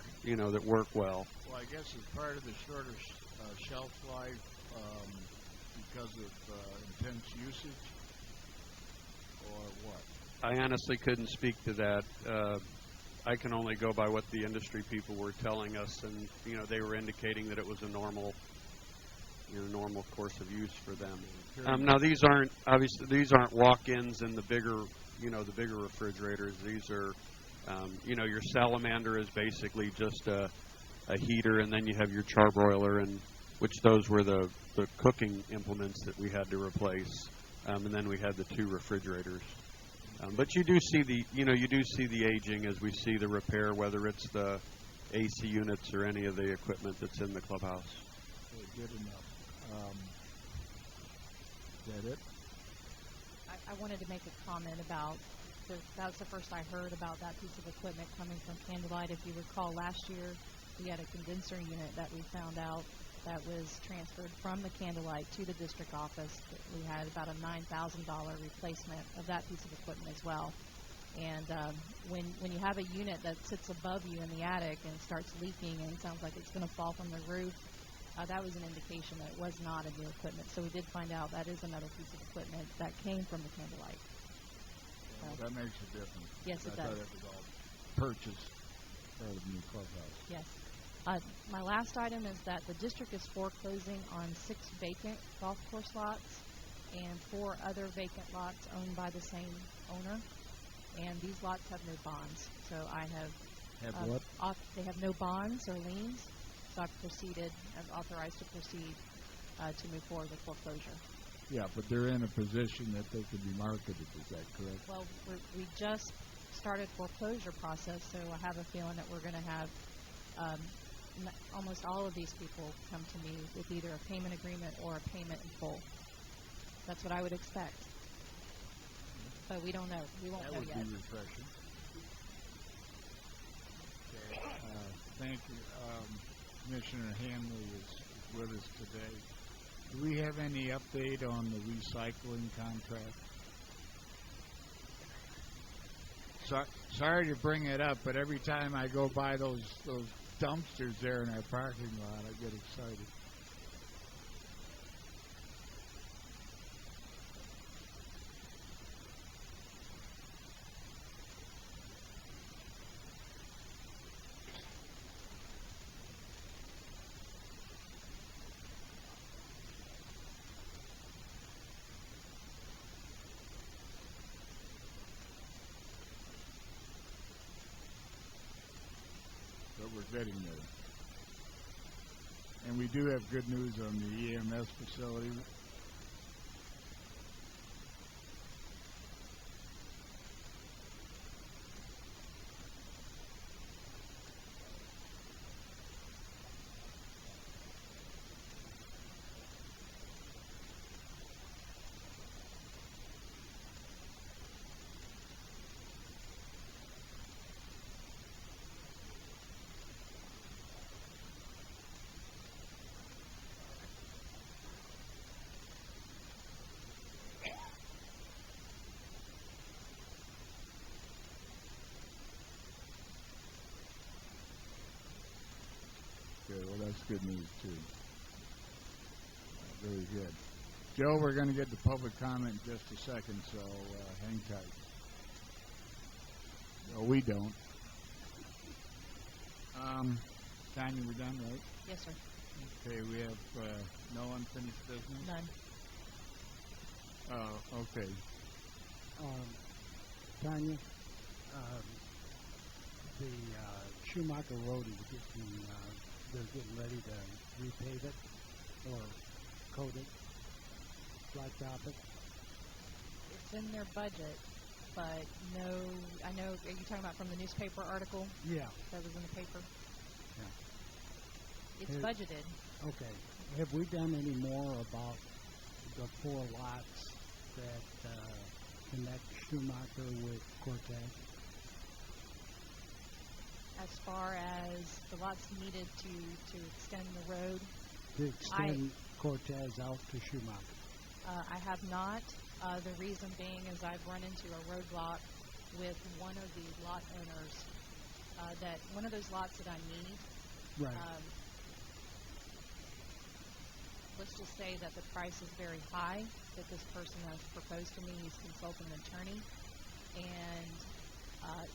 well. Well, I guess as part of the shorter shelf life because of intense usage, or what? I honestly couldn't speak to that. I can only go by what the industry people were telling us, and they were indicating that it was a normal course of use for them. Now these aren't walk-ins in the bigger refrigerators. These are your salamander is basically just a heater, and then you have your charbroiler, and which those were the cooking implements that we had to replace, and then we had the 2 refrigerators. But you do see the aging as we see the repair, whether it's the AC units or any of the equipment that's in the clubhouse. Okay, good enough. Is that it? I wanted to make a comment about, that was the first I heard about that piece of equipment coming from Candlelight. If you recall, last year we had a condenser unit that we found out that was transferred from the Candlelight to the district office. We had about a $9,000 replacement of that piece of equipment as well. And when you have a unit that sits above you in the attic and starts leaking and sounds like it's going to fall from the roof, that was an indication that it was not a new equipment. So we did find out that is another piece of equipment that came from the Candlelight. Well, that makes a difference. Yes, it I does. thought it was all purchased for the new clubhouse. Yes. My last item is that the district is foreclosing on 6 vacant golf course lots and 4 other vacant lots owned by the same owner. And these lots have no bonds. So I have... Have what? They have no bonds or liens. So I've authorized to proceed to move forward with foreclosure. Yeah, but they're in a position that they could be marketed. Is that correct? Well, we just started foreclosure process, so I have a feeling that we're going to have almost all of these people come to me with either a payment agreement or a payment in full. That's what I would expect. But we don't know. We won't know yet. That would be refreshing. Okay. Thank you. Commissioner Hanley is with us today. Do we have any update on the recycling contract? Sorry to bring it up, but every time I go by those dumpsters there in our parking lot, I get excited. But we're getting there. And we do have good news on the EMS facility. Good. Well, that's good news, too. Very good. Joe, we're going to get to public comment in just a second, so hang tight. No, we don't. Tanya, we're done, right? Yes, sir. Okay, we have no unfinished business? None. Okay. Tanya, the Schumacher Road is getting, they're getting ready to repave it or coat it, blacktop it. It's in their budget, but no, I know, are you talking about from the newspaper article? Yeah. That was in the paper? Yeah. It's budgeted. Okay. Have we done any more about the 4 lots that connect Schumacher with Cortez? As far as the lots needed to extend the road? To extend Cortez out to Schumacher? I have not. The reason being is I've run into a roadblock with one of the lot owners, that one of those lots that I need. Right. Let's just say that the price is very high that this person has proposed to me. He's consulting an attorney, and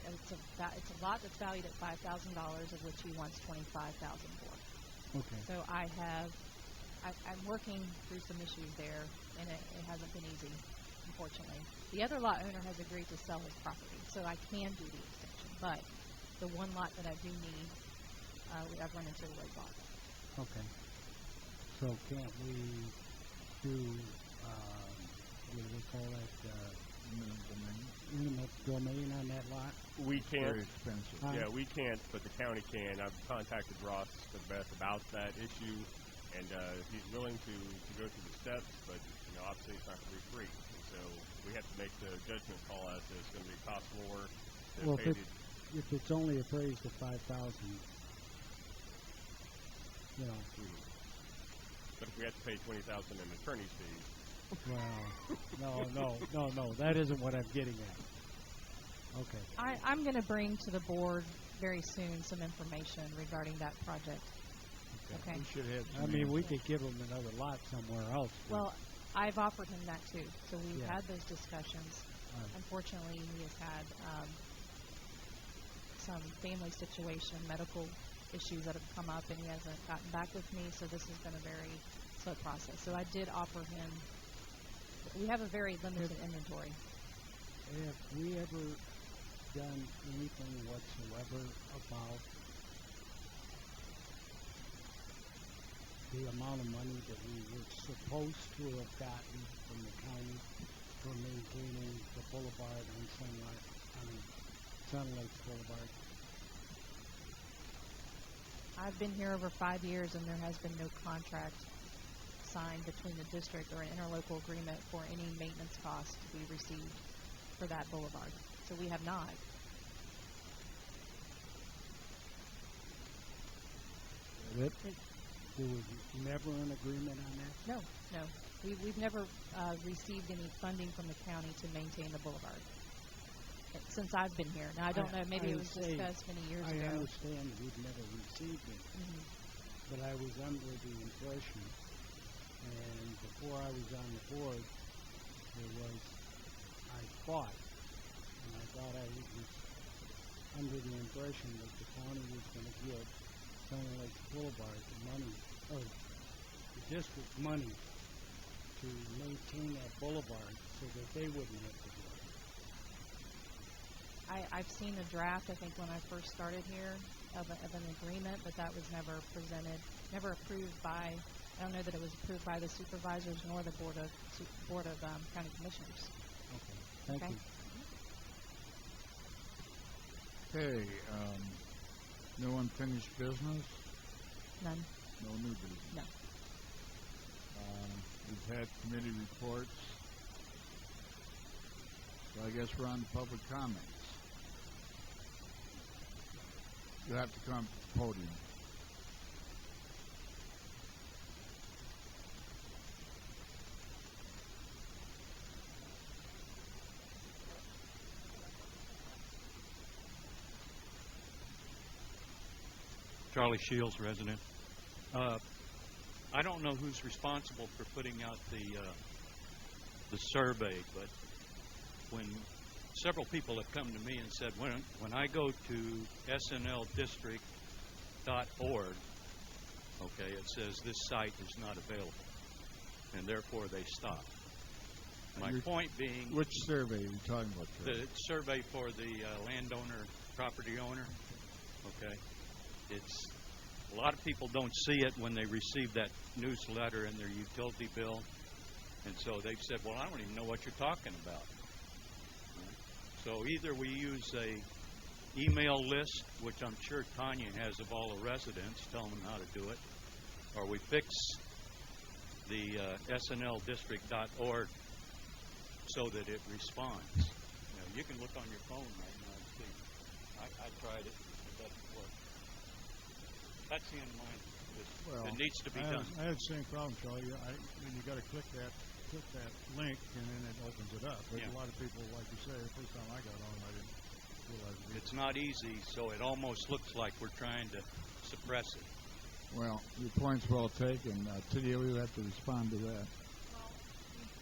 it's a lot that's valued at $5,000, of which he wants $25,000 for. Okay. So I'm working through some issues there, and it hasn't been easy, unfortunately. The other lot owner has agreed to sell his property, so I can do the extension. But the one lot that I do need, I've run into a roadblock. Okay. So can't we do, what do we call it, eminent domain on that lot? We can't. Very expensive. Yeah, we can't, but the county can. I've contacted Ross to the best about that issue, and he's willing to go through the steps, but obviously it's not going to be free. And so we have to make the judgment call as to it's going to be cost more to Well, pay if it's only appraised at $5,000, But if we have to pay $20,000 in attorney's fees. Well, no, that isn't what I'm getting at. Okay. I'm going to bring to the board very soon some information regarding that project. Okay. We should have. I mean, we could give him another lot somewhere else. Well, I've offered him that too. So we've Yeah. had those discussions. Right. Unfortunately, he has had some family situation, medical issues that have come up, and he hasn't gotten back with me. So this has been a very slow process. So I did offer him. We have a very limited inventory. Have we ever done anything whatsoever about the amount of money that we were supposed to have gotten from the county for maintaining the boulevard on Sun Lakes Boulevard? I've been here over 5 years, and there has been no contract signed between the district or an interlocal agreement for any maintenance costs to be received for that boulevard. So we have not. There was never an agreement on that? No. We've never received any funding from the county to maintain the boulevard since I've been here. Now, I don't know, maybe it was discussed many years ago. I understand that we've never received it, but I was under the impression, and before I was on the board, there was, I thought I was under the impression that the county was going to give Sun Lakes Boulevard money, or the district money, to maintain that boulevard so that they wouldn't have to do it. I've seen a draft, I think, when I first started here of an agreement, but that was never presented, never approved by, I don't know that it was approved by the supervisors nor the Board of County Commissioners. Okay, thank you. Okay, no unfinished business? None. No new business? No. We've had committee reports. So I guess we're on to public comments. You have to come to the podium. Charlie Shields, resident. I don't know who's responsible for putting out the survey, but when several people have come to me and said, when I go to snldistrict.org, okay, it says this site is not available, and therefore they stop. My point being... Which survey are you talking about, Charlie? The survey for the landowner, property owner, okay? It's a lot of people don't see it when they receive that newsletter in their utility bill, and so they've said, well, I don't even know what you're talking about. So either we use a email list, which I'm sure Tanya has of all the residents, telling them how to do it, or we fix the snldistrict.org so that it responds. You know, you can look on your phone right now and see. I tried it. It doesn't work. That's the end of mine. It needs to be done. I had the same problem, Charlie. You got to click that link, and then it opens it up. There's a lot of people, like you say, the first time I got on, I didn't realize it. It's not easy, so it almost looks like we're trying to suppress it. Well, your point's well taken. Tidio, you have to respond to that. Well,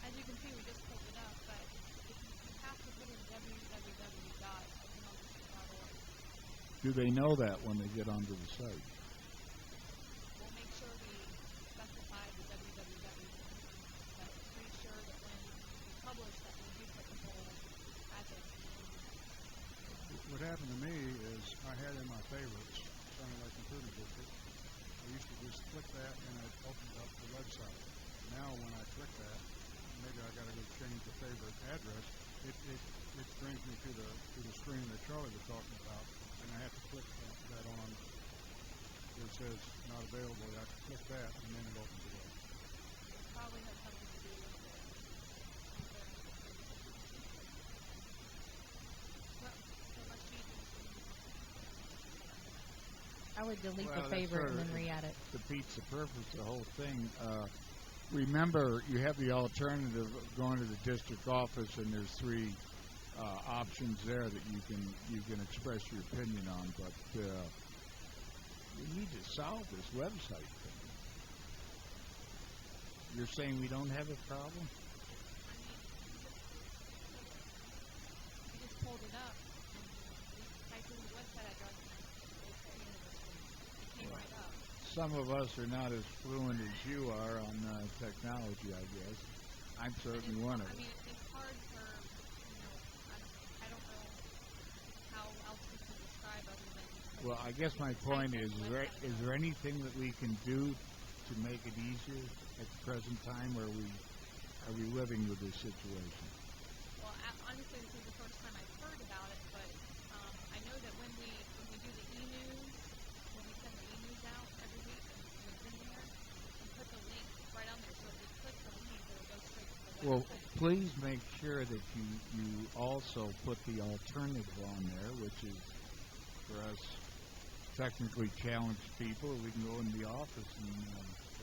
as you can see, we just pulled it up, but you have to put in www.snldistrict.org. Do they know that when they get onto the site? We'll make sure we specify the www, but make sure that when we publish that we do put the whole address in. What happened to me is I had in my favorites Sun Lake Improvement District. I used to just click that and it opened up the website. Now when I click that, maybe I got to go change the favorite address. It brings me to the screen that Charlie was talking about, and I have to click that on where it says not available. I have to click that, and then it opens it up. It probably has something to do with the I would delete the favorite and then re-add it. Defeats the purpose of the whole thing. Remember, you have the alternative of going to the district office, and there's 3 options there that you can express your opinion on, but we need to solve this website thing. You're saying we don't have a problem? You just pulled it up and we typed in the website address and it came right up. Some of us are not as fluent as you are on technology, I guess. I'm certainly one of I them. mean, it's hard for, I don't know how else we can describe other than. Well, I guess my point is there anything that we can do to make it easier at the present time, or are we living with this situation? Well, honestly, this is the first time I've heard about it, but I know that when we do the e-news, when we send the e-news out every week, and it's in there, and put the link right on there, so if you click the link, it'll go straight to the website. Well, please make sure that you also put the alternative on there, which is for us technically challenged people, we can go in the office and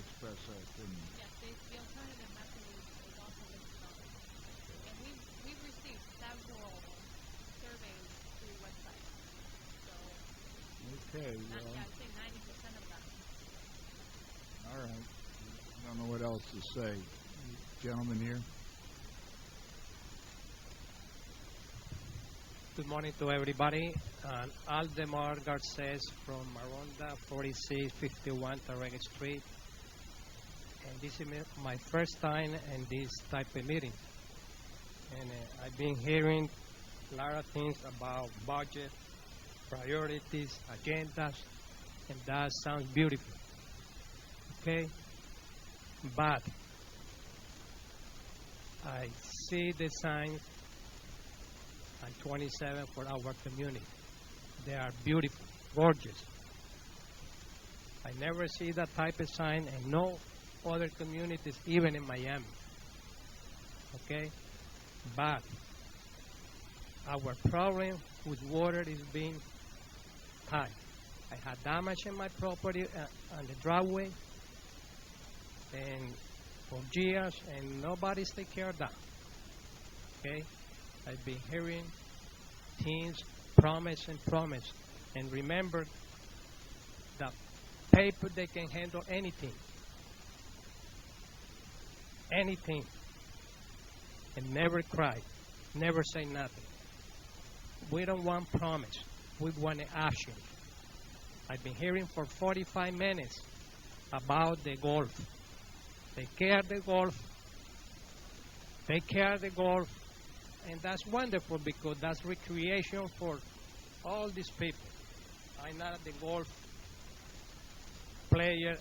express our opinion. Yes, the alternative method is also listed on it. And we've received several surveys through the website. So, Okay, well, I'd say 90% of them. all right. I don't know what else to say. Gentleman here. Good morning to everybody. Aldemar Garces from Maronda, 4651 Tarrega Street. And this is my first time in this type of meeting. And I've been hearing a lot of things about budget, priorities, agendas, and that sounds beautiful. Okay? But I see the signs on 27 for our community. They are beautiful, gorgeous. I never see that type of sign in no other communities, even in Miami. Okay? But our problem with water is being high. I had damage in my property on the driveway and for years, and nobody's taking care of that. Okay? I've been hearing things promise and promise. And remember that paper, they can handle anything. Anything. And never cry. Never say nothing. We don't want promise. We want action. I've been hearing for 45 minutes about the golf. Take care of the golf. Take care of the golf. And that's wonderful because that's recreation for all these people. I'm not the golf player.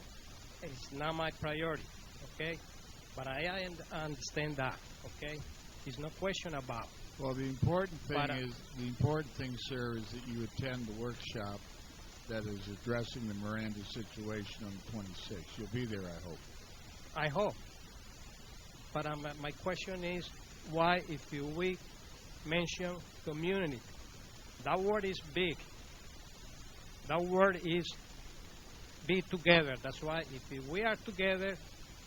It's not my priority, okay? But I understand that, okay? There's no question about it. Well, the important thing, sir, is that you attend the workshop that is addressing the Miranda situation on the 26th. You'll be there, I hope. I hope. But my question is, why, if we mention community, that word is big. That word is be together. That's why if we are together,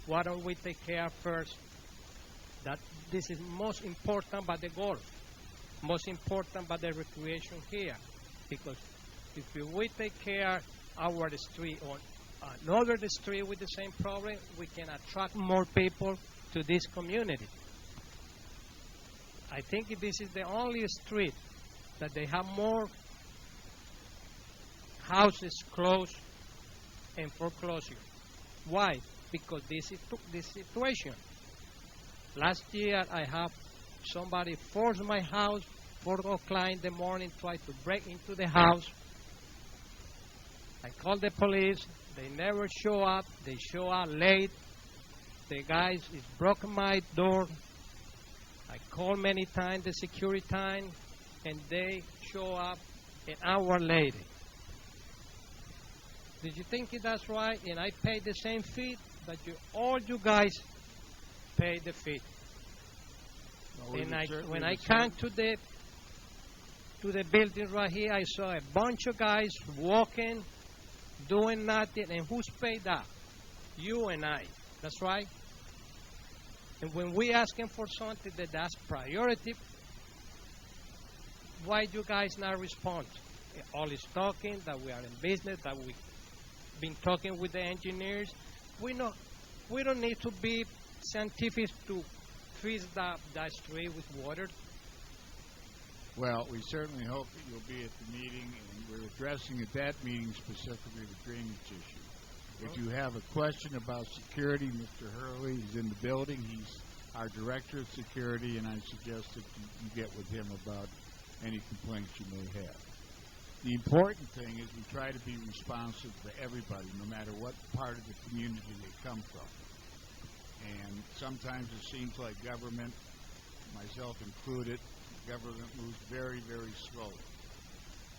why don't we take care first? That this is most important about the golf, most important about the recreation here, because if we take care our street or another street with the same problem, we can attract more people to this community. I think this is the only street that they have more houses closed and foreclosure. Why? Because this situation. Last year, I have somebody force my house, 4 o'clock in the morning, try to break into the house. I called the police. They never show up. They show up late. The guys is broken my door. I called many times the security time, and they show up an hour later. Did you think that's right? And I pay the same fee, but all you guys pay the fee. No, and when I come to the building right here, I saw a bunch of guys walking, doing nothing, and who's paid that? You and I. That's right. And when we asking for something that's priority, why you guys not respond? All is talking that we are in business, that we've been talking with the engineers. We don't need to be scientific to freeze that street with water. Well, we certainly hope that you'll be at the meeting, and we're addressing at that meeting specifically the drainage issue. If you have a question about security, Mr. Hurley is in the building. He's our director of security, and I suggest that you get with him about any complaints you may have. The important thing is we try to be responsive to everybody, no matter what part of the community they come from. And sometimes it seems like government, myself included, government moves very, very slowly.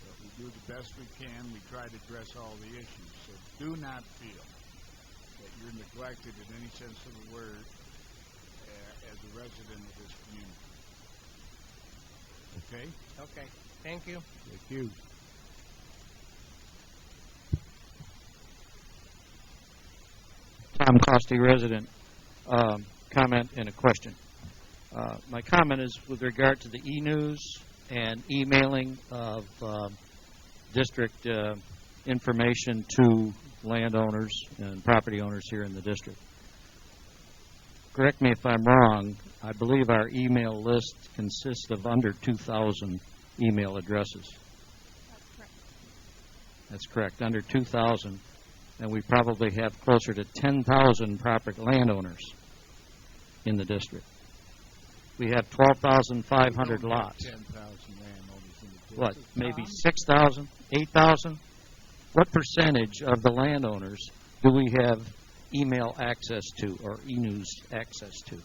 But we do the best we can. We try to address all the issues. So do not feel that you're neglected in any sense of the word as a resident of this community. Okay? Okay. Thank you. Thank you. Tom Costi, resident. Comment and a question. My comment is with regard to the e-news and emailing of district information to landowners and property owners here in the district. Correct me if I'm wrong, I believe our email list consists of under 2,000 email addresses. That's correct. That's correct, under 2,000. And we probably have closer to 10,000 property landowners in the district. We have 12,500 lots. 10,000 landowners in the district. What, maybe 6,000, 8,000? What percentage of the landowners do we have email access to or e-news access to?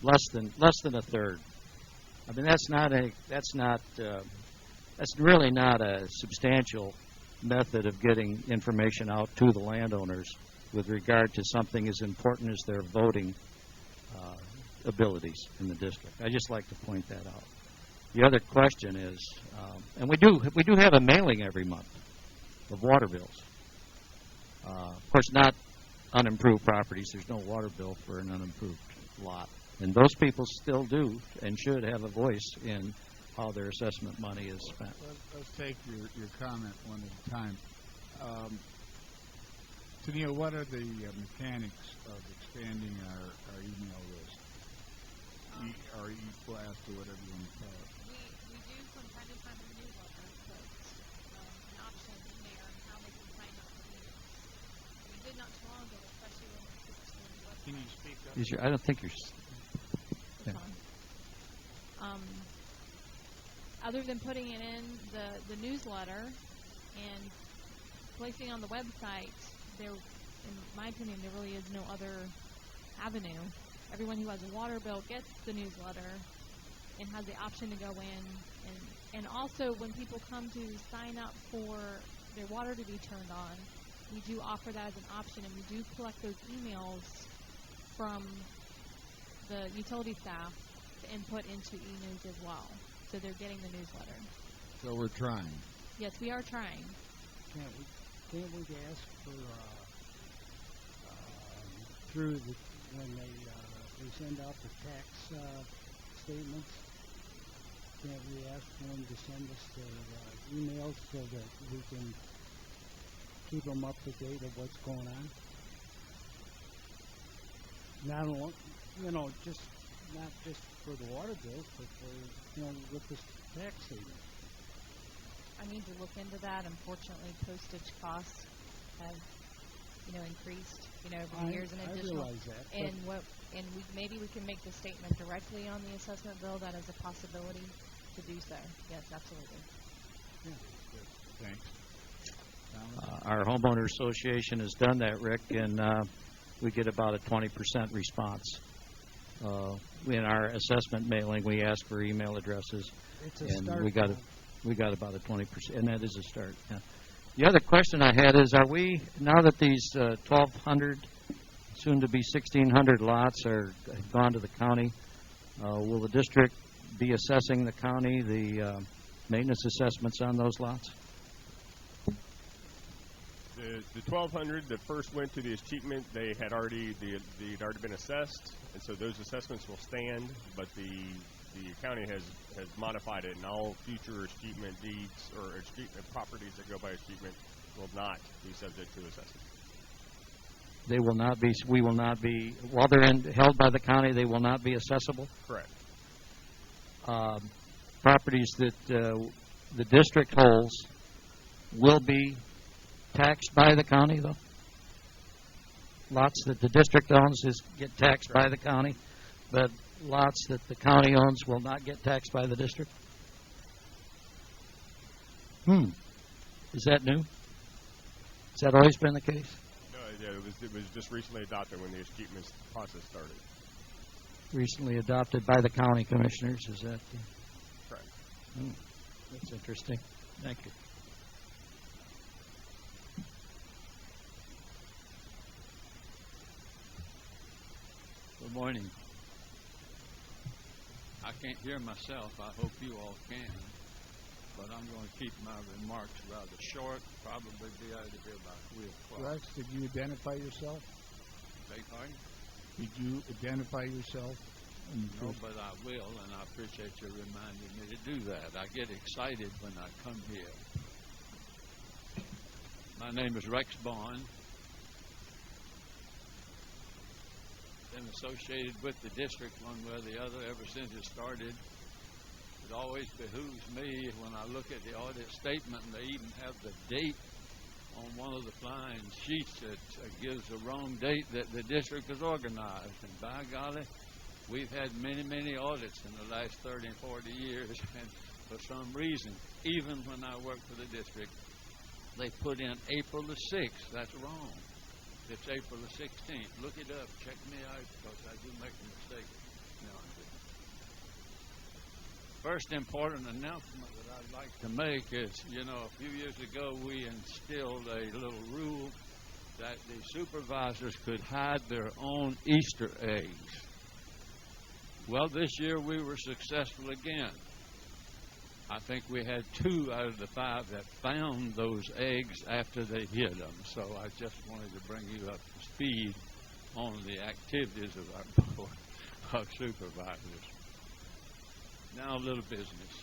Less than a third. I mean, that's really not a substantial method of getting information out to the landowners with regard to something as important as their voting abilities in the district. I just like to point that out. The other question is, and we do have a mailing every month of water bills. Of course, not unimproved properties. There's no water bill for an unimproved lot. And those people still do and should have a voice in how their assessment money is spent. Let's take your comment one at a time. Tennille, what are the mechanics of expanding our email list? Or e-blast or whatever you want to call it. We do from time to time in the newsletter put an option in there on how they can sign up for emails. We did not too long ago, especially when we switched to the website. Can you speak up? I don't think you're... Yeah. Other than putting it in the newsletter and placing on the website, there, in my opinion, there really is no other avenue. Everyone who has a water bill gets the newsletter and has the option to go in. And also, when people come to sign up for their water to be turned on, we do offer that as an option, and we do collect those emails from the utility staff to input into e-news as well. So they're getting the newsletter. So we're trying. Yes, we are trying. Can't we ask for through the when they send out the tax statements? Can't we ask them to send us the emails so that we can keep them up to date of what's going on? Not just for the water bills, but for with the tax statements. I need to look into that. Unfortunately, postage costs have, increased, over the years and additional. I realize that. And maybe we can make the statement directly on the assessment bill. That is a possibility to do so. Yes, absolutely. Yeah, thanks. Our homeowner association has done that, Rick, and we get about a 20% response. In our assessment mailing, we ask for email addresses, and we got about a 20%, and that is a start. Yeah. The other question I had is, are we, now that these 1,200, soon to be 1,600 lots have gone to the county, will the district be assessing the county the maintenance assessments on those lots? The 1,200 that first went to the achievement, they'd already been assessed, and so those assessments will stand. But the the county has modified it, and all future escheatment deeds or properties that go by escheatment will not be subject to assessment. They will not be. We will not be. While they're held by the county, they will not be assessable. Correct. Properties that the district holds will be taxed by the county, though. Lots that the district owns get taxed by the county, but lots that the county owns will not get taxed by the district. Is that new? Has that always been the case? No, it was just recently adopted when the escheatment process started. Recently adopted by the county commissioners, is that? Correct. That's interesting. Thank you. Good morning. I can't hear myself. I hope you all can. But I'm going to keep my remarks rather short. Probably be out of here by 3 o'clock. Rex, did you identify yourself? Beg pardon? Did you identify yourself? No, but I will, and I appreciate you reminding me to do that. I get excited when I come here. My name is Rex Bond. Been associated with the district one way or the other ever since it started. It always behooves me when I look at the audit statement and they even have the date on one of the flying sheets that gives the wrong date that the district is organized. And by golly, we've had many, many audits in the last 30 and 40 years, and for some reason, even when I worked for the district, they put in April the 6th. That's wrong. It's April the 16th. Look it up. Check me out because I do make a mistake. No, I'm kidding. First important announcement that I'd like to make is, a few years ago we instilled a little rule that the supervisors could hide their own Easter eggs. Well, this year we were successful again. I think we had 2 out of the 5 that found those eggs after they hid them. So I just wanted to bring you up to speed on the activities of our board of supervisors. Now a little business.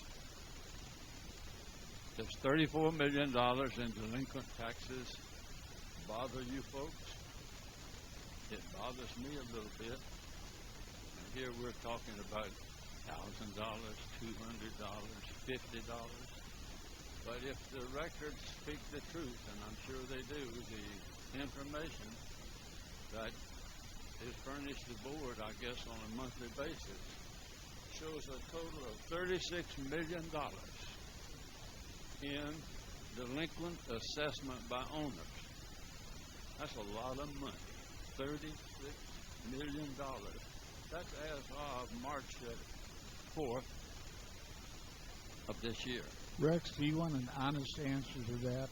Does $34 million in delinquent taxes bother you folks? It bothers me a little bit. And here we're talking about $1,000, $200, $50. But if the records speak the truth, and I'm sure they do, the information that is furnished the board, I guess, on a monthly basis, shows a total of $36 million in delinquent assessment by owners. That's a lot of money. $36 million. That's as of March 4th of this year. Rex, do you want an honest answer to that?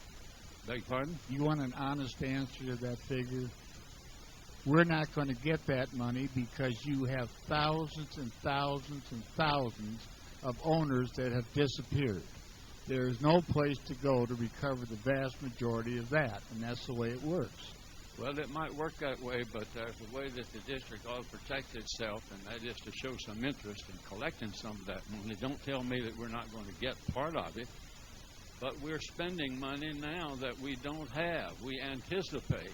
Beg pardon? You want an honest answer to that figure? We're not going to get that money because you have thousands and thousands and thousands of owners that have disappeared. There is no place to go to recover the vast majority of that, and that's the way it works. Well, it might work that way, but there's a way that the district ought to protect itself, and that is to show some interest in collecting some of that money. Don't tell me that we're not going to get part of it, but we're spending money now that we don't have. We anticipate.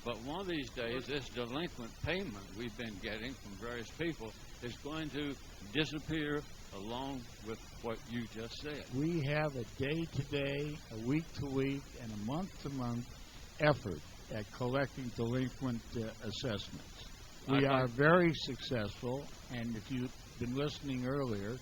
But one of these days, this delinquent payment we've been getting from various people is going to disappear along with what you just said. We have a day-to-day, a week-to-week, and a month-to-month effort at collecting delinquent assessments. We are very successful, and if you've been listening earlier,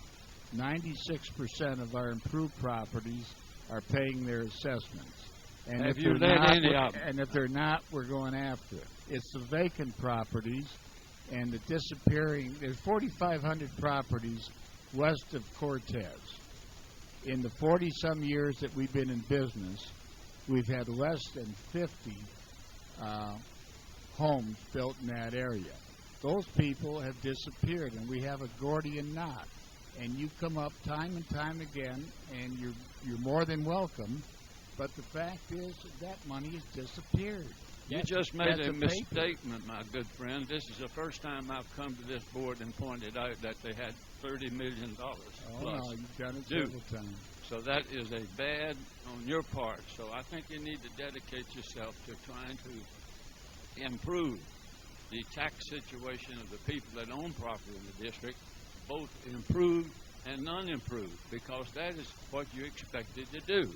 96% of our improved properties are paying their assessments. And have if you they're let not, any of them? And if they're not, we're going after it. It's the vacant properties and the disappearing. There's 4,500 properties west of Cortez. In the 40-some years that we've been in business, we've had less than 50 homes built in that area. Those people have disappeared, and we have a Gordian knot. And you come up time and time again, and you're more than welcome. But the fact is that money has disappeared. You just made a misstatement, my good friend. This is the first time I've come to this board and pointed out that they had $30 million Oh, plus. no, you've done it due. several times. So that is a bad on your part. So I think you need to dedicate yourself to trying to improve the tax situation of the people that own property in the district, both improved and non-improved, because that is what you're expected to do.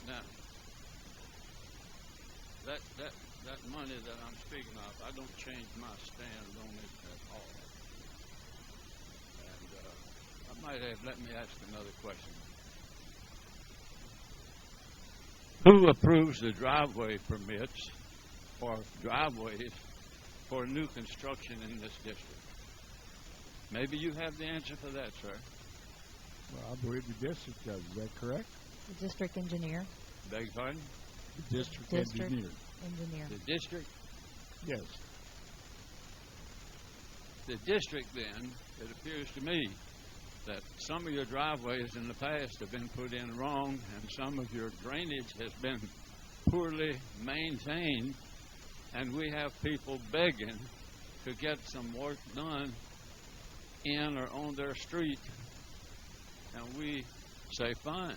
Now, that money that I'm speaking of, I don't change my stand on it at all. And I might have, let me ask another question. Who approves the driveway permits for driveways for new construction in this district? Maybe you have the answer for that, sir. Well, I believe the district does. Is that correct? The district engineer. Beg your pardon? The district engineer. Engineer. The district? Yes. The district, then, it appears to me that some of your driveways in the past have been put in wrong, and some of your drainage has been poorly maintained, and we have people begging to get some work done in or on their street, and we say, fine,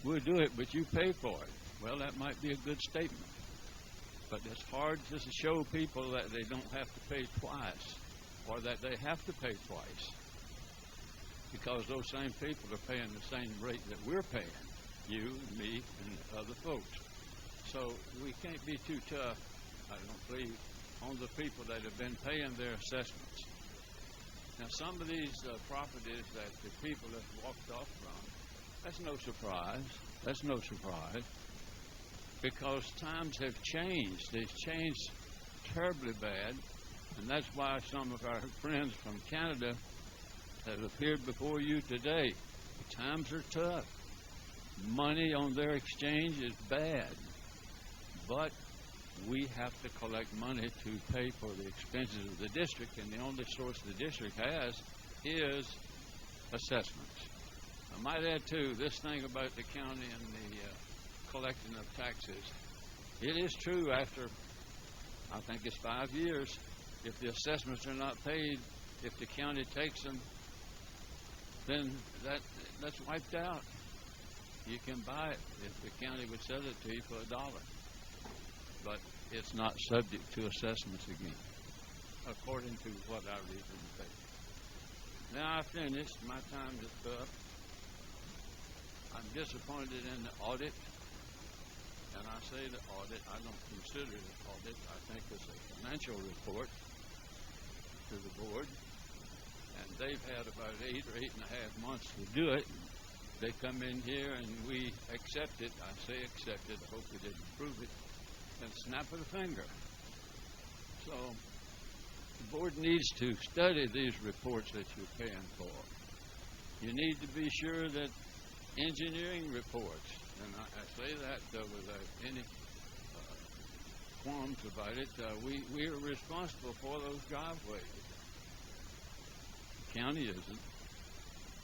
we'll do it, but you pay for it. Well, that might be a good statement, but it's hard to show people that they don't have to pay twice, or that they have to pay twice, because those same people are paying the same rate that we're paying, you, me, and other folks. So we can't be too tough, I don't believe, on the people that have been paying their assessments. Now, some of these properties that the people have walked off from, that's no surprise. That's no surprise, because times have changed. They've changed terribly bad, and that's why some of our friends from Canada have appeared before you today. The times are tough. Money on their exchange is bad, but we have to collect money to pay for the expenses of the district, and the only source the district has is assessments. I might add, too, this thing about the county and the collecting of taxes. It is true after, I think it's 5 years, if the assessments are not paid, if the county takes them, then that's wiped out. You can buy it if the county would sell it to you for $1. But it's not subject to assessments again, according to what I read in the paper. Now I've finished. My time is up. I'm disappointed in the audit, and I say the audit, I don't consider it an audit. I think it's a financial report to the board, and they've had about 8 or 8.5 months to do it. They come in here and we accept it. I say accept it. I hope we didn't approve it. And snap of the finger. So the board needs to study these reports that you're paying for. You need to be sure that engineering reports, and I say that without any qualms about it, we are responsible for those driveways. The county isn't,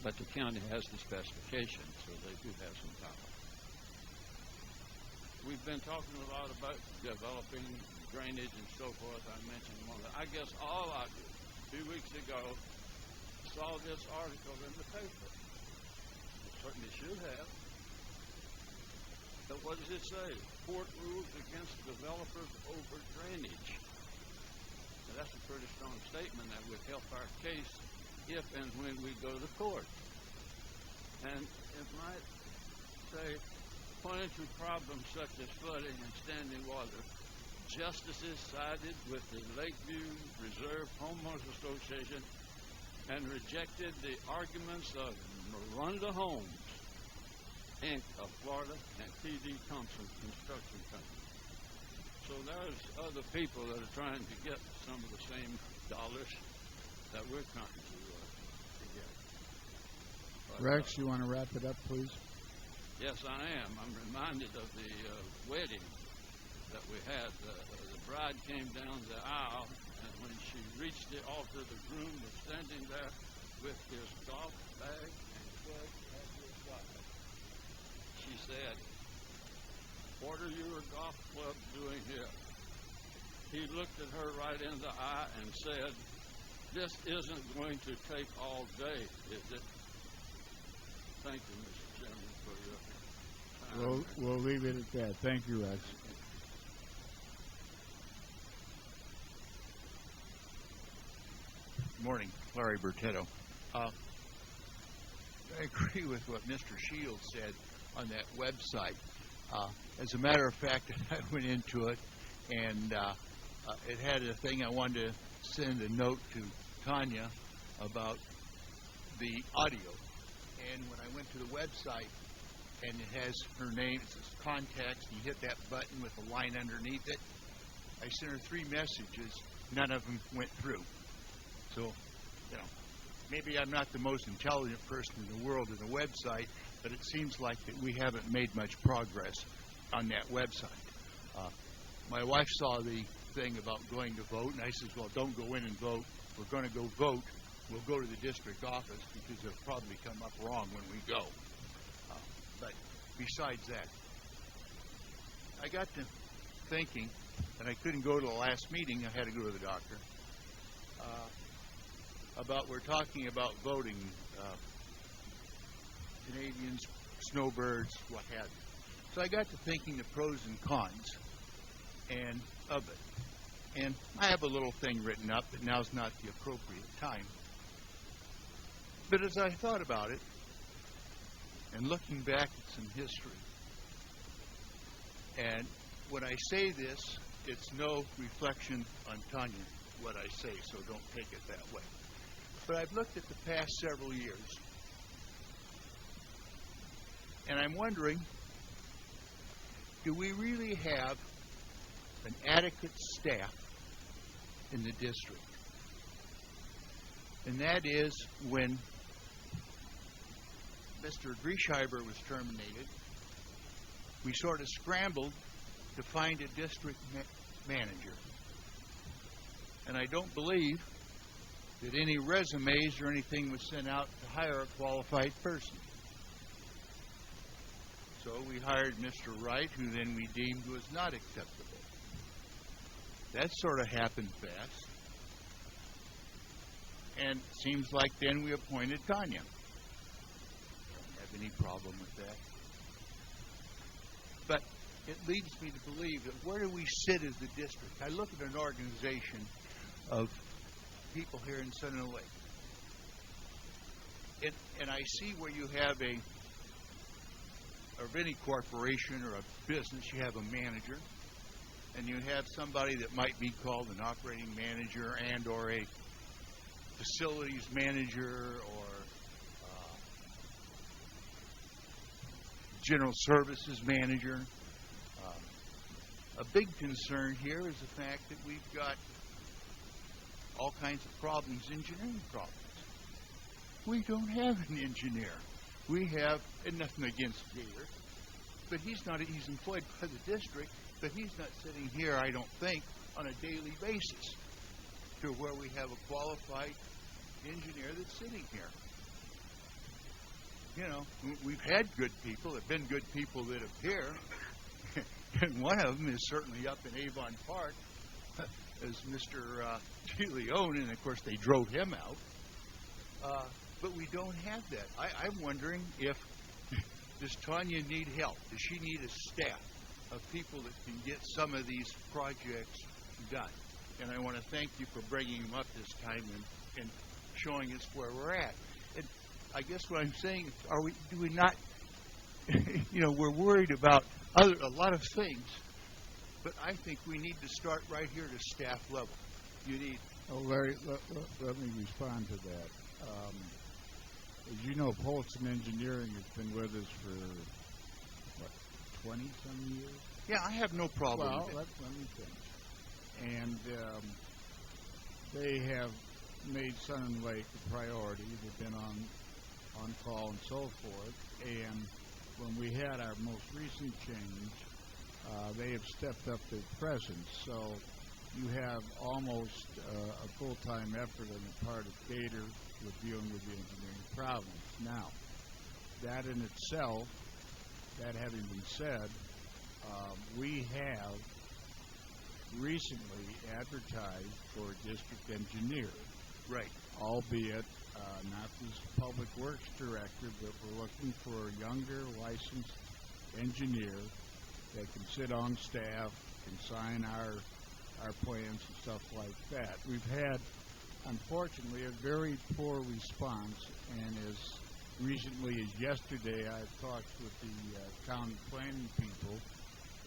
but the county has the specifications, so they do have some power. We've been talking a lot about developing drainage and so forth. I mentioned one of that. I guess all I did 2 weeks ago saw this article in the paper. It certainly should have. But what does it say? Court rules against developers over drainage. Now, that's a pretty strong statement that would help our case if and when we go to court. And it might say, pointing to problems such as flooding and standing water, justices sided with the Lakeview Reserve Homeowners Association and rejected the arguments of Miranda Homes, Inc. of Florida and T.D. Thompson Construction Company. So there's other people that are trying to get some of the same dollars that we're trying to get. But, Rex, you want to wrap it up, please? Yes, I am. I'm reminded of the wedding that we had. The bride came down the aisle, and when she reached the altar, the groom was standing there with his golf bag and club at his side. She said, "What are your golf club doing here?" he looked at her right in the eye and said, "This isn't going to take all day, is it?" Thank you, Mr. Chairman, for your time. We'll leave it at that. Thank you, Rex. Good morning, Larry Bertetto. I agree with what Mr. Shields said on that website. As a matter of fact, I went into it, and it had a thing I wanted to send a note to Tanya about the audio. And when I went to the website, and it has her name, it says contacts, and you hit that button with a line underneath it, I sent her 3 messages. None of them went through. So, you know, maybe I'm not the most intelligent person in the world in the website, but it seems like that we haven't made much progress on that website. My wife saw the thing about going to vote, and I says, well, don't go in and vote. We're going to go vote. We'll go to the district office because it'll probably come up wrong when we go. But besides that, I got to thinking, and I couldn't go to the last meeting. I had to go to the doctor. We're talking about voting, Canadians, snowbirds, what have you. So I got to thinking the pros and cons of it. And I have a little thing written up, but now's not the appropriate time. But as I thought about it, and looking back at some history, and when I say this, it's no reflection on Tanya, what I say, so don't take it that way. But I've looked at the past several years, and I'm wondering, do we really have an adequate staff in the district? And that is when Mr. Griesheiber was terminated, we sort of scrambled to find a district manager. And I don't believe that any resumes or anything was sent out to hire a qualified person. So we hired Mr. Wright, who then we deemed was not acceptable. That sort of happened fast. And it seems like then we appointed Tanya. Don't have any problem with that. But it leads me to believe that where do we sit as the district? I look at an organization of people here in Sun and Lake, and I see where you have of any corporation or a business, you have a manager, and you have somebody that might be called an operating manager and or a facilities manager or general services manager. A big concern here is the fact that we've got all kinds of problems, engineering problems. We don't have an engineer. We have, and nothing against Gator, but he's employed by the district, but he's not sitting here, I don't think, on a daily basis to where we have a qualified engineer that's sitting here. You know, we've had good people. There have been good people that appear, and one of them is certainly up in Avon Park as Mr. DeLeon, and of course they drove him out. But we don't have that. I'm wondering does Tanya need help? Does she need a staff of people that can get some of these projects done? And I want to thank you for bringing them up this time and showing us where we're at. And I guess what I'm saying is, do we not, we're worried about a lot of things, but I think we need to start right here at a staff level. You need. Oh, Larry, let me respond to that. As you know, Polson Engineering has been with us for, 20-some years? Yeah, I have no problem with it. Let me finish. And they have made Sun and Lake a priority. They've been on call and so forth. And when we had our most recent change, they have stepped up their presence. So you have almost a full-time effort on the part of Gator with dealing with the engineering problems. Now, that in itself, that having been said, we have recently advertised for a district engineer. Right. Albeit not this public works director, but we're looking for a younger licensed engineer that can sit on staff, can sign our plans and stuff like that. We've had, unfortunately, a very poor response, and as recently as yesterday, I've talked with the county planning people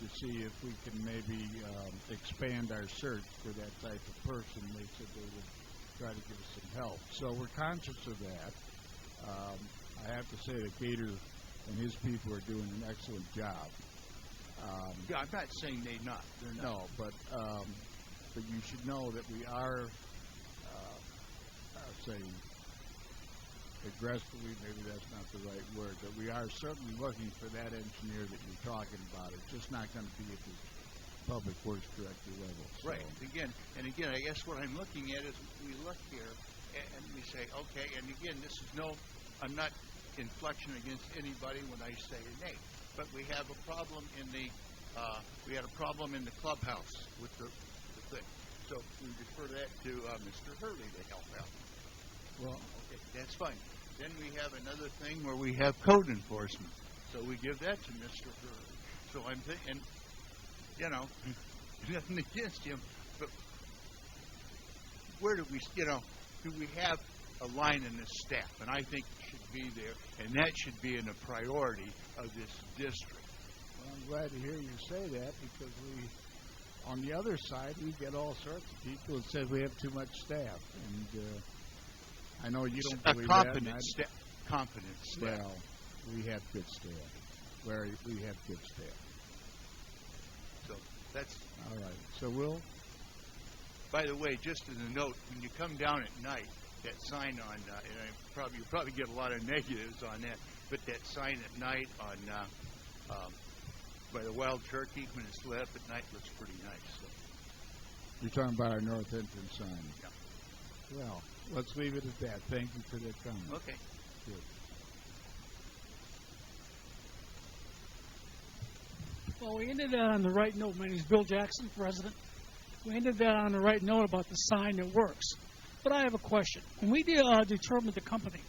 to see if we can maybe expand our search for that type of person. They said they would try to give us some help. So we're conscious of that. I have to say that Gator and his people are doing an excellent job. Yeah, I'm not saying they're not. No, but you should know that we are, say, aggressively, maybe that's not the right word, but we are certainly looking for that engineer that you're talking about. It's just not going to be at the public works director level. So. Right. Again, I guess what I'm looking at is we look here and we say, okay, and again, this is I'm not inflection against anybody when I say a name, but we have a problem in the clubhouse with the thing. So we refer that to Mr. Hurley to help out. Well, okay, that's fine. Then we have another thing where we have code enforcement. So we give that to Mr. Hurley. So I'm thinking, nothing against him, but where do we have a line in this staff? And I think it should be there, and that should be in a priority of this district. Well, I'm glad to hear you say that, because on the other side, we get all sorts of people that say we have too much staff, and I know you don't believe competent that. Competent staff. Well, we have good staff. We have good staff. So that's all right. So we'll. By the way, just as a note, when you come down at night, that sign on, and you'll probably get a lot of negatives on that, but that sign at night on by the Wild Turkey, when it's lit up at night, looks pretty nice. So. You're talking about our north entrance sign. Yeah. Well, let's leave it at that. Thank you for that comment. Okay. Good. Well, we ended that on the right note. My name is Bill Jackson, President. We ended that on the right note about the sign that works. But I have a question. When we determined the company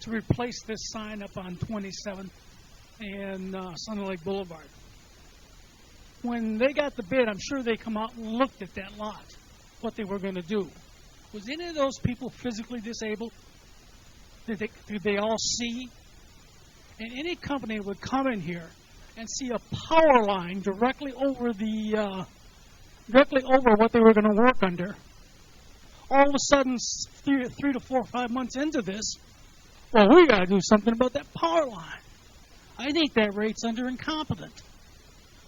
to replace this sign up on 27 and Sunny Lake Boulevard, when they got the bid, I'm sure they come out and looked at that lot, what they were going to do. Was any of those people physically disabled? Did they all see? And any company would come in here and see a power line directly over what they were going to work under. All of a sudden, 3 to 4 or 5 months into this, well, we got to do something about that power line. I think that rate's under incompetent.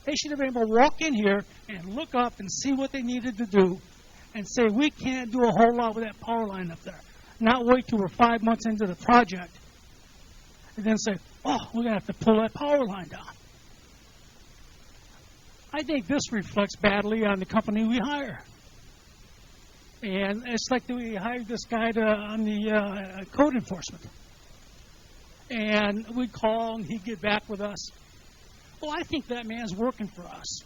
They should have been able to walk in here and look up and see what they needed to do and say, we can't do a whole lot with that power line up there. Not wait till we're 5 months into the project and then say, oh, we're going to have to pull that power line down. I think this reflects badly on the company we hire. And it's like we hired this guy on the code enforcement. And we'd call and he'd get back with us. Well, I think that man's working for us.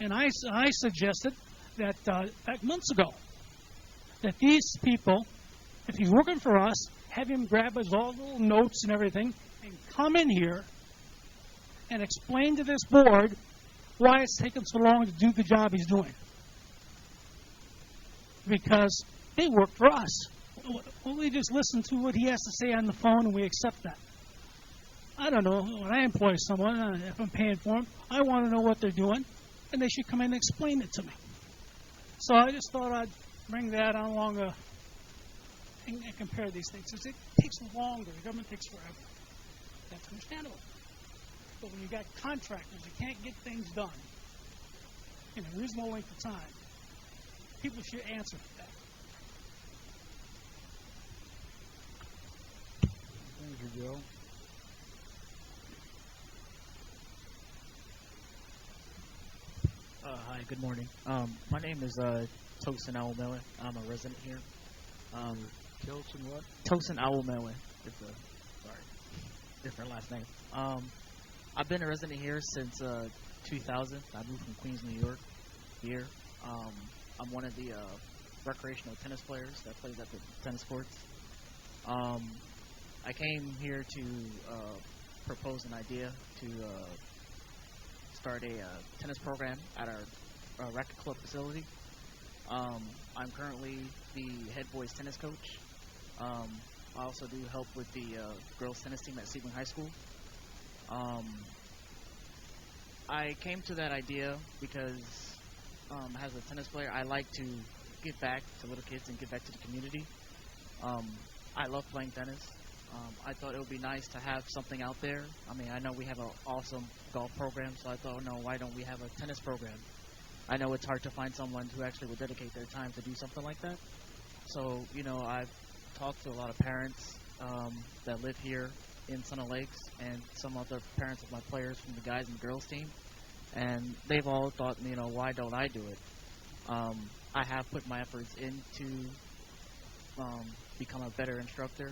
And I suggested that, back months ago, that these people, if he's working for us, have him grab his all little notes and everything and come in here and explain to this board why it's taken so long to do the job he's doing. Because they work for us. We just listen to what he has to say on the phone and we accept that. I don't know. When I employ someone, if I'm paying for them, I want to know what they're doing, and they should come in and explain it to me. So I just thought I'd bring that on along and compare these things. Because it takes longer. The government takes forever. That's understandable. But when you got contractors that can't get things done in a reasonable length of time, people should answer for that. Thank you, Bill. Hi, good morning. My name is Tosin Awumele. I'm a resident here. Tosin what? Tosin Awumele. It's different last name. I've been a resident here since 2000. I moved from Queens, New York. year. I'm one of the recreational tennis players that plays at the tennis courts. I came here to propose an idea to start a tennis program at our racket club facility. I'm currently the head boys tennis coach. I also do help with the girls tennis team at Sebring High School. I came to that idea because as a tennis player, I like to give back to little kids and give back to the community. I love playing tennis. I thought it would be nice to have something out there. I mean, I know we have an awesome golf program, so I thought, no, why don't we have a tennis program? I know it's hard to find someone who actually would dedicate their time to do something like that. So, I've talked to a lot of parents that live here in Sun Lakes and some other parents of my players from the guys and girls team, and they've all thought, why don't I do it? I have put my efforts into become a better instructor.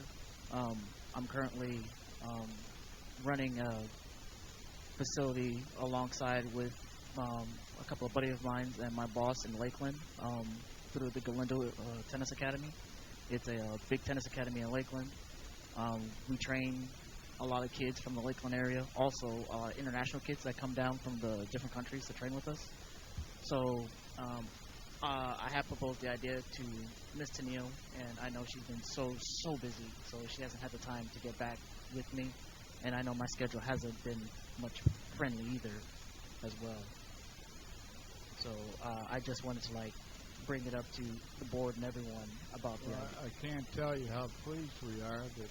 I'm currently running a facility alongside with a couple of buddies of mine and my boss in Lakeland through the Galindo Tennis Academy. It's a big tennis academy in Lakeland. We train a lot of kids from the Lakeland area, also international kids that come down from the different countries to train with us. So I have proposed the idea to Miss Tennille, and I know she's been so busy, so she hasn't had the time to get back with me. And I know my schedule hasn't been much friendly either as well. So I just wanted to bring it up to the board and everyone about the idea. I can't tell you how pleased we are that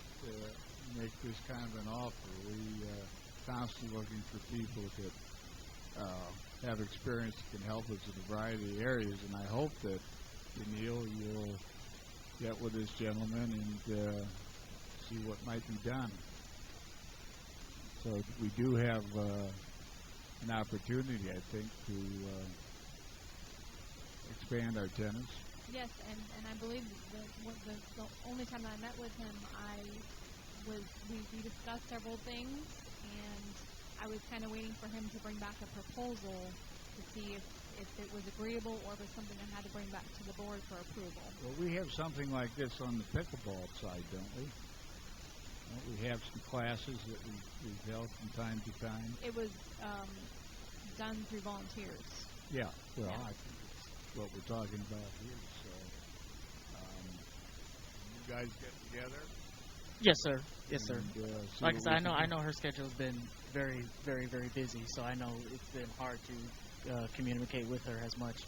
make this kind of an offer. We constantly looking for people that have experience that can help us in a variety of areas, and I hope that, Neil, you'll get with this gentleman and see what might be done. So we do have an opportunity, I think, to expand our tennis. Yes, and I believe the only time I met with him, we discussed several things, and I was kind of waiting for him to bring back a proposal to see if it was agreeable or if it was something I had to bring back to the board for approval. Well, we have something like this on the pickleball side, don't we? We have some classes that we've held from time to time. It was done through volunteers. Yeah, well, Yeah. I think it's what we're talking about here. So, you guys get together? Yes, sir. Yes, sir. And, like I said, I know her schedule's been very, very, very busy, so I know it's been hard to communicate with her as much.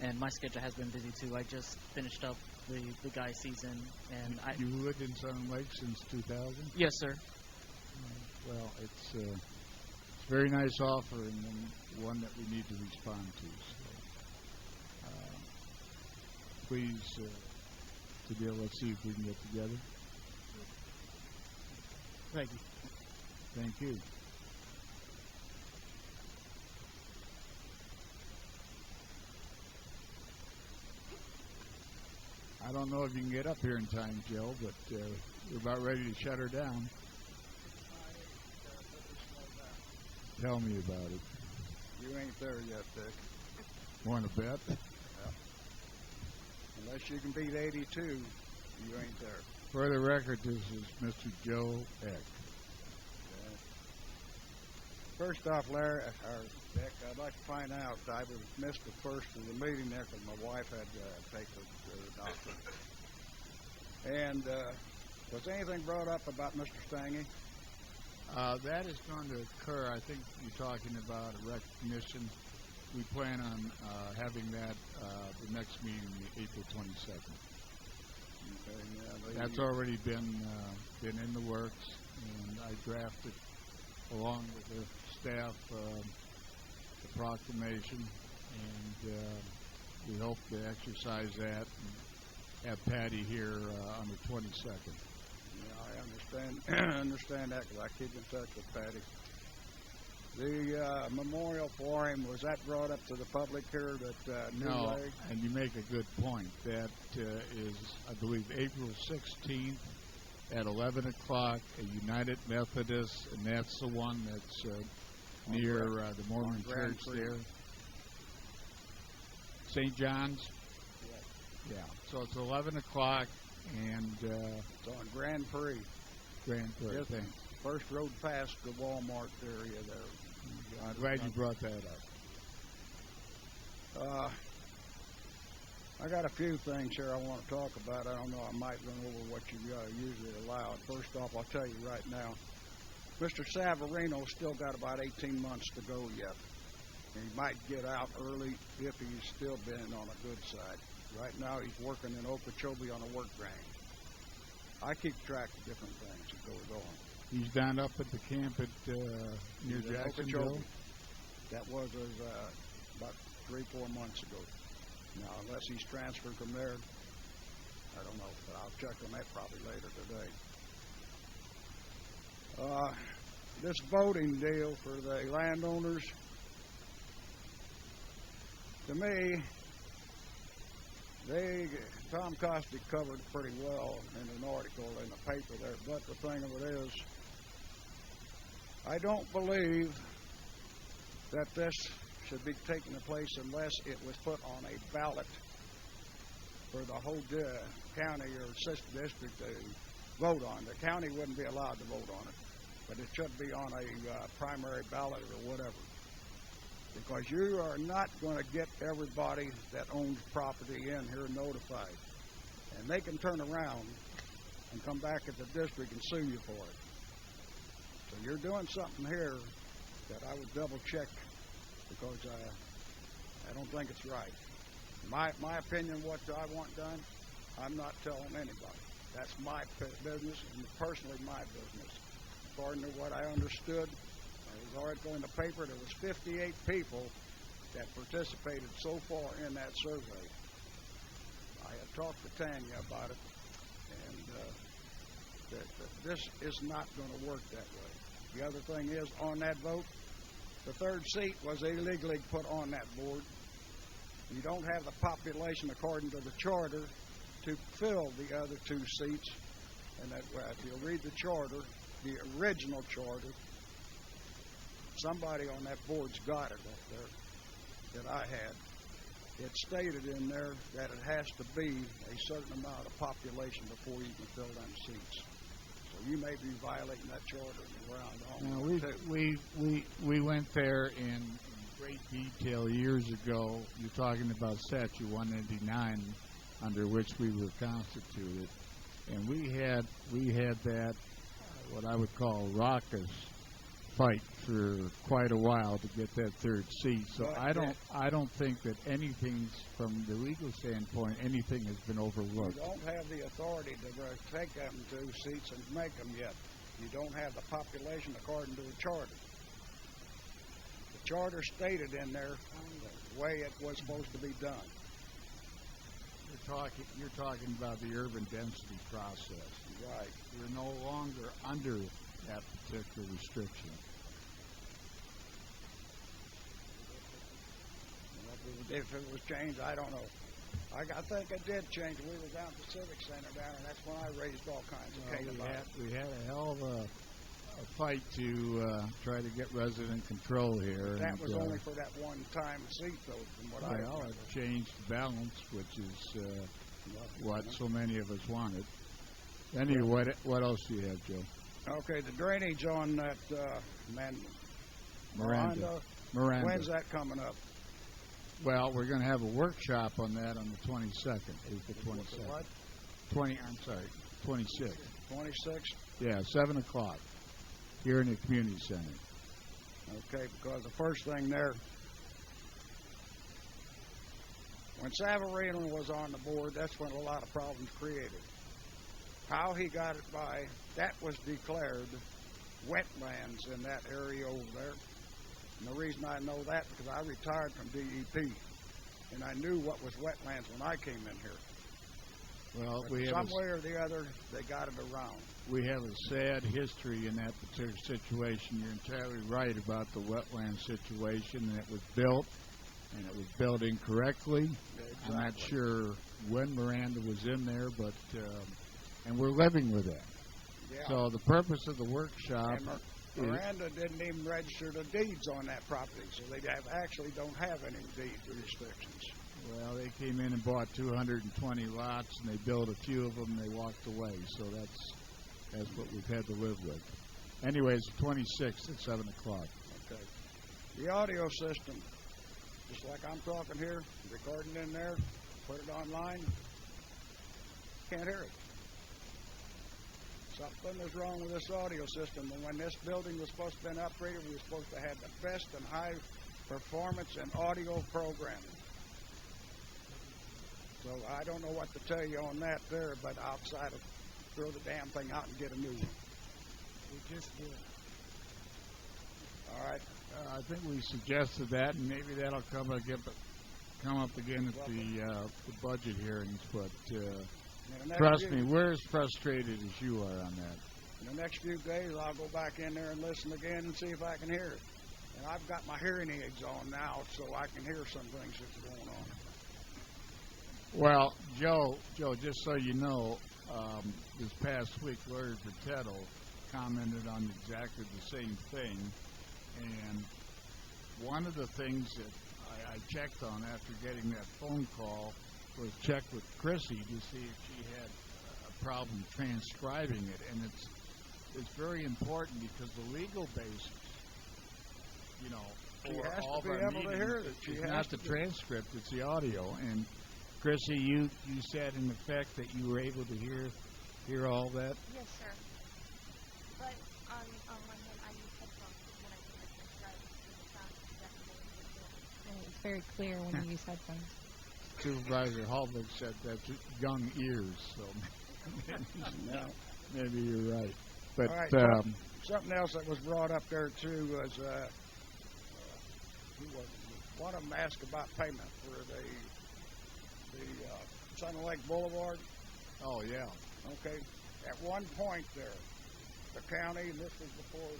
And my schedule has been busy too. I just finished up the guys season, and You lived in Sun Lake since 2000? Yes, sir. Well, it's a very nice offer and one that we need to respond to. So, please, let's see if we can get together. Thank you. Thank you. I don't know if you can get up here in time, Joe, but we're about ready to shut her down. Tell me about it. You ain't there yet, Dick. Want to bet? Yeah. Unless you can beat 82, you ain't there. For the record, this is Mr. Joe Eck. First off, Larry, or Dick, I'd like to find out, I missed the first of the meeting there because my wife had to take her to the doctor. And was anything brought up about Mr. Stange? That is going to occur. I think you're talking about a recognition. We plan on having that the next meeting, April 22nd. Okay, yeah, That's already been in the works, and I drafted, along with the staff, the proclamation, and we hope to exercise that and have Patty here on the 22nd. Yeah, I understand that because I keep in touch with Patty. The memorial for him, was that brought up to the public here at New No, Lake? and you make a good point. That is, I believe, April 16th at 11 o'clock at United Methodist, and that's the one that's near the Mormon Church there. St. John's? Yeah. Yeah. So it's 11 o'clock, and it's on Grand Prix. Grand Prix. Just Thanks. first road past the Walmart area there. I'm glad you brought that up. I got a few things here I want to talk about. I don't know, I might run over what you usually allow. First off, I'll tell you right now, Mr. Savarino's still got about 18 months to go yet. And he might get out early if he's still been on a good side. Right now, he's working in Okeechobee on a work range. I keep track of different things that goes on. He's down up at the camp at near He's in Jacksonville. Okeechobee. That was about 3-4 months ago. Now, unless he's transferred from there, I don't know, but I'll check on that probably later today. This voting deal for the landowners, to me, Tom Costick covered it pretty well in an article in the paper there, but the thing of it is, I don't believe that this should be taking place unless it was put on a ballot for the whole county or district to vote on. The county wouldn't be allowed to vote on it, but it should be on a primary ballot or whatever. Because you are not going to get everybody that owns property in here notified. And they can turn around and come back at the district and sue you for it. So you're doing something here that I would double check, because I don't think it's right. My opinion, what I want done, I'm not telling anybody. That's my business, and personally my business. According to what I understood, there was an article in the paper, there was 58 people that participated so far in that survey. I had talked to Tanya about it, and that this is not going to work that way. The other thing is, on that vote, the third seat was illegally put on that board. You don't have the population, according to the charter, to fill the other two seats. And that, if you'll read the charter, the original charter, somebody on that board's got it up there that I had. It stated in there that it has to be a certain amount of population before you can fill them seats. So you may be violating that charter around home. We went there in great detail years ago. You're talking about Statute 189, under which we were constituted, and we had that what I would call raucous fight for quite a while to get that third seat. So I don't think that anything's, from the legal standpoint, anything has been overlooked. You don't have the authority to take them two seats and make them yet. You don't have the population according to the charter. The charter stated in there the way it was supposed to be done. You're talking about the urban density process. Right. We're no longer under that particular restriction. If it was changed, I don't know. I think it did change. We were down at the Civic Center down, and that's when I raised all kinds of case about it. We had a hell of a fight to try to get resident control here. That was only for that one-time seat, though, from what I remember. It changed the balance, which is what so many of us wanted. Anyway, what else do you have, Joe? Okay, the drainage on that Miranda. When's that coming up? Well, we're going to have a workshop on that on the 22nd, April 22nd. What? 26th. 26th? Yeah, 7 o'clock here in the community center. Okay, because the first thing there, when Savarino was on the board, that's when a lot of problems created. How he got it by, that was declared wetlands in that area over there. And the reason I know that, because I retired from DEP, and I knew what was wetlands when I came in here. Well, but some way or the other, they got it around. We have a sad history in that particular situation. You're entirely right about the wetland situation. And it was built incorrectly. Exactly. I'm not sure when Miranda was in there, but and we're living with that. Yeah. So the purpose of the workshop. Miranda didn't even register the deeds on that property, so they actually don't have any deed restrictions. Well, they came in and bought 220 lots, and they built a few of them, and they walked away. So that's what we've had to live with. Anyways, 26th at 7 o'clock. Okay. The audio system, just like I'm talking here, recording in there, put it online, can't hear it. Something is wrong with this audio system. And when this building was supposed to have been upgraded, we were supposed to have the best and high performance in audio programming. So I don't know what to tell you on that there, but I'll try to throw the damn thing out and get a new one. We just did. All right. I think we suggested that, and maybe that'll come up again at the budget hearings. But trust me, we're as frustrated as you are on that. In the next few days, I'll go back in there and listen again and see if I can hear it. And I've got my hearing aids on now, so I can hear some things that's going on. Well, Joe, just so you know, this past week, Larry Bertetto commented on exactly the same thing. And one of the things that I checked on after getting that phone call was check with Chrissy to see if she had a problem transcribing it. And it's very important because the legal basis, for all of our meetings, it's not the transcript, it's the audio. And Chrissy, you said in effect that you were able to hear all that? Yes, sir. But on one hand, I use headphones when I do my transcribe, so the sound is definitely And it's very clear when you use headphones. Supervisor Hallberg said that's young ears, so maybe you're right. But all right, something else that was brought up there too was one of them asked about payment for the Sun Lake Boulevard. Oh yeah. Okay. At one point there, the county, and this was before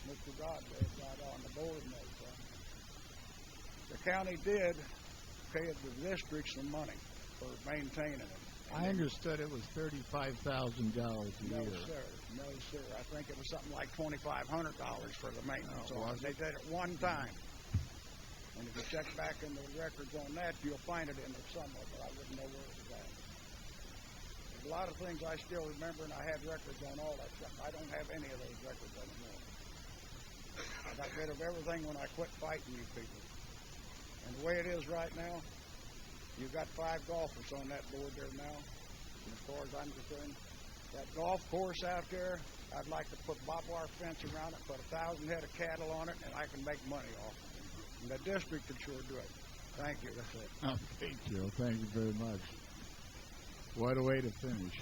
Mr. Godbread got on the board and everything, the county did pay the district some money for maintaining it. I understood it was $35,000 a year. No, sir. No, sir. I think it was something like $2,500 for the maintenance on it. They did it one time. And if you check back in the records on that, you'll find it in there somewhere, but I wouldn't know where it was at. There's a lot of things I still remember, and I had records on all that stuff. I don't have any of those records anymore. I got rid of everything when I quit fighting you people. And the way it is right now, you've got 5 golfers on that board there now. And as far as I'm concerned, that golf course out there, I'd like to put barbed wire fence around it, put 1,000 head of cattle on it, and I can make money off it. And the district can sure do it. Thank you. That's it. Okay, Joe. Thank you very much. What a way to finish.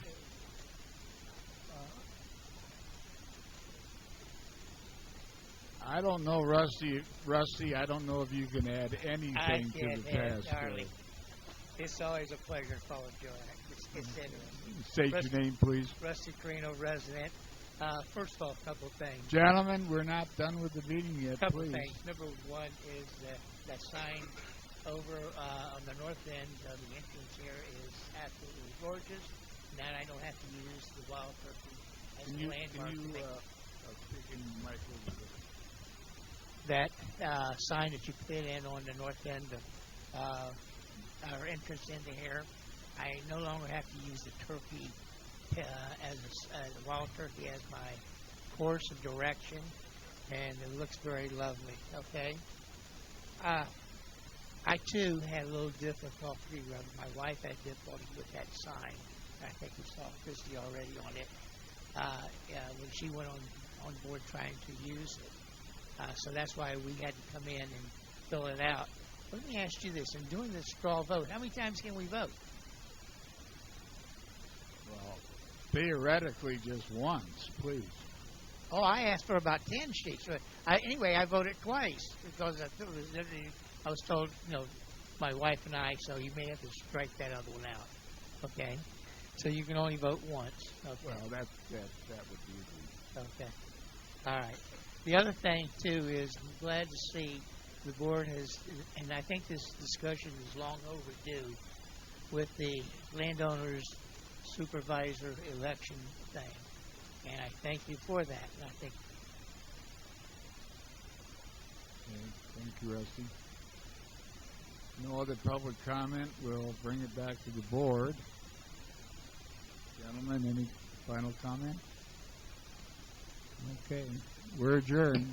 I don't know, Rusty. I don't know if you can add anything to the task. Darling. It's always a pleasure to follow Joe. It's interesting. State your name, please. Rusty Carino, resident. First of all, a couple of things. Gentlemen, we're not done with the meeting yet, couple please. of things. Number one is that sign over on the north end of the entrance here is absolutely gorgeous. Now I don't have to use the wild turkey as a landmark. Can you speak in the microphone? That sign that you put in on the north end of our entrance into here, I no longer have to use the turkey as a wild turkey as my course of direction, and it looks very lovely. Okay. I too had a little difficulty. My wife had difficulty with that sign. I think we saw Christy already on it when she went on board trying to use it. So that's why we had to come in and fill it out. Let me ask you this. In doing this straw vote, how many times can we vote? Well, theoretically, just once, please. Oh, I asked for about 10 sheets. Anyway, I voted twice because I was told, my wife and I, so you may have to strike that other one out. Okay? So you can only vote once. Okay. Well, that would be easy. Okay. All right. The other thing, too, is I'm glad to see the board has, and I think this discussion is long overdue, with the landowners supervisor election thing. And I thank you for that. And I think. Okay. Thank you, Rusty. No other public comment. We'll bring it back to the board. Gentlemen, any final comment? Okay, we're adjourned.